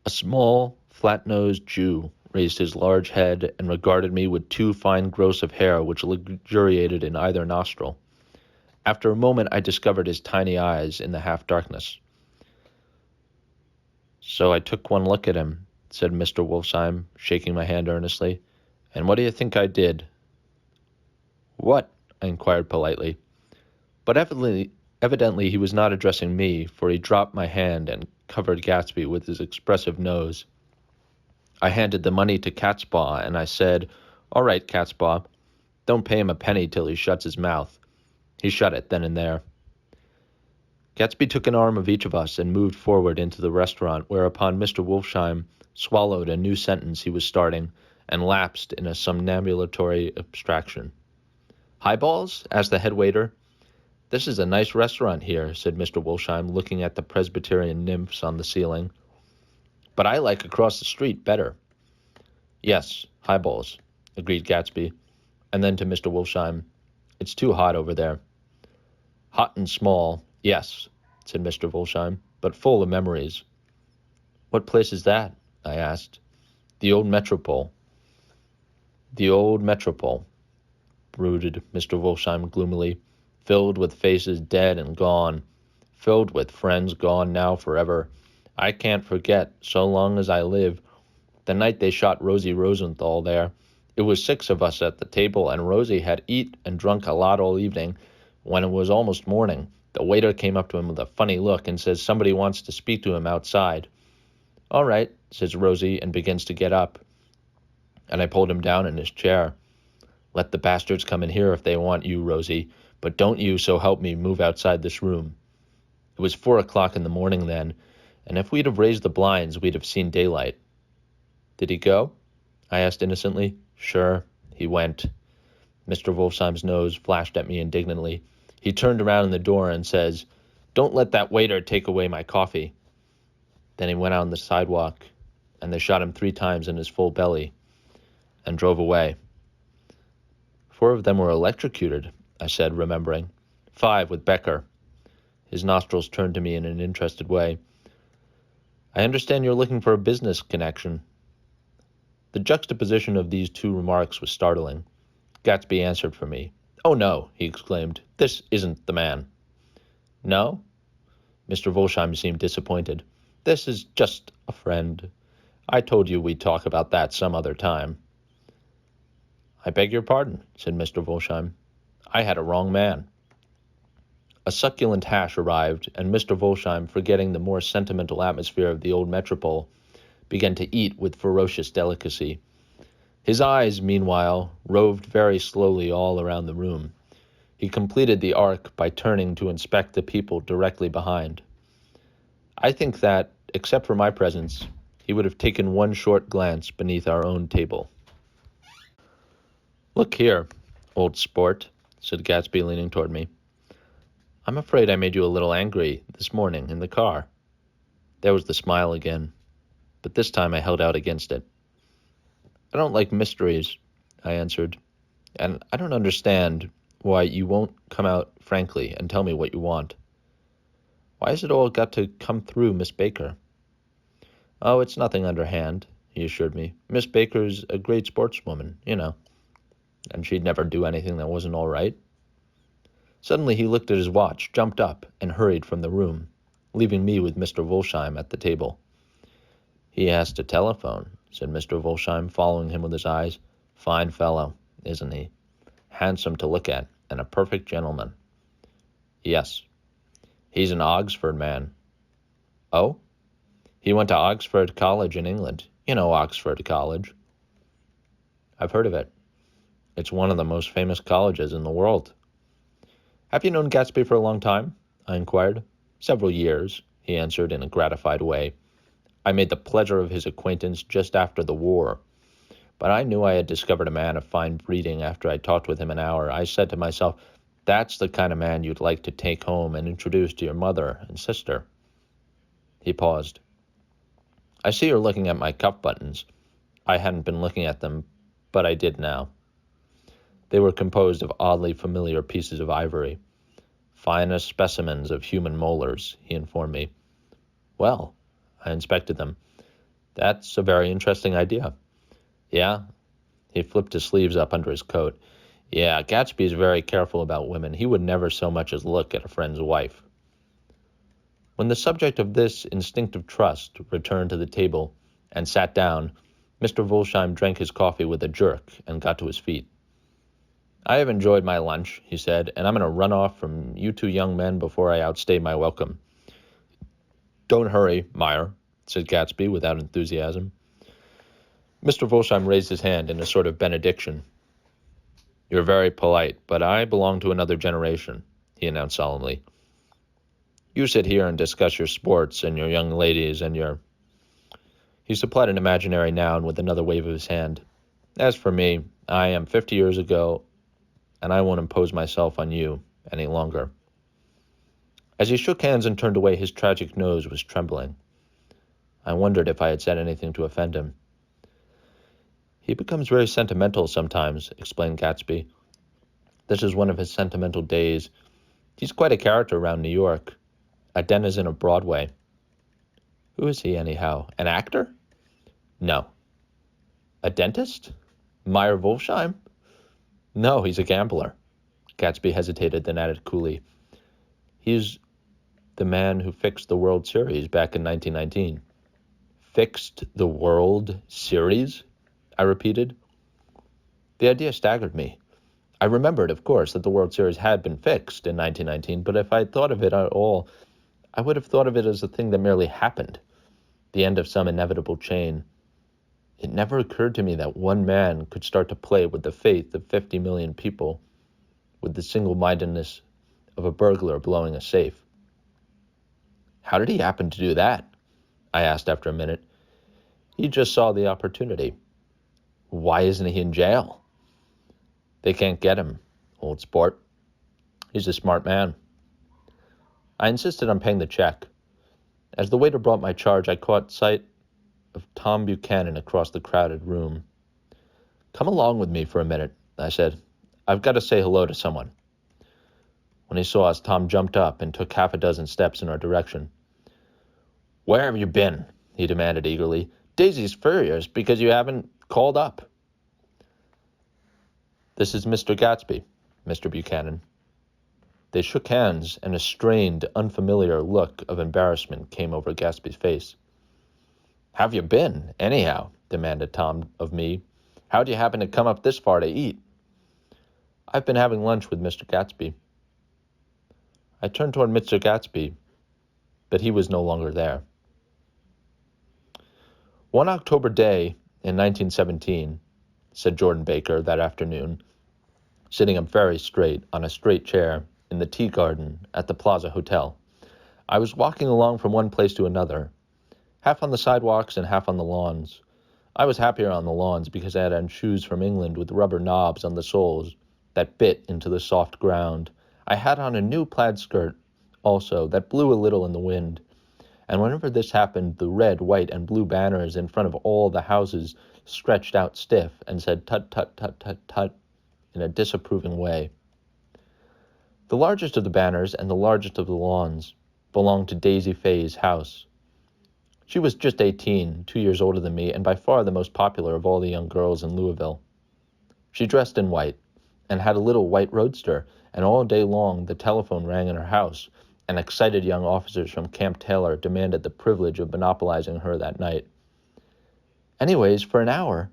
A small, flat-nosed Jew raised his large head and regarded me with 2 fine growths of hair which luxuriated in either nostril. After a moment I discovered his tiny eyes in the half-darkness. So I took one look at him, said Mr. Wolfsheim, shaking my hand earnestly. And what do you think I did? What? I inquired politely. But evidently he was not addressing me, for he dropped my hand and covered Gatsby with his expressive nose. I handed the money to Catspaw, and I said, All right, Catspaw, don't pay him a penny till he shuts his mouth. He shut it then and there. Gatsby took an arm of each of us and moved forward into the restaurant, whereupon Mr. Wolfsheim swallowed a new sentence he was starting and lapsed in a somnambulatory abstraction. Highballs? Asked the head waiter. This is a nice restaurant here, said Mr. Wolfsheim, looking at the Presbyterian nymphs on the ceiling. But I like across the street better. Yes, highballs, agreed Gatsby, and then to Mr. Wolfsheim, It's too hot over there. Hot and small, yes, said Mr. Wolfsheim, but full of memories. What place is that? I asked. The old Metropole. The old Metropole, brooded Mr. Wolsheim gloomily, filled with faces dead and gone, filled with friends gone now forever. I can't forget, so long as I live, the night they shot Rosie Rosenthal there. It was 6 of us at the table, and Rosie had eat and drunk a lot all evening. When it was almost morning, the waiter came up to him with a funny look and says somebody wants to speak to him outside. All right, says Rosie, and begins to get up. And I pulled him down in his chair. Let the bastards come in here if they want you, Rosie, but don't you, so help me, move outside this room. It was 4 o'clock in the morning then, and if we'd have raised the blinds, we'd have seen daylight. Did he go? I asked innocently. Sure, he went. Mr. Wolfsheim's nose flashed at me indignantly. He turned around in the door and says, Don't let that waiter take away my coffee. Then he went out on the sidewalk, and they shot him 3 times in his full belly, and drove away. 4 of them were electrocuted, I said, remembering. 5 with Becker. His nostrils turned to me in an interested way. I understand you're looking for a business connection. The juxtaposition of these 2 remarks was startling. Gatsby answered for me. Oh, no, he exclaimed. This isn't the man. No? Mr. Wolsheim seemed disappointed. This is just a friend. I told you we'd talk about that some other time. I beg your pardon, said Mr. Wolsheim. I had a wrong man. A succulent hash arrived, and Mr. Wolsheim, forgetting the more sentimental atmosphere of the old metropole, began to eat with ferocious delicacy. His eyes, meanwhile, roved very slowly all around the room. He completed the arc by turning to inspect the people directly behind. I think that, except for my presence, he would have taken one short glance beneath our own table. Look here, old sport, said Gatsby, leaning toward me. I'm afraid I made you a little angry this morning in the car. There was the smile again, but this time I held out against it. I don't like mysteries, I answered, and I don't understand why you won't come out frankly and tell me what you want. Why has it all got to come through Miss Baker? Oh, it's nothing underhand, he assured me. Miss Baker's a great sportswoman, you know, and she'd never do anything that wasn't all right. Suddenly he looked at his watch, jumped up, and hurried from the room, leaving me with Mr. Wolsheim at the table. He has to telephone, said Mr. Wolsheim, following him with his eyes. Fine fellow, isn't he? Handsome to look at, and a perfect gentleman. Yes. He's an Oxford man. Oh? He went to Oxford College in England. You know Oxford College. I've heard of it. It's one of the most famous colleges in the world. Have you known Gatsby for a long time? I inquired. Several years, he answered in a gratified way. I made the pleasure of his acquaintance just after the war, but I knew I had discovered a man of fine breeding after I talked with him an hour. I said to myself, that's the kind of man you'd like to take home and introduce to your mother and sister. He paused. I see you're looking at my cuff buttons. I hadn't been looking at them, but I did now. They were composed of oddly familiar pieces of ivory. Finest specimens of human molars, he informed me. Well, I inspected them. That's a very interesting idea. Yeah? He flipped his sleeves up under his coat. Yeah, Gatsby's very careful about women. He would never so much as look at a friend's wife. When the subject of this instinctive trust returned to the table and sat down, Mr. Wolsheim drank his coffee with a jerk and got to his feet. I have enjoyed my lunch, he said, and I'm going to run off from you 2 young men before I outstay my welcome. Don't hurry, Meyer, said Gatsby without enthusiasm. Mr. Wolsheim raised his hand in a sort of benediction. You're very polite, but I belong to another generation, he announced solemnly. You sit here and discuss your sports and your young ladies and your... He supplied an imaginary noun with another wave of his hand. As for me, I am 50 years ago, and I won't impose myself on you any longer. As he shook hands and turned away, his tragic nose was trembling. I wondered if I had said anything to offend him. He becomes very sentimental sometimes, explained Gatsby. This is one of his sentimental days. He's quite a character around New York, a denizen of Broadway. Who is he, anyhow? An actor? No. A dentist? Meyer Wolfsheim? No, he's a gambler. Gatsby hesitated, then added coolly, He's the man who fixed the World Series back in 1919. Fixed the World Series? I repeated. The idea staggered me. I remembered, of course, that the World Series had been fixed in 1919, but if I had thought of it at all, I would have thought of it as a thing that merely happened, the end of some inevitable chain. It never occurred to me that one man could start to play with the faith of 50 million people, with the single-mindedness of a burglar blowing a safe. How did he happen to do that? I asked after a minute. He just saw the opportunity. Why isn't he in jail? They can't get him, old sport. He's a smart man. I insisted on paying the check. As the waiter brought my charge, I caught sight of Tom Buchanan across the crowded room. Come along with me for a minute, I said. I've got to say hello to someone. When he saw us, Tom jumped up and took half a dozen steps in our direction. Where have you been? He demanded eagerly. Daisy's furious because you haven't called up. This is Mr. Gatsby, Mr. Buchanan. They shook hands, and a strained, unfamiliar look of embarrassment came over Gatsby's face. How've you been, anyhow? Demanded Tom of me. How'd you happen to come up this far to eat? I've been having lunch with Mr. Gatsby. I turned toward Mr. Gatsby, but he was no longer there. One October day in 1917, said Jordan Baker that afternoon, sitting up very straight on a straight chair in the tea garden at the Plaza Hotel, I was walking along from one place to another, half on the sidewalks and half on the lawns. I was happier on the lawns because I had on shoes from England with rubber knobs on the soles that bit into the soft ground. I had on a new plaid skirt, also, that blew a little in the wind. And whenever this happened, the red, white, and blue banners in front of all the houses stretched out stiff and said tut, tut, tut, tut, tut in a disapproving way. The largest of the banners and the largest of the lawns belonged to Daisy Fay's house. She was just 18, 2 years older than me, and by far the most popular of all the young girls in Louisville. She dressed in white and had a little white roadster, and all day long the telephone rang in her house, and excited young officers from Camp Taylor demanded the privilege of monopolizing her that night. Anyways, for an hour.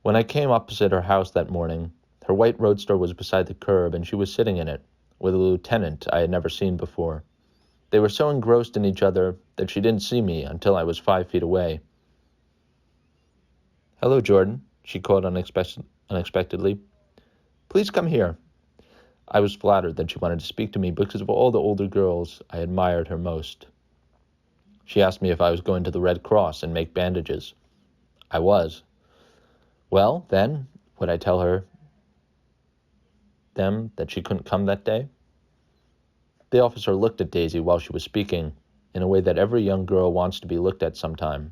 When I came opposite her house that morning, her white roadster was beside the curb, and she was sitting in it, with a lieutenant I had never seen before. They were so engrossed in each other that she didn't see me until I was 5 feet away. Hello, Jordan, she called unexpectedly. Please come here. I was flattered that she wanted to speak to me because of all the older girls I admired her most. She asked me if I was going to the Red Cross and make bandages. I was. Well, then, would I tell them that she couldn't come that day? The officer looked at Daisy while she was speaking, in a way that every young girl wants to be looked at sometime,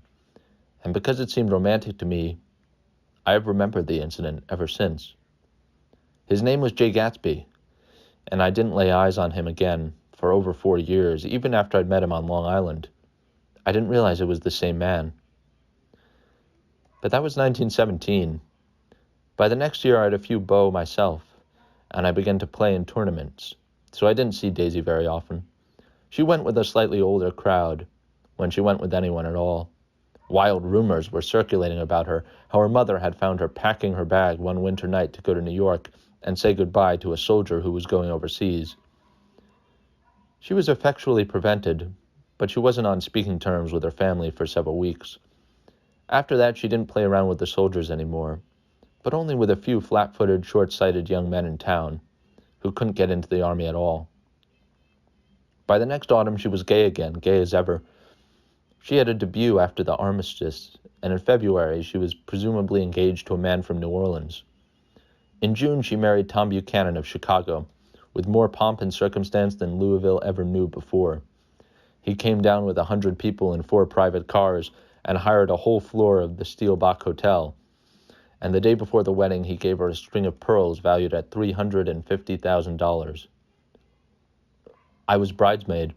and because it seemed romantic to me, I have remembered the incident ever since. His name was Jay Gatsby, and I didn't lay eyes on him again for over 4 years, even after I'd met him on Long Island. I didn't realize it was the same man. But that was 1917. By the next year, I had a few beaux myself, and I began to play in tournaments, so I didn't see Daisy very often. She went with a slightly older crowd, when she went with anyone at all. Wild rumors were circulating about her, how her mother had found her packing her bag one winter night to go to New York and say goodbye to a soldier who was going overseas. She was effectually prevented, but she wasn't on speaking terms with her family for several weeks. After that, she didn't play around with the soldiers anymore, but only with a few flat-footed, short-sighted young men in town who couldn't get into the army at all. By the next autumn, she was gay again, gay as ever. She had a debut after the armistice, and in February she was presumably engaged to a man from New Orleans. In June, she married Tom Buchanan of Chicago, with more pomp and circumstance than Louisville ever knew before. He came down with 100 people in 4 private cars and hired a whole floor of the Steelbach Hotel, and the day before the wedding he gave her a string of pearls valued at $350,000. I was bridesmaid.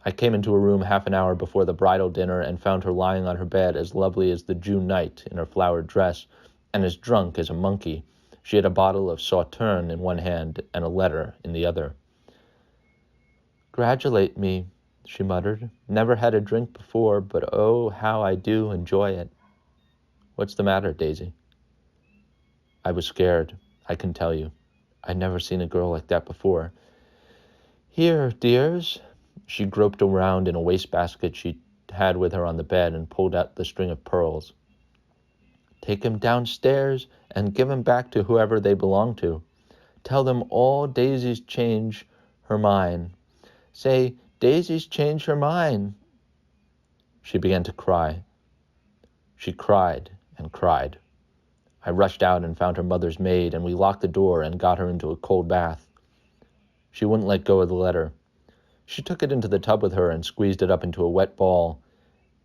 I came into her room half an hour before the bridal dinner and found her lying on her bed as lovely as the June night in her flowered dress, and as drunk as a monkey. She had a bottle of Sauterne in one hand and a letter in the other. "Congratulate me," she muttered. "Never had a drink before, but oh, how I do enjoy it." "What's the matter, Daisy?" I was scared, I can tell you. I'd never seen a girl like that before. "Here, dears." She groped around in a wastebasket she had with her on the bed and pulled out the string of pearls. "Take him downstairs and give him back to whoever they belong to. Tell them all Daisy's changed her mind. Say, Daisy's changed her mind." She began to cry. She cried and cried. I rushed out and found her mother's maid, and we locked the door and got her into a cold bath. She wouldn't let go of the letter. She took it into the tub with her and squeezed it up into a wet ball,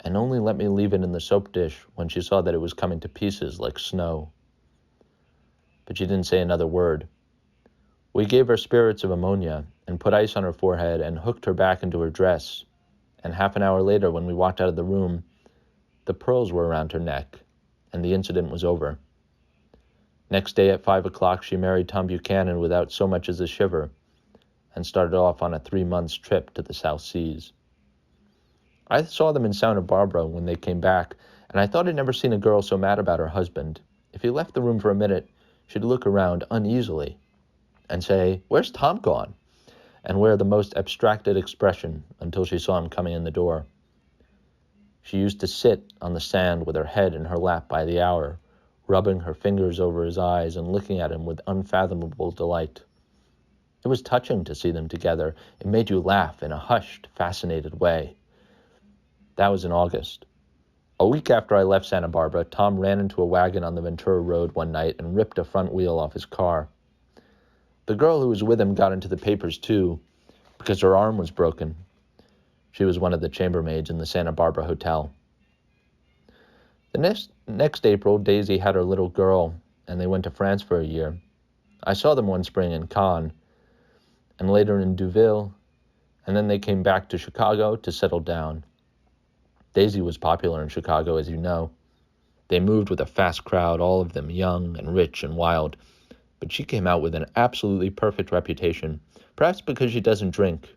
and only let me leave it in the soap dish when she saw that it was coming to pieces like snow. But she didn't say another word. We gave her spirits of ammonia and put ice on her forehead and hooked her back into her dress, and half an hour later, when we walked out of the room, the pearls were around her neck, and the incident was over. Next day at 5 o'clock, she married Tom Buchanan without so much as a shiver, and started off on a 3 months trip to the South Seas. I saw them in Santa Barbara when they came back, and I thought I'd never seen a girl so mad about her husband. If he left the room for a minute, she'd look around uneasily and say, "Where's Tom gone?" and wear the most abstracted expression until she saw him coming in the door. She used to sit on the sand with her head in her lap by the hour, rubbing her fingers over his eyes and looking at him with unfathomable delight. It was touching to see them together. It made you laugh in a hushed, fascinated way. That was in August. A week after I left Santa Barbara, Tom ran into a wagon on the Ventura Road one night and ripped a front wheel off his car. The girl who was with him got into the papers too, because her arm was broken. She was one of the chambermaids in the Santa Barbara hotel. The next April, Daisy had her little girl, and they went to France for a year. I saw them one spring in Cannes, and later in Deauville, and then they came back to Chicago to settle down. Daisy was popular in Chicago, as you know. They moved with a fast crowd, all of them young and rich and wild, but she came out with an absolutely perfect reputation, perhaps because she doesn't drink.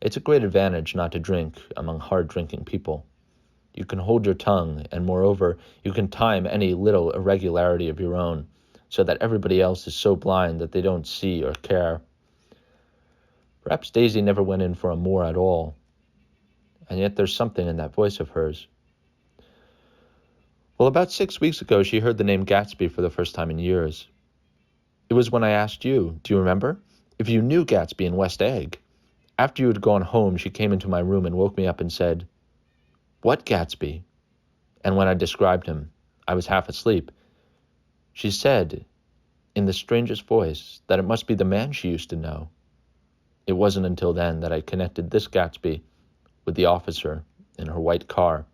It's a great advantage not to drink among hard-drinking people. You can hold your tongue, and moreover, you can time any little irregularity of your own, so that everybody else is so blind that they don't see or care. Perhaps Daisy never went in for amour at all, and yet there's something in that voice of hers. Well, about 6 weeks ago, she heard the name Gatsby for the first time in years. It was when I asked you, do you remember, if you knew Gatsby in West Egg. After you had gone home, she came into my room and woke me up and said, "What Gatsby?" And when I described him, I was half asleep. She said, in the strangest voice, that it must be the man she used to know. It wasn't until then that I connected this Gatsby with the officer in her white car.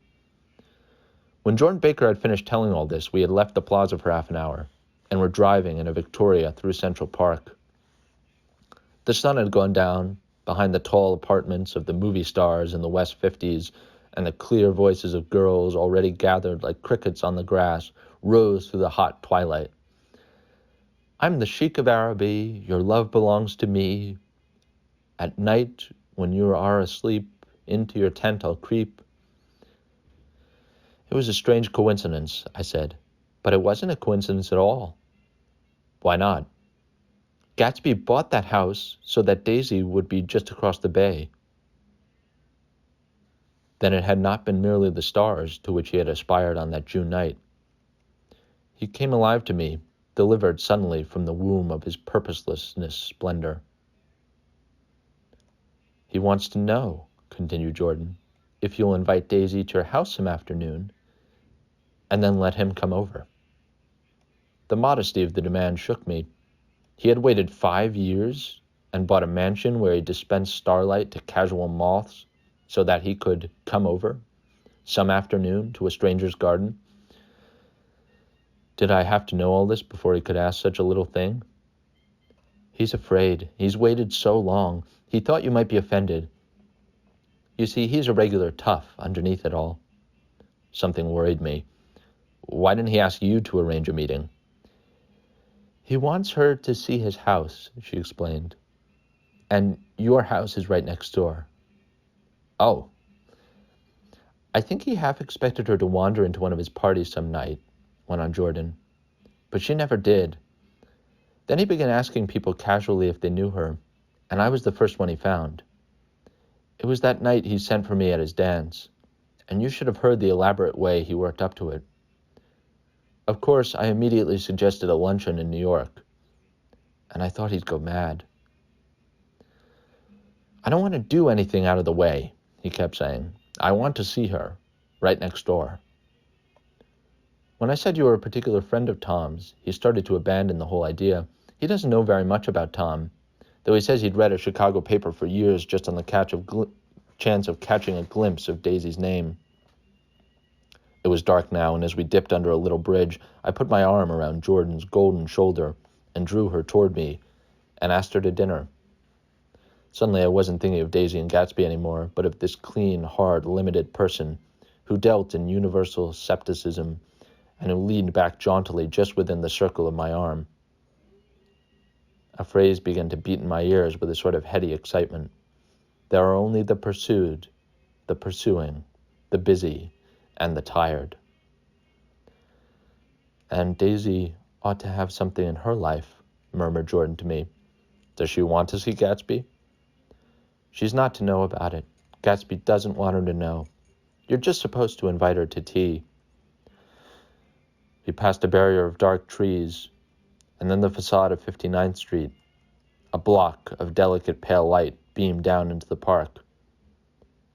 When Jordan Baker had finished telling all this, we had left the plaza for half an hour, and were driving in a Victoria through Central Park. The sun had gone down behind the tall apartments of the movie stars in the West 50s, and the clear voices of girls already gathered like crickets on the grass rose through the hot twilight. "I'm the Sheik of Araby, your love belongs to me. At night, when you are asleep, into your tent I'll creep." It was a strange coincidence, I said, but it wasn't a coincidence at all. Why not? Gatsby bought that house so that Daisy would be just across the bay. Then it had not been merely the stars to which he had aspired on that June night. He came alive to me, delivered suddenly from the womb of his purposelessness splendor. "He wants to know," continued Jordan, "if you'll invite Daisy to your house some afternoon, and then let him come over." The modesty of the demand shook me. He had waited 5 years and bought a mansion where he dispensed starlight to casual moths so that he could come over some afternoon to a stranger's garden. Did I have to know all this before he could ask such a little thing? "He's afraid. He's waited so long. He thought you might be offended." You see, he's a regular tough underneath it all. Something worried me. Why didn't he ask you to arrange a meeting? He wants her to see his house, she explained. And your house is right next door. Oh. I think he half expected her to wander into one of his parties some night, went on Jordan. But she never did. Then he began asking people casually if they knew her, and I was the first one he found. It was that night he sent for me at his dance, and you should have heard the elaborate way he worked up to it. Of course, I immediately suggested a luncheon in New York, and I thought he'd go mad. I don't want to do anything out of the way, he kept saying. I want to see her, right next door. When I said you were a particular friend of Tom's, he started to abandon the whole idea. He doesn't know very much about Tom, though he says he'd read a Chicago paper for years just on the chance of catching a glimpse of Daisy's name. It was dark now, and as we dipped under a little bridge, I put my arm around Jordan's golden shoulder and drew her toward me and asked her to dinner. Suddenly I wasn't thinking of Daisy and Gatsby anymore, but of this clean, hard, limited person who dealt in universal scepticism and who leaned back jauntily just within the circle of my arm. A phrase began to beat in my ears with a sort of heady excitement. There are only the pursued, the pursuing, the busy, and the tired. And Daisy ought to have something in her life, murmured Jordan to me. Does she want to see Gatsby? She's not to know about it. Gatsby doesn't want her to know. You're just supposed to invite her to tea. We passed a barrier of dark trees, and then the facade of 59th Street. A block of delicate pale light beamed down into the park.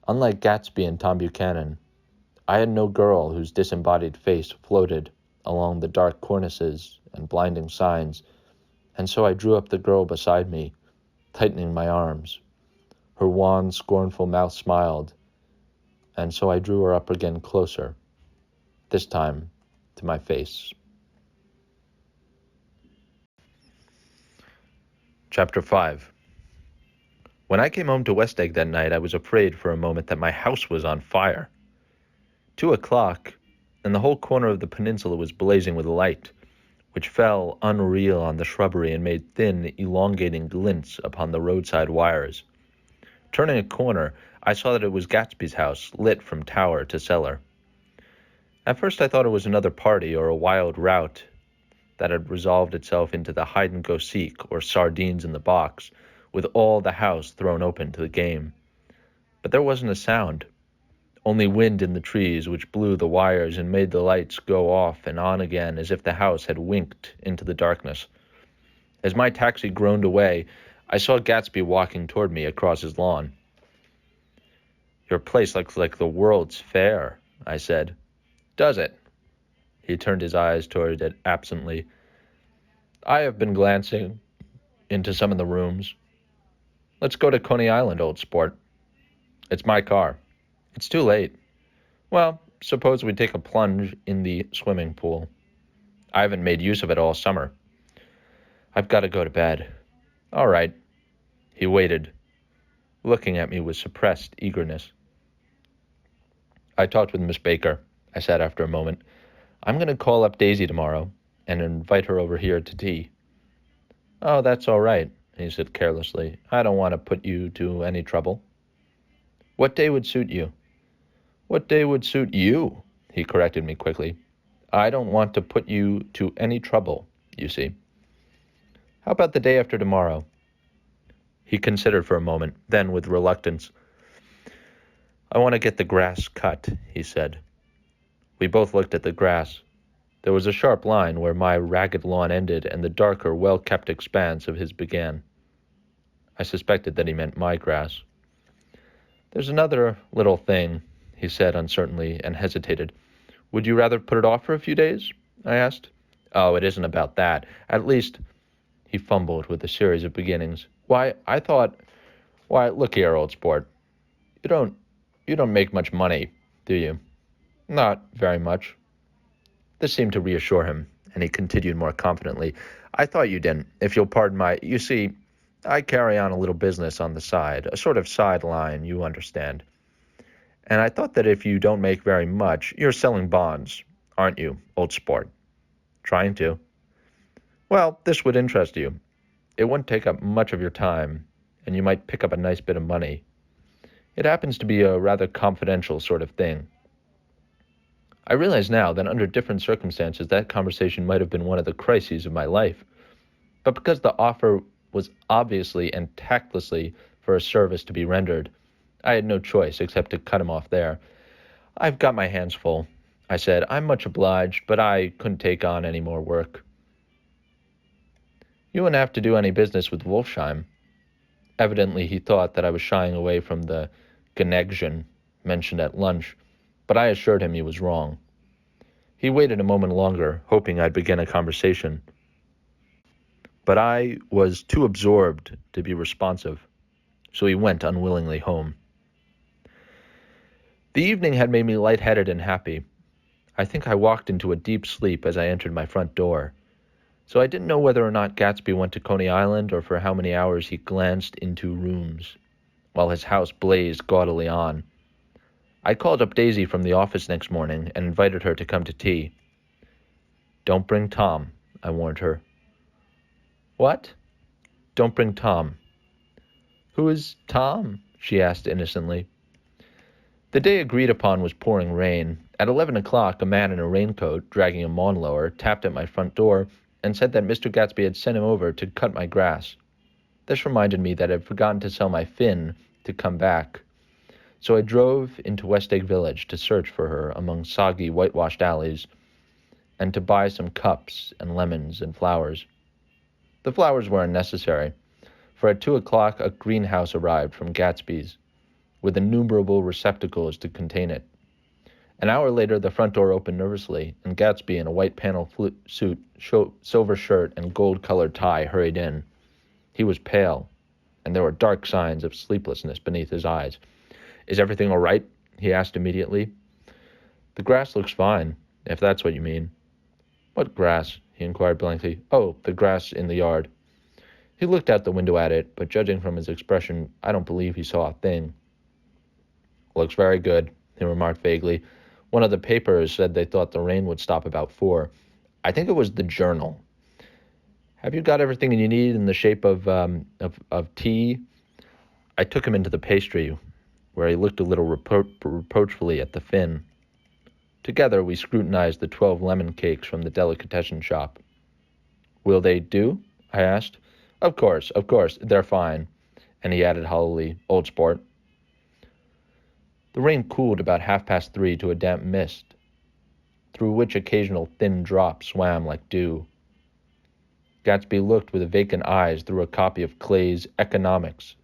Unlike Gatsby and Tom Buchanan, I had no girl whose disembodied face floated along the dark cornices and blinding signs, and so I drew up the girl beside me, tightening my arms. Her wan, scornful mouth smiled, and so I drew her up again closer, this time to my face. Chapter 5. When I came home to West Egg that night, I was afraid for a moment that my house was on fire. 2:00, and the whole corner of the peninsula was blazing with light, which fell unreal on the shrubbery and made thin, elongating glints upon the roadside wires. Turning a corner, I saw that it was Gatsby's house, lit from tower to cellar. At first I thought it was another party or a wild rout that had resolved itself into the hide-and-go-seek or sardines in the box, with all the house thrown open to the game. But there wasn't a sound. Only wind in the trees, which blew the wires and made the lights go off and on again as if the house had winked into the darkness. As my taxi groaned away, I saw Gatsby walking toward me across his lawn. Your place looks like the World's Fair, I said. Does it? He turned his eyes toward it absently. I have been glancing into some of the rooms. Let's go to Coney Island, old sport. It's my car. It's too late. Well, suppose we take a plunge in the swimming pool. I haven't made use of it all summer. I've got to go to bed. All right. He waited, looking at me with suppressed eagerness. I talked with Miss Baker, I said after a moment. I'm going to call up Daisy tomorrow and invite her over here to tea. Oh, that's all right, he said carelessly. I don't want to put you to any trouble. What day would suit you? What day would suit you? He corrected me quickly. I don't want to put you to any trouble, you see. How about the day after tomorrow? He considered for a moment, then with reluctance. I want to get the grass cut, he said. We both looked at the grass. There was a sharp line where my ragged lawn ended and the darker, well-kept expanse of his began. I suspected that he meant my grass. There's another little thing, he said uncertainly, and hesitated. Would you rather put it off for a few days? I asked. Oh, it isn't about that. At least, he fumbled with a series of beginnings. Why, look here, old sport. You don't make much money, do you? Not very much. This seemed to reassure him, and he continued more confidently. I thought you didn't, if you'll pardon you see, I carry on a little business on the side, a sort of sideline, you understand. And I thought that if you don't make very much, you're selling bonds, aren't you, old sport? Trying to. Well, this would interest you. It wouldn't take up much of your time, and you might pick up a nice bit of money. It happens to be a rather confidential sort of thing. I realize now that under different circumstances that conversation might have been one of the crises of my life. But because the offer was obviously and tactlessly for a service to be rendered, I had no choice except to cut him off there. I've got my hands full, I said. I'm much obliged, but I couldn't take on any more work. You wouldn't have to do any business with Wolfsheim. Evidently he thought that I was shying away from the connection mentioned at lunch, but I assured him he was wrong. He waited a moment longer, hoping I'd begin a conversation. But I was too absorbed to be responsive, so he went unwillingly home. The evening had made me lightheaded and happy. I think I walked into a deep sleep as I entered my front door, so I didn't know whether or not Gatsby went to Coney Island or for how many hours he glanced into rooms, while his house blazed gaudily on. I called up Daisy from the office next morning and invited her to come to tea. Don't bring Tom, I warned her. What? Don't bring Tom. Who is Tom? She asked innocently. The day agreed upon was pouring rain. At 11 o'clock, a man in a raincoat, dragging a lawnmower, tapped at my front door and said that Mr. Gatsby had sent him over to cut my grass. This reminded me that I had forgotten to sell my Finn to come back. So I drove into West Egg Village to search for her among soggy, whitewashed alleys and to buy some cups and lemons and flowers. The flowers were unnecessary, for at 2 o'clock a greenhouse arrived from Gatsby's, with innumerable receptacles to contain it. An hour later, the front door opened nervously, and Gatsby in a white panel suit, silver shirt, and gold-colored tie hurried in. He was pale, and there were dark signs of sleeplessness beneath his eyes. Is everything all right? He asked immediately. The grass looks fine, if that's what you mean. What grass? He inquired blankly. Oh, the grass in the yard. He looked out the window at it, but judging from his expression, I don't believe he saw a thing. Looks very good, he remarked vaguely. One of the papers said they thought the rain would stop about 4. I think it was the Journal. Have you got everything you need in the shape of tea? I took him into the pastry, where he looked a little reproachfully at the Finn. Together we scrutinized the 12 lemon cakes from the delicatessen shop. Will they do? I asked. Of course, they're fine. And he added hollowly, old sport. The rain cooled about 3:30 to a damp mist, through which occasional thin drops swam like dew. Gatsby looked with vacant eyes through a copy of Clay's Economics,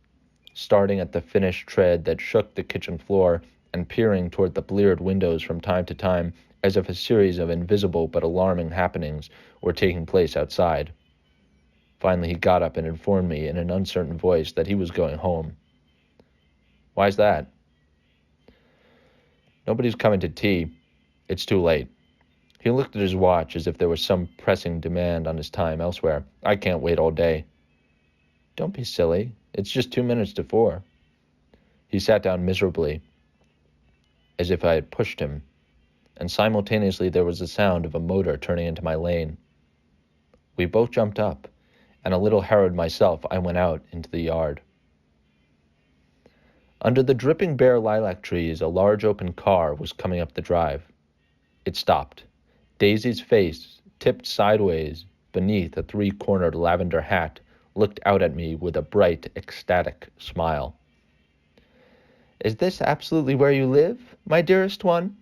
starting at the finished tread that shook the kitchen floor and peering toward the bleared windows from time to time as if a series of invisible but alarming happenings were taking place outside. Finally he got up and informed me in an uncertain voice that he was going home. Why's that? Nobody's coming to tea. It's too late. He looked at his watch as if there was some pressing demand on his time elsewhere. I can't wait all day. Don't be silly. It's just 2 minutes to 4. He sat down miserably, as if I had pushed him, and simultaneously there was the sound of a motor turning into my lane. We both jumped up, and a little harrowed myself, I went out into the yard. Under the dripping bare lilac trees, a large open car was coming up the drive. It stopped. Daisy's face, tipped sideways beneath a 3-cornered lavender hat, looked out at me with a bright, ecstatic smile. Is this absolutely where you live, my dearest one?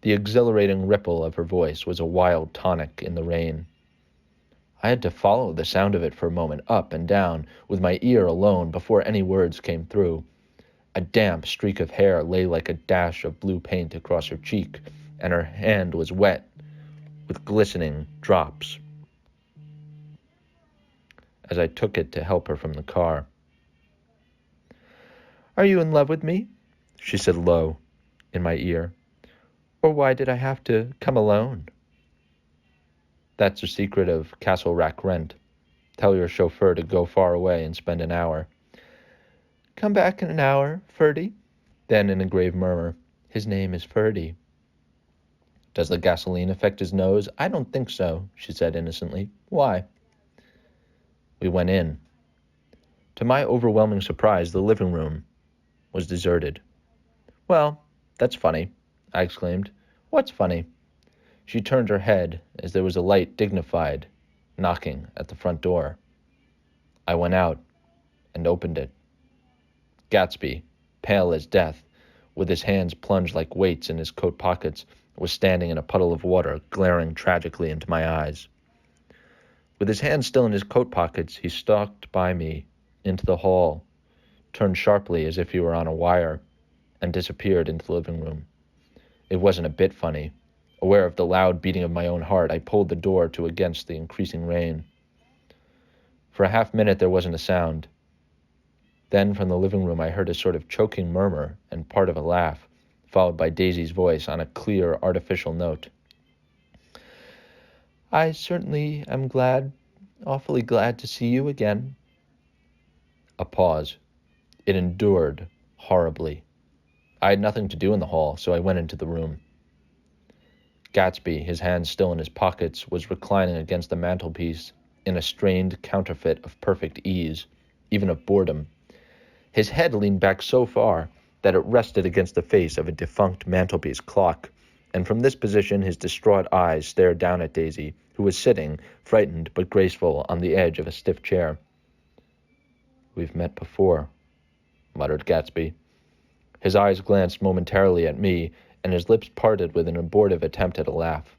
The exhilarating ripple of her voice was a wild tonic in the rain. I had to follow the sound of it for a moment, up and down, with my ear alone, before any words came through. A damp streak of hair lay like a dash of blue paint across her cheek, and her hand was wet with glistening drops as I took it to help her from the car. Are you in love with me? She said low in my ear. Or why did I have to come alone? That's the secret of Castle Rack Rent. Tell your chauffeur to go far away and spend an hour. Come back in an hour, Ferdy. Then, in a grave murmur, "His name is Ferdy." "Does the gasoline affect his nose?" "I don't think so," she said innocently. "Why?" We went in. To my overwhelming surprise, the living room was deserted. "Well, that's funny," I exclaimed. "What's funny?" She turned her head as there was a light, dignified knocking at the front door. I went out and opened it. Gatsby, pale as death, with his hands plunged like weights in his coat pockets, was standing in a puddle of water, glaring tragically into my eyes. With his hands still in his coat pockets, he stalked by me into the hall, turned sharply as if he were on a wire, and disappeared into the living room. It wasn't a bit funny. Aware of the loud beating of my own heart, I pulled the door to against the increasing rain. For a half-minute there wasn't a sound. Then from the living room I heard a sort of choking murmur and part of a laugh, followed by Daisy's voice on a clear, artificial note. "I certainly am awfully glad to see you again." A pause. It endured horribly. I had nothing to do in the hall, so I went into the room. Gatsby, his hands still in his pockets, was reclining against the mantelpiece in a strained counterfeit of perfect ease, even of boredom. His head leaned back so far that it rested against the face of a defunct mantelpiece clock, and from this position his distraught eyes stared down at Daisy, who was sitting, frightened but graceful, on the edge of a stiff chair. "We've met before," muttered Gatsby. His eyes glanced momentarily at me, and his lips parted with an abortive attempt at a laugh.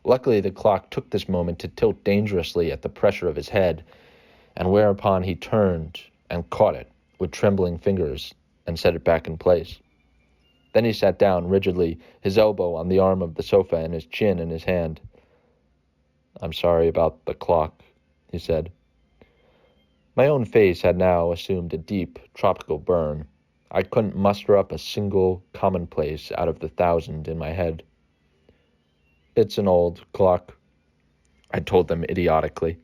Luckily, the clock took this moment to tilt dangerously at the pressure of his head, and whereupon he turned and caught it with trembling fingers and set it back in place. Then he sat down rigidly, his elbow on the arm of the sofa and his chin in his hand. "I'm sorry about the clock," he said. My own face had now assumed a deep, tropical burn. I couldn't muster up a single commonplace out of the 1,000 in my head. "It's an old clock," I told them idiotically.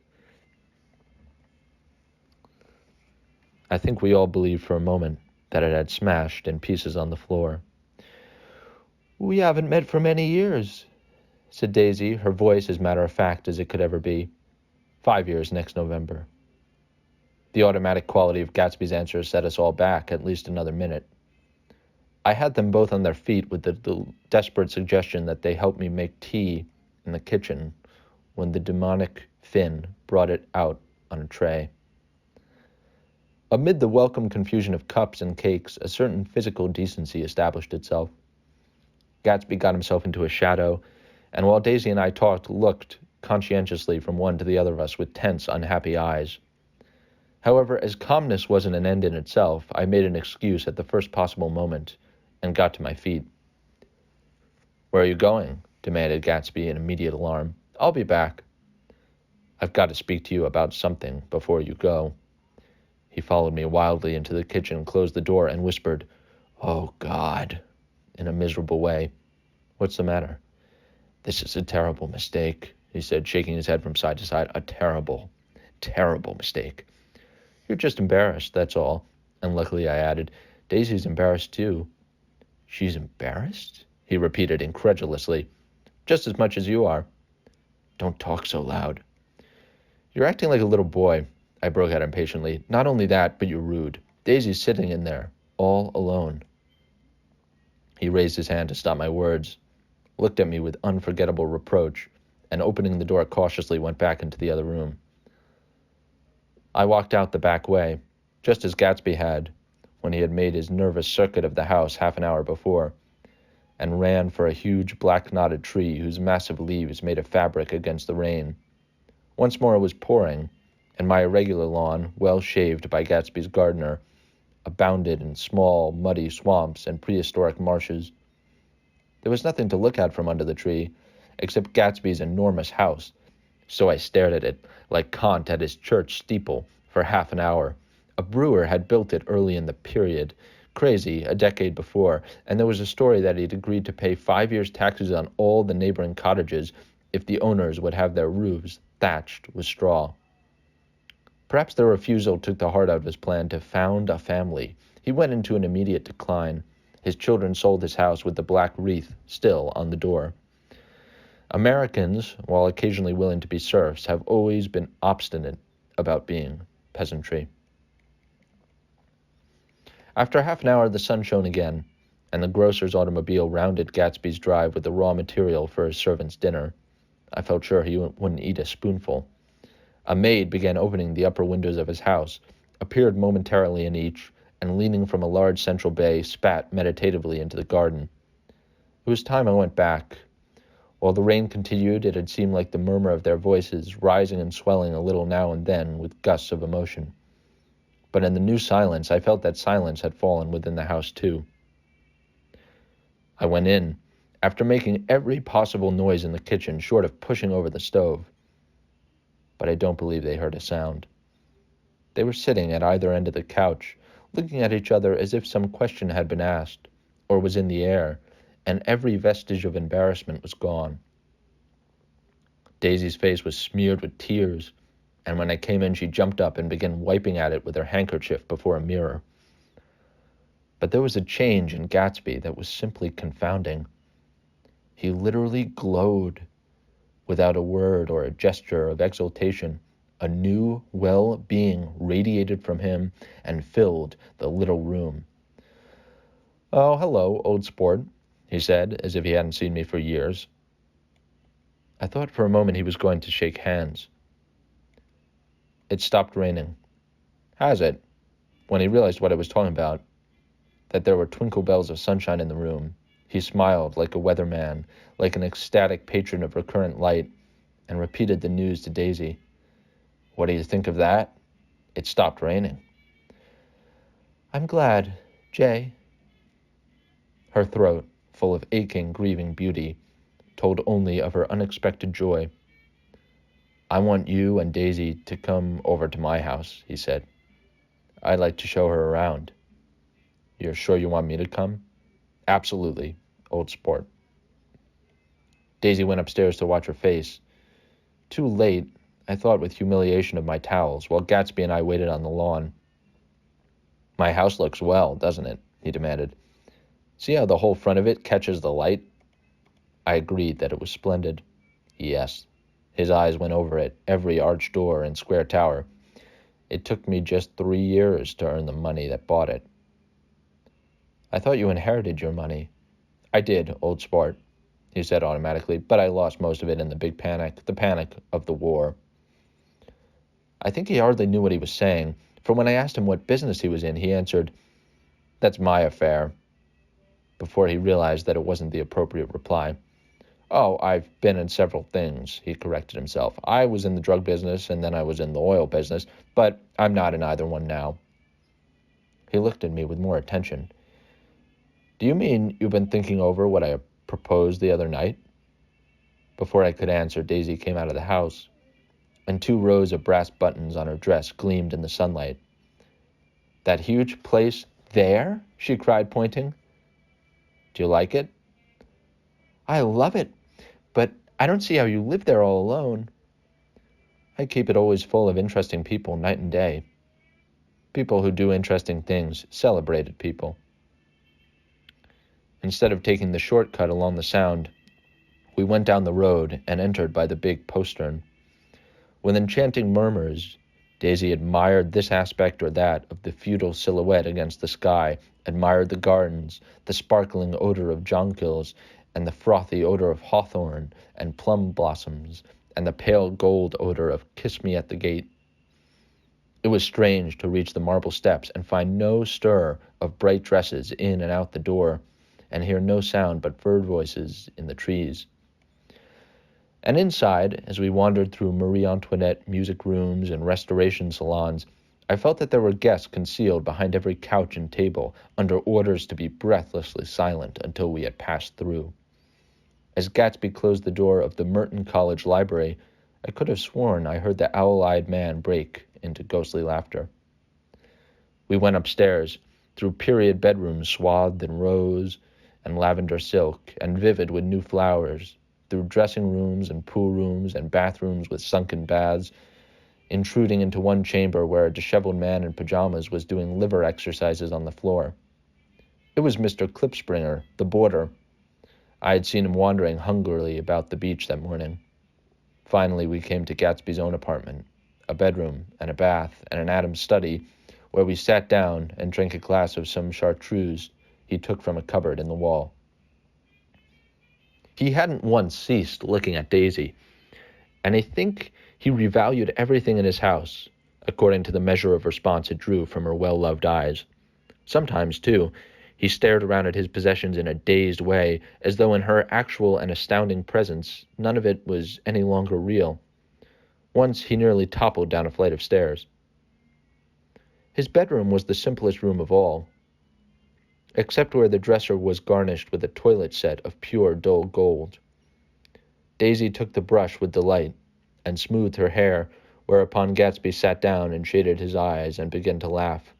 I think we all believed for a moment that it had smashed in pieces on the floor. "We haven't met for many years," said Daisy, her voice as matter-of-fact as it could ever be. 5 years next November." The automatic quality of Gatsby's answer set us all back at least another minute. I had them both on their feet with the desperate suggestion that they help me make tea in the kitchen when the demonic Finn brought it out on a tray. Amid the welcome confusion of cups and cakes, a certain physical decency established itself. Gatsby got himself into a shadow, and while Daisy and I talked, looked conscientiously from one to the other of us with tense, unhappy eyes. However, as calmness wasn't an end in itself, I made an excuse at the first possible moment and got to my feet. "Where are you going?" demanded Gatsby in immediate alarm. "I'll be back." "I've got to speak to you about something before you go." He followed me wildly into the kitchen, closed the door, and whispered, "Oh, God," in a miserable way. "What's the matter?" "This is a terrible mistake," he said, shaking his head from side to side. "A terrible, terrible mistake." "You're just embarrassed, that's all." And luckily I added, "Daisy's embarrassed too." "She's embarrassed?" he repeated incredulously. "Just as much as you are." "Don't talk so loud." "You're acting like a little boy," I broke out impatiently. "Not only that, but you're rude. Daisy's sitting in there, all alone." He raised his hand to stop my words, looked at me with unforgettable reproach, and opening the door cautiously went back into the other room. I walked out the back way, just as Gatsby had, when he had made his nervous circuit of the house half an hour before, and ran for a huge black-knotted tree whose massive leaves made a fabric against the rain. Once more it was pouring, and my irregular lawn, well shaved by Gatsby's gardener, abounded in small, muddy swamps and prehistoric marshes. There was nothing to look at from under the tree, except Gatsby's enormous house, so I stared at it, like Kant at his church steeple, for half an hour. A brewer had built it early in the period, crazy, a decade before, and there was a story that he'd agreed to pay 5 years' taxes on all the neighboring cottages if the owners would have their roofs thatched with straw. Perhaps the refusal took the heart out of his plan to found a family. He went into an immediate decline. His children sold his house with the black wreath still on the door. Americans, while occasionally willing to be serfs, have always been obstinate about being peasantry. After half an hour, the sun shone again, and the grocer's automobile rounded Gatsby's drive with the raw material for his servant's dinner. I felt sure he wouldn't eat a spoonful. A maid began opening the upper windows of his house, appeared momentarily in each, and leaning from a large central bay, spat meditatively into the garden. It was time I went back. While the rain continued, it had seemed like the murmur of their voices, rising and swelling a little now and then with gusts of emotion. But in the new silence, I felt that silence had fallen within the house too. I went in, after making every possible noise in the kitchen, short of pushing over the stove. But I don't believe they heard a sound. They were sitting at either end of the couch, looking at each other as if some question had been asked, or was in the air, and every vestige of embarrassment was gone. Daisy's face was smeared with tears, and when I came in, she jumped up and began wiping at it with her handkerchief before a mirror. But there was a change in Gatsby that was simply confounding. He literally glowed. Without a word or a gesture of exultation, a new well-being radiated from him and filled the little room. "Oh, hello, old sport," he said, as if he hadn't seen me for years. I thought for a moment he was going to shake hands. It stopped raining. Has it? When he realized what I was talking about, that there were twinkle bells of sunshine in the room, he smiled like a weatherman, like an ecstatic patron of recurrent light, and repeated the news to Daisy. "What do you think of that? It stopped raining." "I'm glad, Jay." Her throat, full of aching, grieving beauty, told only of her unexpected joy. "I want you and Daisy to come over to my house," he said. "I'd like to show her around." "You're sure you want me to come?" "Absolutely, old sport." Daisy went upstairs to watch her face. Too late, I thought with humiliation of my towels, while Gatsby and I waited on the lawn. "My house looks well, doesn't it?" he demanded. "See how the whole front of it catches the light?" I agreed that it was splendid. Yes. His eyes went over it, every arched door and square tower. It took me just 3 years to earn the money that bought it. "I thought you inherited your money." "I did, old sport," he said automatically, "but I lost most of it in the big panic, the panic of the war." I think he hardly knew what he was saying, for when I asked him what business he was in, he answered, "That's my affair," before he realized that it wasn't the appropriate reply. "Oh, I've been in several things," he corrected himself. "I was in the drug business, and then I was in the oil business, but I'm not in either one now." He looked at me with more attention. "Do you mean you've been thinking over what I proposed the other night?" Before I could answer, Daisy came out of the house, and 2 rows of brass buttons on her dress gleamed in the sunlight. "That huge place there?" she cried, pointing. "Do you like it?" "I love it, but I don't see how you live there all alone." "I keep it always full of interesting people, night and day. People who do interesting things, celebrated people." Instead of taking the shortcut along the Sound, we went down the road and entered by the big postern. With enchanting murmurs, Daisy admired this aspect or that of the feudal silhouette against the sky, admired the gardens, the sparkling odor of jonquils, and the frothy odor of hawthorn and plum blossoms, and the pale gold odor of kiss me at the gate. It was strange to reach the marble steps and find no stir of bright dresses in and out the door, and hear no sound but bird voices in the trees. And inside, as we wandered through Marie Antoinette music rooms and restoration salons, I felt that there were guests concealed behind every couch and table, under orders to be breathlessly silent until we had passed through. As Gatsby closed the door of the Merton College Library, I could have sworn I heard the owl-eyed man break into ghostly laughter. We went upstairs, through period bedrooms swathed in rose and lavender silk and vivid with new flowers, through dressing rooms and pool rooms and bathrooms with sunken baths, intruding into one chamber where a disheveled man in pajamas was doing liver exercises on the floor. It was Mr. Klipspringer, the boarder. I had seen him wandering hungrily about the beach that morning. Finally, we came to Gatsby's own apartment, a bedroom and a bath and an Adam's study, where we sat down and drank a glass of some chartreuse he took from a cupboard in the wall. He hadn't once ceased looking at Daisy, and I think he revalued everything in his house, according to the measure of response it drew from her well-loved eyes. Sometimes, too, he stared around at his possessions in a dazed way, as though in her actual and astounding presence none of it was any longer real. Once he nearly toppled down a flight of stairs. His bedroom was the simplest room of all, except where the dresser was garnished with a toilet set of pure dull gold. Daisy took the brush with delight and smoothed her hair, whereupon Gatsby sat down and shaded his eyes and began to laugh.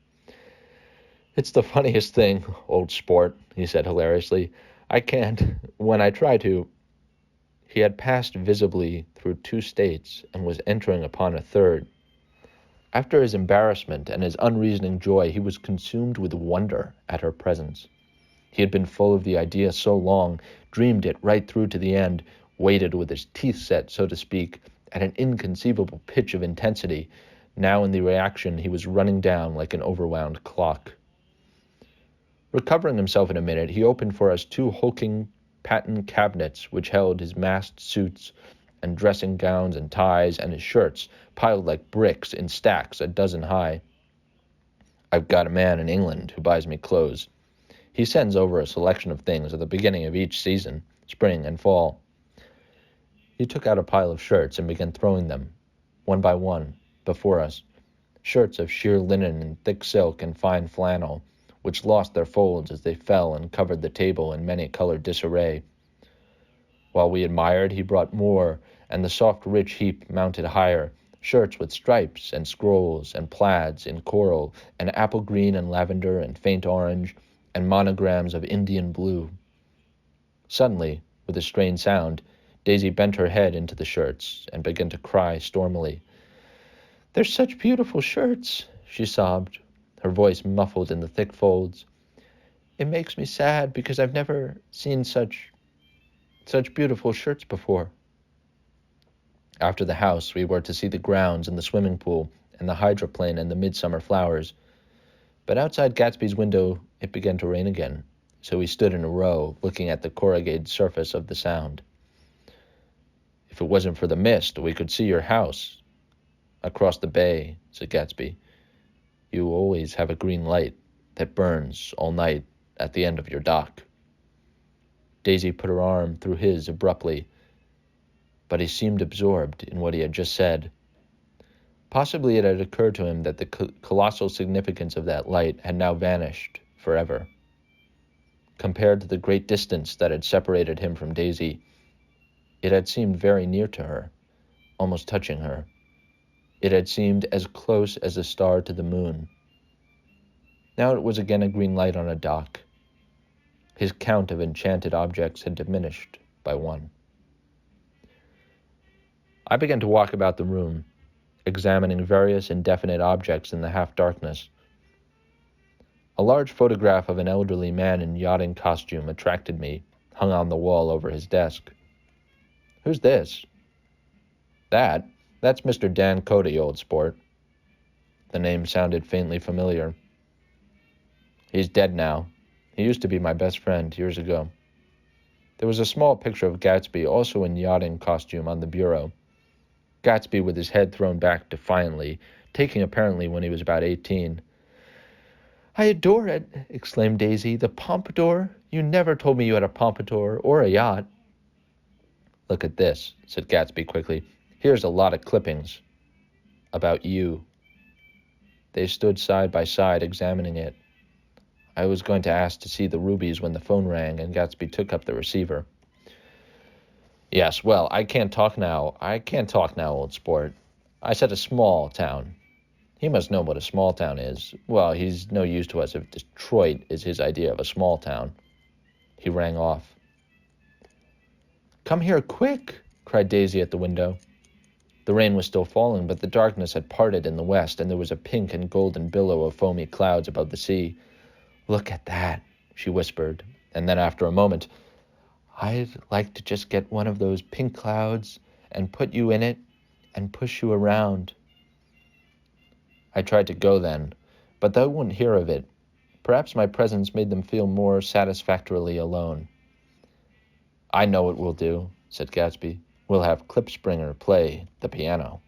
"It's the funniest thing, old sport," he said hilariously. "I can't, when I try to." He had passed visibly through 2 states and was entering upon a third. After his embarrassment and his unreasoning joy, he was consumed with wonder at her presence. He had been full of the idea so long, dreamed it right through to the end, waited with his teeth set, so to speak, at an inconceivable pitch of intensity. Now in the reaction he was running down like an overwound clock. Recovering himself in a minute, he opened for us 2 hulking patent cabinets which held his masked suits and dressing gowns and ties and his shirts, piled like bricks in stacks a dozen high. "I've got a man in England who buys me clothes. He sends over a selection of things at the beginning of each season, spring and fall." He took out a pile of shirts and began throwing them, one by one, before us. Shirts of sheer linen and thick silk and fine flannel, which lost their folds as they fell and covered the table in many-colored disarray. While we admired, he brought more, and the soft, rich heap mounted higher, shirts with stripes and scrolls and plaids in coral and apple green and lavender and faint orange and monograms of Indian blue. Suddenly, with a strained sound, Daisy bent her head into the shirts and began to cry stormily. "They're such beautiful shirts," she sobbed, her voice muffled in the thick folds. "It makes me sad because I've never seen such beautiful shirts before." After the house, we were to see the grounds and the swimming pool and the hydroplane and the midsummer flowers. But outside Gatsby's window, it began to rain again, so we stood in a row, looking at the corrugated surface of the Sound. "If it wasn't for the mist, we could see your house across the bay," said Gatsby. "You always have a green light that burns all night at the end of your dock." Daisy put her arm through his abruptly, but he seemed absorbed in what he had just said. Possibly it had occurred to him that the colossal significance of that light had now vanished forever. Compared to the great distance that had separated him from Daisy, it had seemed very near to her, almost touching her. It had seemed as close as a star to the moon. Now it was again a green light on a dock. His count of enchanted objects had diminished by 1. I began to walk about the room, examining various indefinite objects in the half-darkness. A large photograph of an elderly man in yachting costume attracted me, hung on the wall over his desk. "Who's this?" That's Mr. Dan Cody, old sport." The name sounded faintly familiar. "He's dead now. He used to be my best friend years ago." There was a small picture of Gatsby, also in yachting costume, on the bureau. Gatsby with his head thrown back defiantly, taking apparently when he was about 18. "I adore it," exclaimed Daisy. "The pompadour. You never told me you had a pompadour or a yacht." "Look at this," said Gatsby quickly. "Here's a lot of clippings about you." They stood side by side, examining it. I was going to ask to see the rubies when the phone rang, and Gatsby took up the receiver. "Yes, well, I can't talk now, old sport. I said a small town. He must know what a small town is. Well, he's no use to us if Detroit is his idea of a small town." He rang off. "Come here, quick!" cried Daisy at the window. The rain was still falling, but the darkness had parted in the west, and there was a pink and golden billow of foamy clouds above the sea. "Look at that," she whispered, and then after a moment, "I'd like to just get one of those pink clouds and put you in it and push you around." I tried to go then, but they wouldn't hear of it. Perhaps my presence made them feel more satisfactorily alone. "I know what we'll do," said Gatsby. "We'll have Klipspringer play the piano."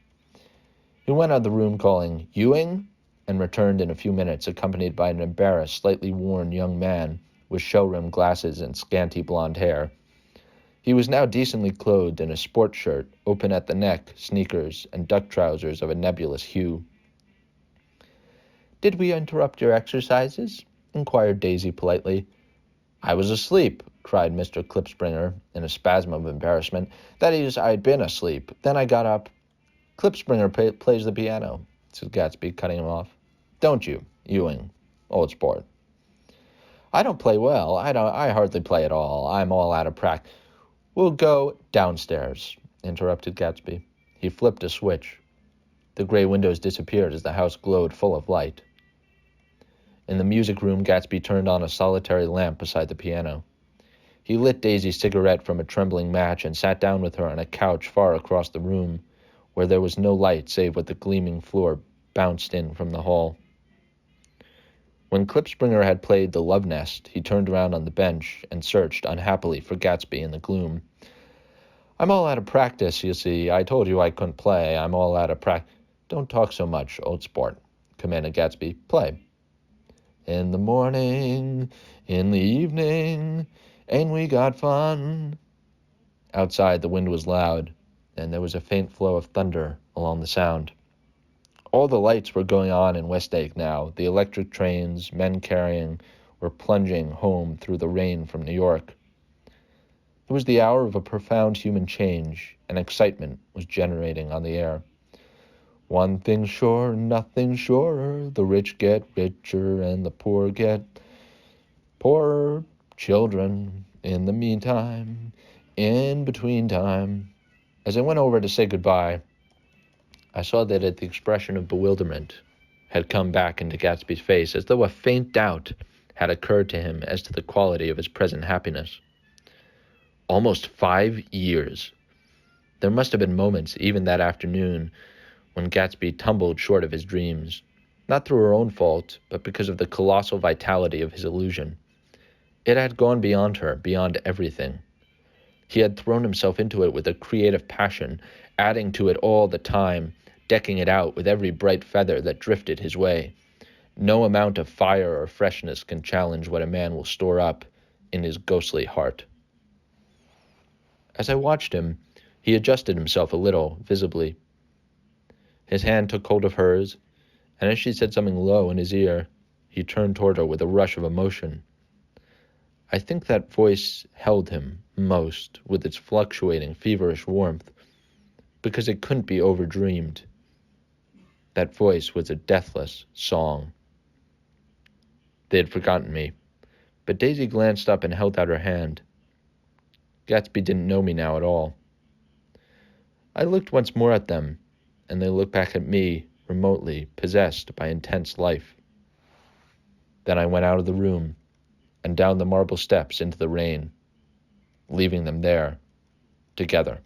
He went out of the room calling, "Ewing?" and returned in a few minutes, accompanied by an embarrassed, slightly worn young man with shell-rimmed glasses and scanty blonde hair. He was now decently clothed in a sport shirt, open at the neck, sneakers, and duck trousers of a nebulous hue. "Did we interrupt your exercises?" inquired Daisy politely. "I was asleep," cried Mr. Klipspringer in a spasm of embarrassment. "That is, I had been asleep. Then I got up." "Klipspringer plays the piano," said Gatsby, cutting him off. "Don't you, Ewing, old sport?" "I don't play well. I hardly play at all. I'm all out of practice." "We'll go downstairs," interrupted Gatsby. He flipped a switch. The gray windows disappeared as the house glowed full of light. In the music room, Gatsby turned on a solitary lamp beside the piano. He lit Daisy's cigarette from a trembling match and sat down with her on a couch far across the room, where there was no light save what the gleaming floor bounced in from the hall. When Klipspringer had played The Love Nest, he turned around on the bench and searched unhappily for Gatsby in the gloom. "I'm all out of practice, you see. I told you I couldn't play. I'm all out of practice." "Don't talk so much, old sport," commanded Gatsby. "Play." "In the morning, in the evening, ain't we got fun?" Outside, the wind was loud, and there was a faint flow of thunder along the sound. All the lights were going on in Westlake now. The electric trains, men carrying, were plunging home through the rain from New York. It was the hour of a profound human change, and excitement was generating on the air. "One thing's sure, nothing surer, the rich get richer and the poor get poorer. Children, in the meantime, in between time." As I went over to say goodbye, I saw that the expression of bewilderment had come back into Gatsby's face, as though a faint doubt had occurred to him as to the quality of his present happiness. Almost 5 years. There must have been moments, even that afternoon, when Gatsby tumbled short of his dreams, not through her own fault, but because of the colossal vitality of his illusion. It had gone beyond her, beyond everything. He had thrown himself into it with a creative passion, adding to it all the time, decking it out with every bright feather that drifted his way. No amount of fire or freshness can challenge what a man will store up in his ghostly heart. As I watched him, he adjusted himself a little, visibly. His hand took hold of hers, and as she said something low in his ear, he turned toward her with a rush of emotion. I think that voice held him most, with its fluctuating, feverish warmth, because it couldn't be overdreamed. That voice was a deathless song. They had forgotten me, but Daisy glanced up and held out her hand. Gatsby didn't know me now at all. I looked once more at them, and they looked back at me, remotely, possessed by intense life. Then I went out of the room and down the marble steps into the rain, leaving them there, together.